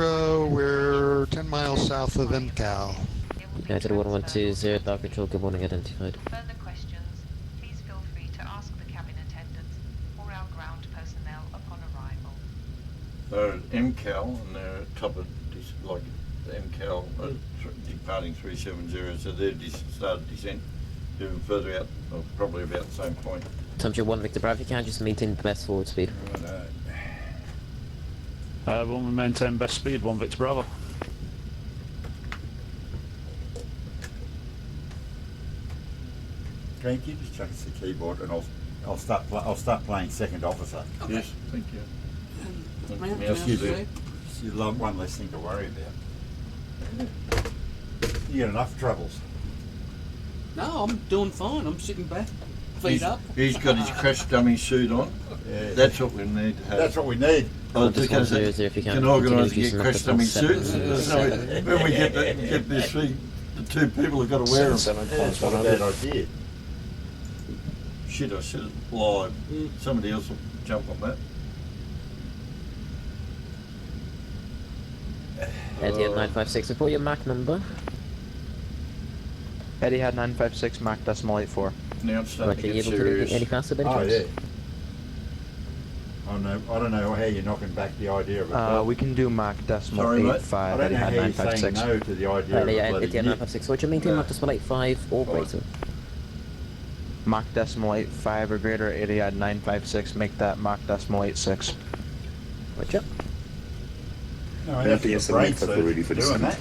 We're 10 miles south of MCAL. United 1120, dark control, good morning, identified. Further questions, please feel free to ask the cabin attendant or our ground personnel upon arrival. They're at MCAL and they're at top of this, like MCAL departing 370, so they've started descent even further out, or probably about the same point. Temperature 1 Victor Bravo, you can just maintain the best forward speed. We'll maintain best speed, 1 Victor Bravo. Can you just chuck us the keyboard and I'll start playing second officer. Okay. Yes, thank you. You love one less thing to worry about. You got enough troubles. No, I'm doing fine. I'm sitting back, feet up. He's got his crash dummy suit on. Yeah. That's what we need to have. That's what we need. I was just going to say, if you can organise to get crash dummy suits. So when we get this thing, the two people have got to wear them. That's not a bad idea. Shit, I said it live. Somebody else will jump on that. Etihad 956, report your MAC number. Etihad 956, Mach decimal 84. Now it's starting Are you to get able to do serious. any faster, Ben? Oh yeah. I don't know how you're knocking back the idea of it. We can do Mach decimal Sorry, mate. 85. I don't know how Etihad you're saying 956. no to the idea of a bloody Etihad 956, what do you maintain Mach decimal 85 or greater? Mach decimal 85 or greater, Etihad 956, make that Mach decimal 86. Roger. No, that's the brain surgery for doing that.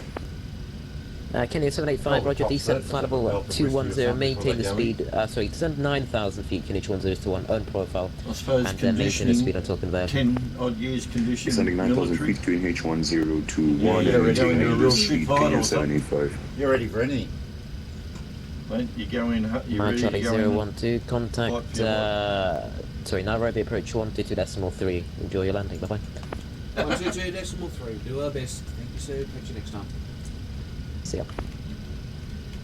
Kenya 785, Oh, Roger, top descent surface flight of level the Delta 210, Whiskey or something maintain the before they speed, sorry, descend 9,000 feet, Kenya 210 to 1, own profile, I suppose and then maintain the conditioning, speed I'm talking about. 10 odd years conditioning, Descending 9,000 military. feet to H1021, Yeah, you're maintaining going to a the real speed shit fight Kenya or something. 785. You're ready for anything. Mate, you go in, you're Mike ready Charlie to go in. 012, contact, sorry, Nairobi approach 122.3, enjoy your landing, bye bye. 122.3, do our best. Thank you, sir. Catch you next time. See ya.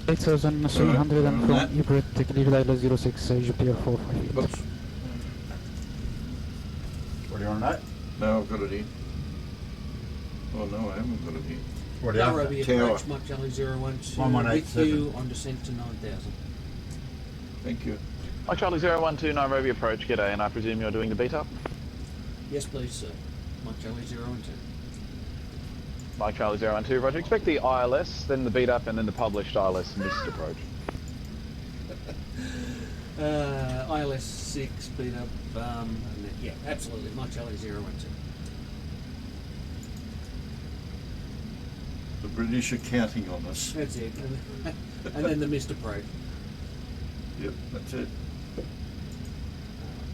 8,300 and from Ebrit, clear dial 06, GPR 458. Oops. What do you want to know? No, I've got it in. Oh no, I haven't got it in. What do you Nairobi Tower. approach, Mike Charlie 012, with 1187. you on descent to 9,000. Thank you. Mike Charlie 012, Nairobi approach, g'day, and I presume you're doing the beat up? Yes, please, sir. Mike Charlie 012. Mike Charlie 012, Roger. Expect the ILS, then the beat up, and then the published ILS missed approach. ILS 6, beat up, and then, yeah, absolutely. Mike Charlie 012. The British are counting on us. That's it. And then the missed approach. Yep, that's it.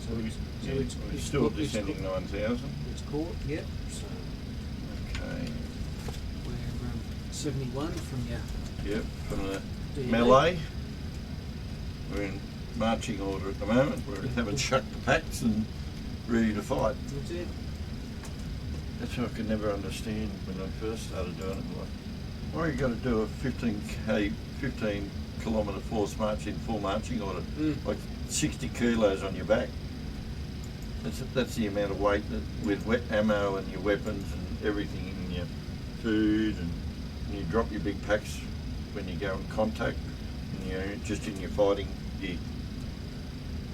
So We're still descending 9,000. It's caught, yep. So Okay. we're 71 from your. Yep, from the DLA. melee. We're in marching order at the moment. We haven't shucked the packs and ready to fight. That's it. That's what I could never understand when I first started doing it. Like, why you got to do a 15 kilometre force march in full marching order, like 60 kilos on your back. That's the amount of weight that, with wet ammo and your weapons and everything in your food, and you drop your big packs when you go in contact, and you're just in your fighting gear.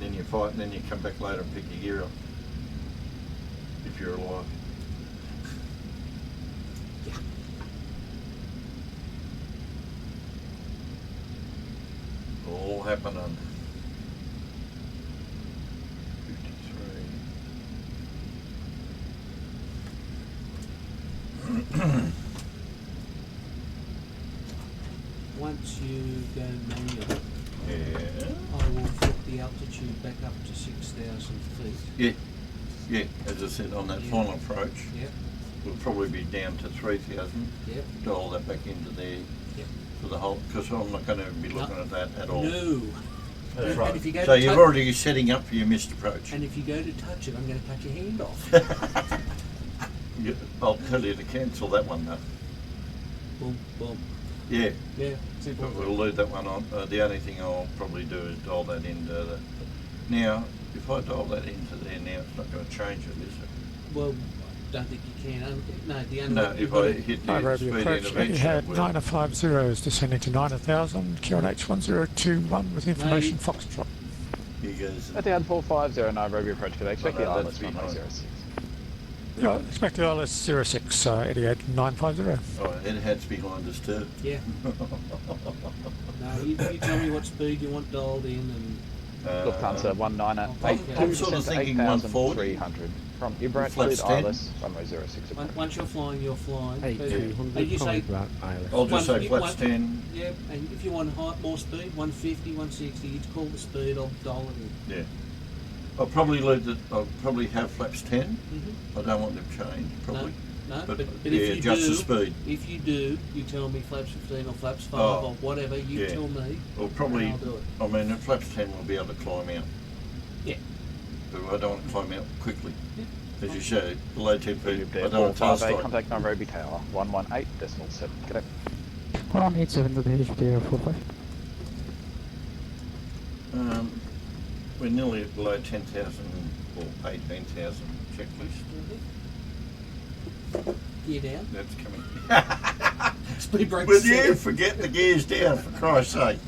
Then you fight, and then you come back later and pick your gear up if you're alive. All happening. 53. Once you go manual, Yeah. I will flip the altitude back up to 6,000 feet. Yeah, as I said on that final approach, Yep. we'll probably be down to 3,000. Yep. Dial that back into there Yep. for the whole, because I'm not going to be looking at that at all. No. That's And right. if you go So to you're touch- already setting up for your missed approach. And if you go to touch it, I'm going to cut your hand off. I'll tell you to cancel that one though. Boom, boom. Yeah. Yeah, simple. But we'll leave that one on. The only thing I'll probably do is dial that into the. Now, if I dial that into there now, it's not going to change it, is it? Well, I don't think you can. No, the only No, way if you've got I to- hit the Nairobi speed approach, intervention, Etihad it will. 950 is descending to 9,000, QNH 1021 with information Foxtrot. He goes. Etihad 450, Nairobi approach, g'day. Expect the no, ILS that's runway behind. 06. Yeah, expected ILS 06, Etihad 950. Oh, Etihad's behind us too. Yeah. No, you tell me what speed you want dialed in, and Lufthansa 198, I'm sort of thinking 140. 8,300. From Ibrat, Flaps cleared 10. ILS, runway 06 approach. once you're flying, you're flying. Hey, But- 200 and you say, from I'll just say you flaps want- 10. Yeah, and if you want more speed, 150, 160, you call the speed, I'll dial it in. Yeah. I'll probably leave the. I'll probably have flaps 10. Mhm. I don't want them changed, probably. No, But, but yeah, if you just do, the speed. if you do, you tell me flaps 15 or flaps 5 Oh, or whatever, you yeah. tell me. Well, probably. and I'll do it. I mean, at flaps 10 we'll be able to climb out. Yeah. But I don't want to climb out quickly. Yeah. As you showed, below 10 feet. I There, don't want to task 458, like. contact Nairobi Tower, 118.7, g'day. 187 to the HPR 45. We're nearly below 10,000 or 18,000 checklist. Gear down. That's coming. Speed brake Will set. you forget the gears down, for Christ's sake?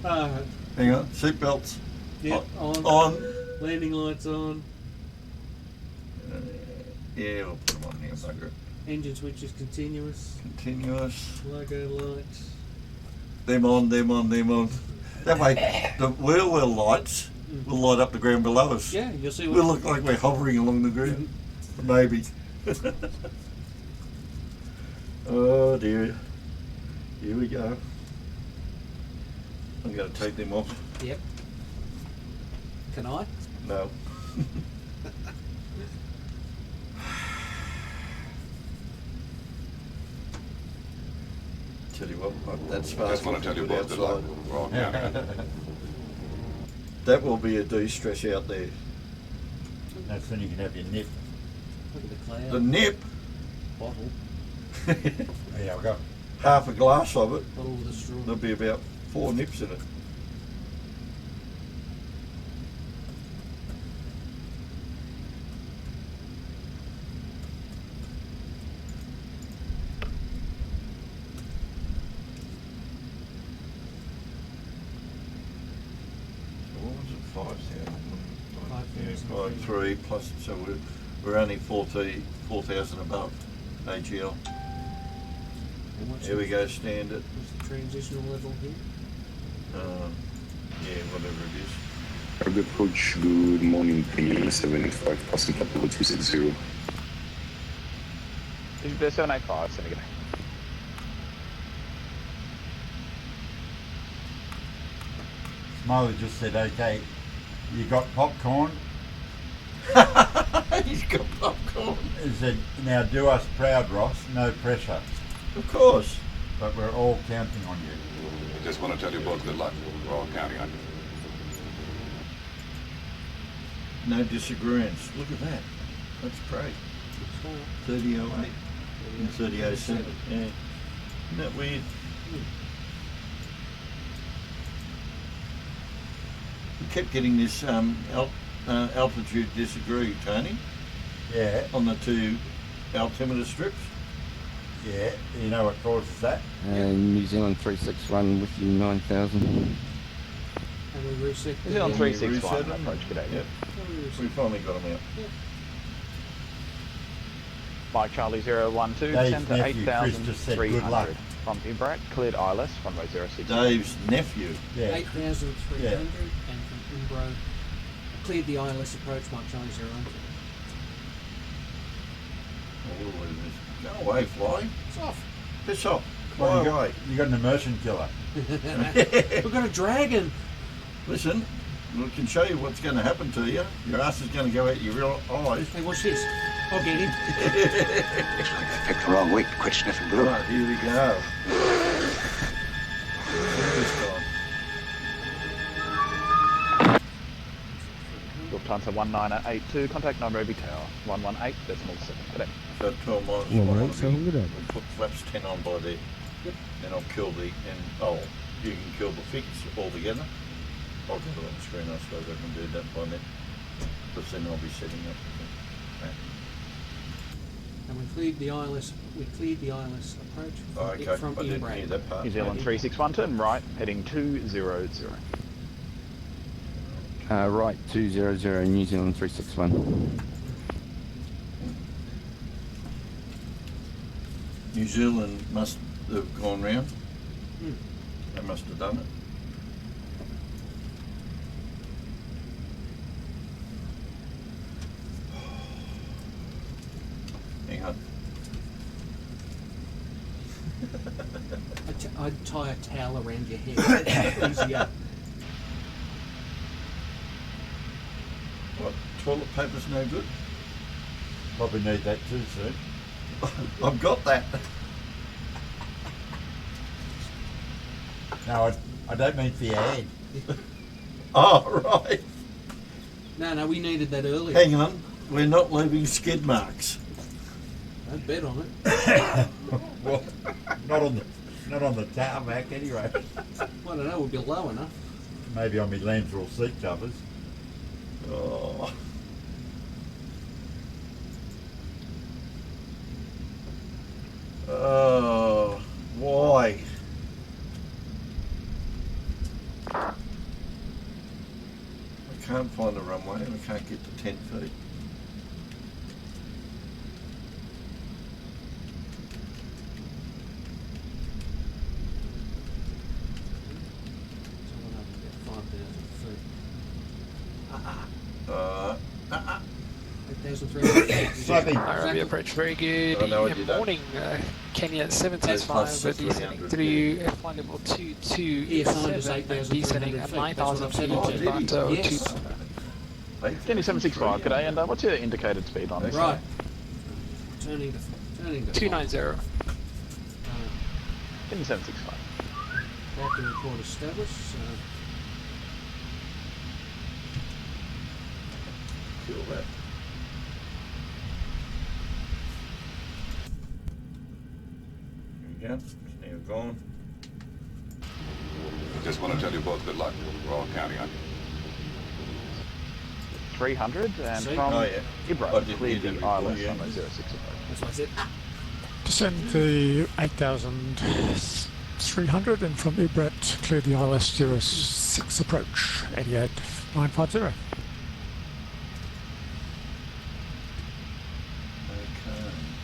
Hang on, seatbelts. Yep, on. On. Landing lights on. Yeah, we'll put them on here, bugger it. Engine switches continuous. Continuous. Logo lights. Them on, them on, them on. That way, the wheel lights will light up the ground below us. Yeah, you'll see what We'll look like we're hovering along the ground. Maybe. Oh dear. Here we go. I'm going to take them off. Yep. Can I? No. Tell you what, that's fast. Just want to tell you about the luck. That will be a de-stress out there. That's when you can have your nip. Look at the cloud. The nip. Bottle. Yeah, we got half a glass of it. Bottle with a straw. There'll be about 4 nips in it. What was it? 5,000. 5,3 plus, so we're only 4,000 above AGL. Here we go, standard. What's the transitional level here? Yeah, whatever it is. Cargo approach, good morning, Penny 75, passing level 260. There's 785, send again. Smiley just said, okay, you got popcorn? He's got popcorn. He said, now do us proud, Ross, no pressure. Of course. But we're all counting on you. I just want to tell you about the luck. We're all counting on you. No disagreements. Look at that. That's great. 3008 and 3007. Yeah. Isn't that weird? We kept getting this altitude disagree, Tony. Yeah. On the 2 altimeter strips. Yeah, you know what causes that? New Zealand 361 with you 9,000. And we reset New Zealand 361, reset them. approach, g'day. Yep. We finally got them out. Yeah. Mike Charlie 012, Dave's descend to nephew, Chris, just said good luck. 8,300. From Imbrac, cleared ILS, runway 06. Dave's nephew. Yeah. 8,300 Yeah. and from Imbro. Cleared the ILS approach, Mike Charlie 0. Go away, fly. It's off. Piss off. Well, Fly you away. you got an immersion killer. We've got a dragon. Listen, we can show you what's going to happen to you. Your ass is going to go out your real eyes. Hey, watch this. I'll get him. Looks like I picked the wrong week to quit sniffing glue. Right, here we go. This time. Lufthansa 1982, contact Nairobi Tower, 118.7. G'day. So 12 miles. Well, from right, so Nairobi. good. We'll put flaps 10 on by there. Yep. And I'll kill the, you can kill the fix altogether. I'll get it on the screen, I suppose I can do that by then. Because then I'll be setting up. And we cleared the ILS. We cleared the ILS approach from, Oh, okay. from I didn't hear Imbro. that part. New Zealand 361, turn right, heading 200. Right 200, New Zealand 361. New Zealand must have gone round. They must have done it. Hang on. I'd tie a towel around your head. Easier. What? Toilet paper's no good? Probably need that too soon. I've got that. No, I don't mean for your head. Oh, right. No, we needed that earlier. Hang on. We're not leaving skid marks. Don't bet on it. Well, not on the tarmac anyway. I don't know, we'll be low enough. Maybe on my Landsroll seat covers. Oh. Oh, why? I can't find a runway and I can't get to 10 feet. Nairobi approach, very good. Morning, Kenya at 765, descending through flight level 227, descending at 9,000 feet, about 2. Kenny 765, g'day, and what's your indicated speed on this? Right. Turning to 290. Kenny 765. Back to report established. Feel that. Here we go. Now gone. Just want to tell you both good luck. We're all counting on you. 300 and See? from Oh, yeah. Ibra, cleared the ILS yeah. on the 06 approach. That's what I said. Descend the 8,300 and from Ibret clear the ILS 06 approach 88950.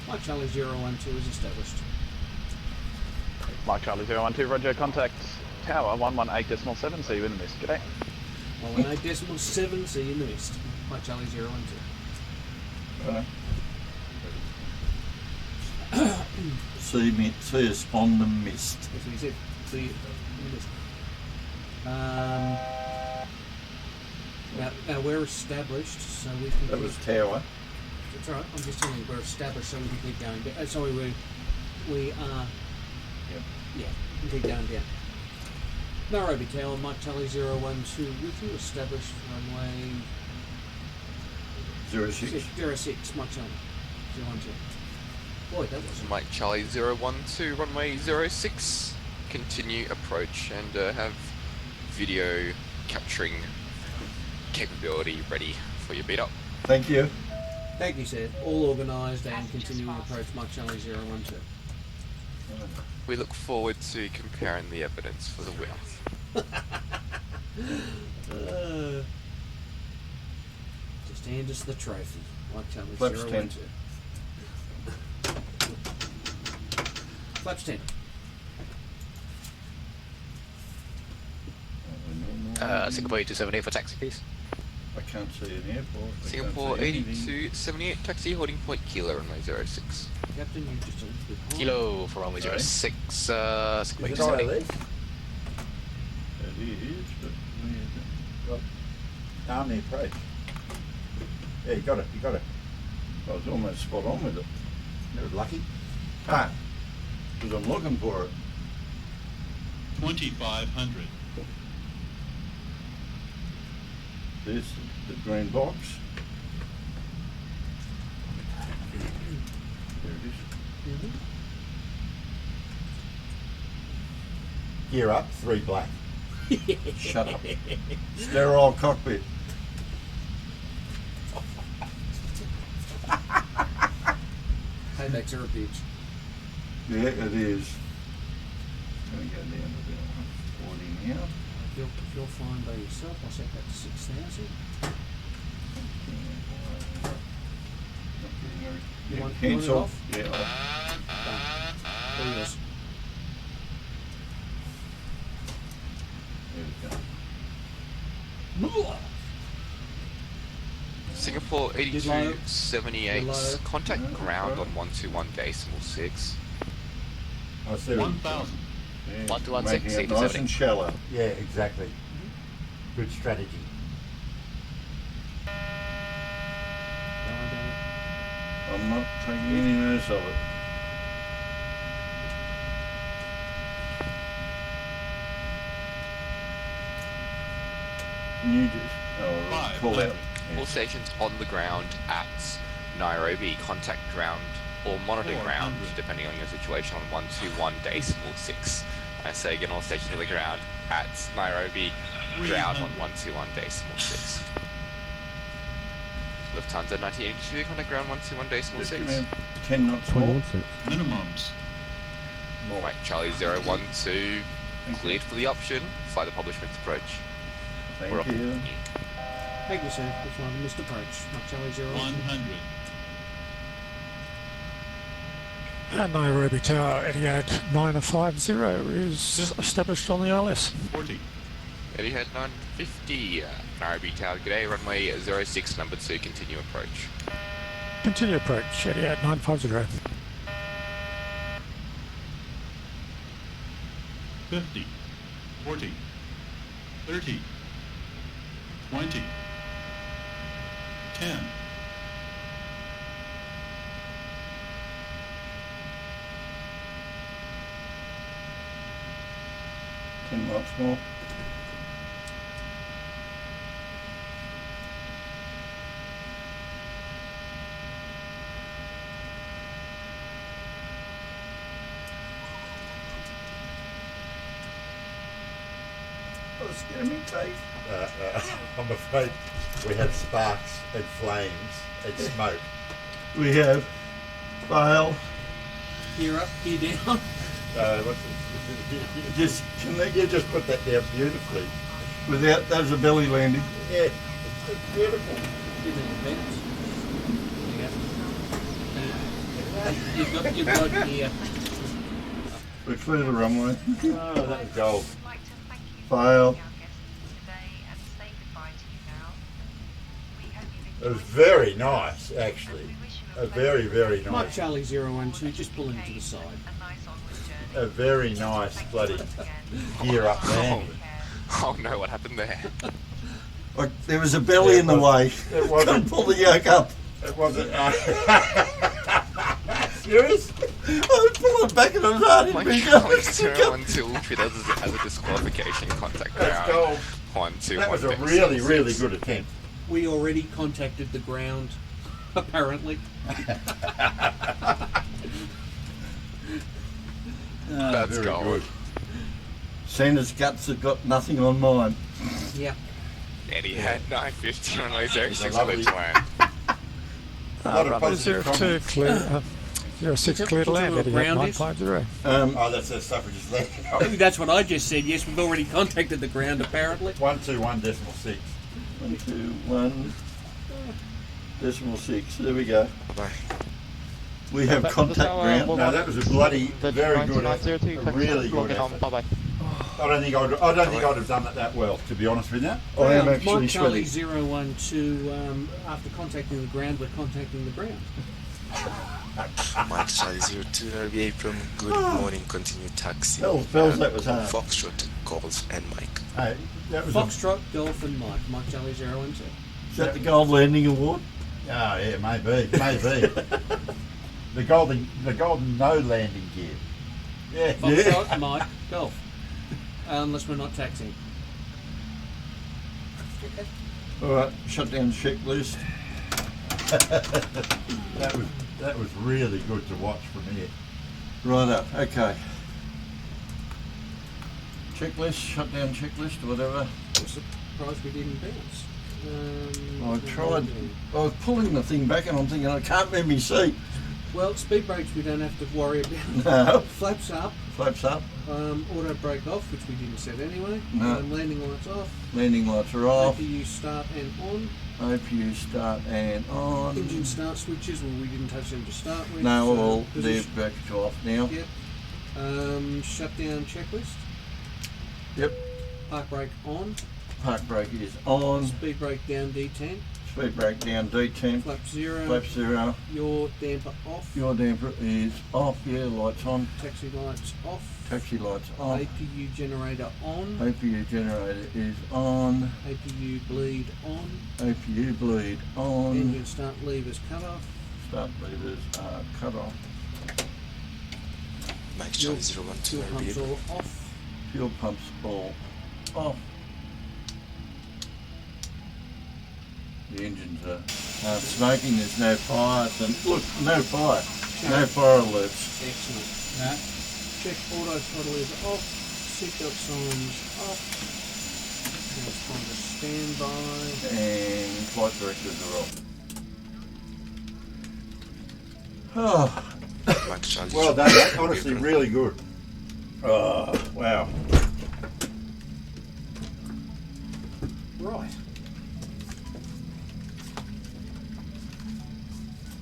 Mike Charlie 012 is established. Mike Charlie 012, roger, contact tower 118.7, see you in the mist, g'day. 118.7, see you in the mist. Mike Charlie 012. See us on the mist. That's what he said. See you in the mist. Now we're established, so we can. That was tower. It's alright, I'm just telling you, we're established so we can keep going down. Sorry, we are. Yep. Yeah, we can keep going down. Nairobi Tower, Mike Charlie 012 with you, established runway 06. 06, Mike Charlie 012. Boy, that was Mike Charlie 012, runway 06. Continue approach and have video capturing capability ready for your beat up. Thank you. Thank you, sir. All organised and continuing approach, Mike Charlie 012. We look forward to comparing the evidence for the winner. Just hand us the trophy, Mike Charlie Flaps 012. Flaps 10. Singapore 8278 for taxi, please. I can't see an airport. Singapore 8278, taxi holding point Kilo, runway 06. Captain, you just a little bit high. Kilo for runway 06, Singapore Is it 8278. ILS? It is, but where is it? Army approach. Yeah, you got it. I was almost spot on with it. You're lucky. Ah, because I'm looking for it. 2,500. There's the green box. There it is. Gear up, 3 black. Shut up. Sterile cockpit. Paybacks are a bitch. Yeah, it is. Gonna go down to about 40 now. If you're flying by yourself, I'll set that to 6,000. You want it Cancel. off? Yeah. Done. All yours. There we go. Singapore Did 8278, low. contact ground on 121.6. I see. 1,000. Yeah, 121.6, making it nice and shallow. Yeah, exactly. Good strategy. I'm not taking any notice of it. You just call out. All stations on the ground at Nairobi, contact ground or monitor ground, depending on your situation, on 121.6. I say again, all stations on the ground at Nairobi, ground on 121.6. Lufthansa 1982, contact ground 121.6. 10 knots more. Minimums. Right, Charlie 012, cleared for the option, fly the publishment approach. Thank We're off. you. Thank you, sir. We're flying the missed approach. Mike Charlie 100. And Nairobi Tower 88950 is established on the ILS. 40. Etihad 950, Nairobi Tower, g'day, runway 06, number 2, continue approach. Continue approach, Etihad 950. 50, 40, 30, 20, 10. Lots more. Oh, it's scaring me teeth. I'm afraid we have sparks and flames and smoke. We have fail. Gear up, gear down. You just put that down beautifully. Without, that was a belly landing. Yeah, it's beautiful. You've got gear. We clear the runway. Oh, that was gold. Fail. It was very nice, actually. A very, very nice. Mike Charlie 012, just pull him to the side. A very nice bloody gear up landing. Oh no, what happened there? Like, there was a belly in the way. It wasn't. Couldn't pull the yoke up. It wasn't. Serious? I was pulling back and I was hard My in me. Charlie 012 treat us as a disqualification, contact Let's ground. go. 121. That was a really, really good attempt. We already contacted the ground, apparently. That's very gold. good. Santa's guts have got nothing on mine. Yeah. Etihad 950 runway 06, lovely- let's land. Runway 02 clear. 06 clear to land, Etihad Ground is? 950. Oh, that's the stuff we just landed. That's what I just said. Yes, we've already contacted the ground, apparently. 121.6. 121.6. There we go. Bye. We have contact ground. No, that was a bloody, very good effort. A really good effort. Bye-bye. I don't think I'd have done it that well, to be honest with you. I am actually Mike Charlie sweating. 012, after contacting the ground, we're contacting the ground. Mike Charlie 02, Nairobi Apron, good morning, continue taxi. Bells, that was hard. Foxtrot, Calls, and Mike. Hey, that was Foxtrot, Golf and Mike. Mike Charlie 012. Is that the Gold Landing Award? Oh, yeah, maybe. The golden no landing gear. Yeah. Foxtrot, Mike, Golf. Unless we're not taxing. Okay. Alright, shut down checklist. that was really good to watch from here. Righto, okay. Checklist, shut down checklist, or whatever. I'm surprised we didn't bounce. I tried, I was pulling the thing back and I'm thinking I can't move my seat. Well, speed brakes we don't have to worry about. No. Flaps up. Flaps up. Auto brake off, which we didn't set anyway. No. Landing lights off. Landing lights are off. APU start and on. APU start and on. Engine start switches, well we didn't touch them to start with. No, all position- they're back to off now. Yep. Shutdown checklist. Yep. Park brake on. Park brake is on. Speed brake down D10. Speed brake down D10. Flap 0. Flap 0. Your damper off. Your damper is off. Yeah, lights on. Taxi lights off. Taxi lights on. APU generator on. APU generator is on. APU bleed on. APU bleed on. Engine start levers cut off. Start levers are cut off. Mike Charlie 012, Fuel Nairobi pumps Apron. all off. Fuel pumps all off. The engines are smoking. There's no fire. Look, no fire. No fire alerts. Excellent. No. Check auto throttle is off. Seatbelt signs off. Now it's time to standby. And flight directors are off. Oh. Mike Charlie Well done. That's honestly really good. Oh, wow. Right.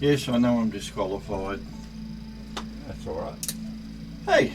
Yes, I know I'm disqualified. That's all right. Hey,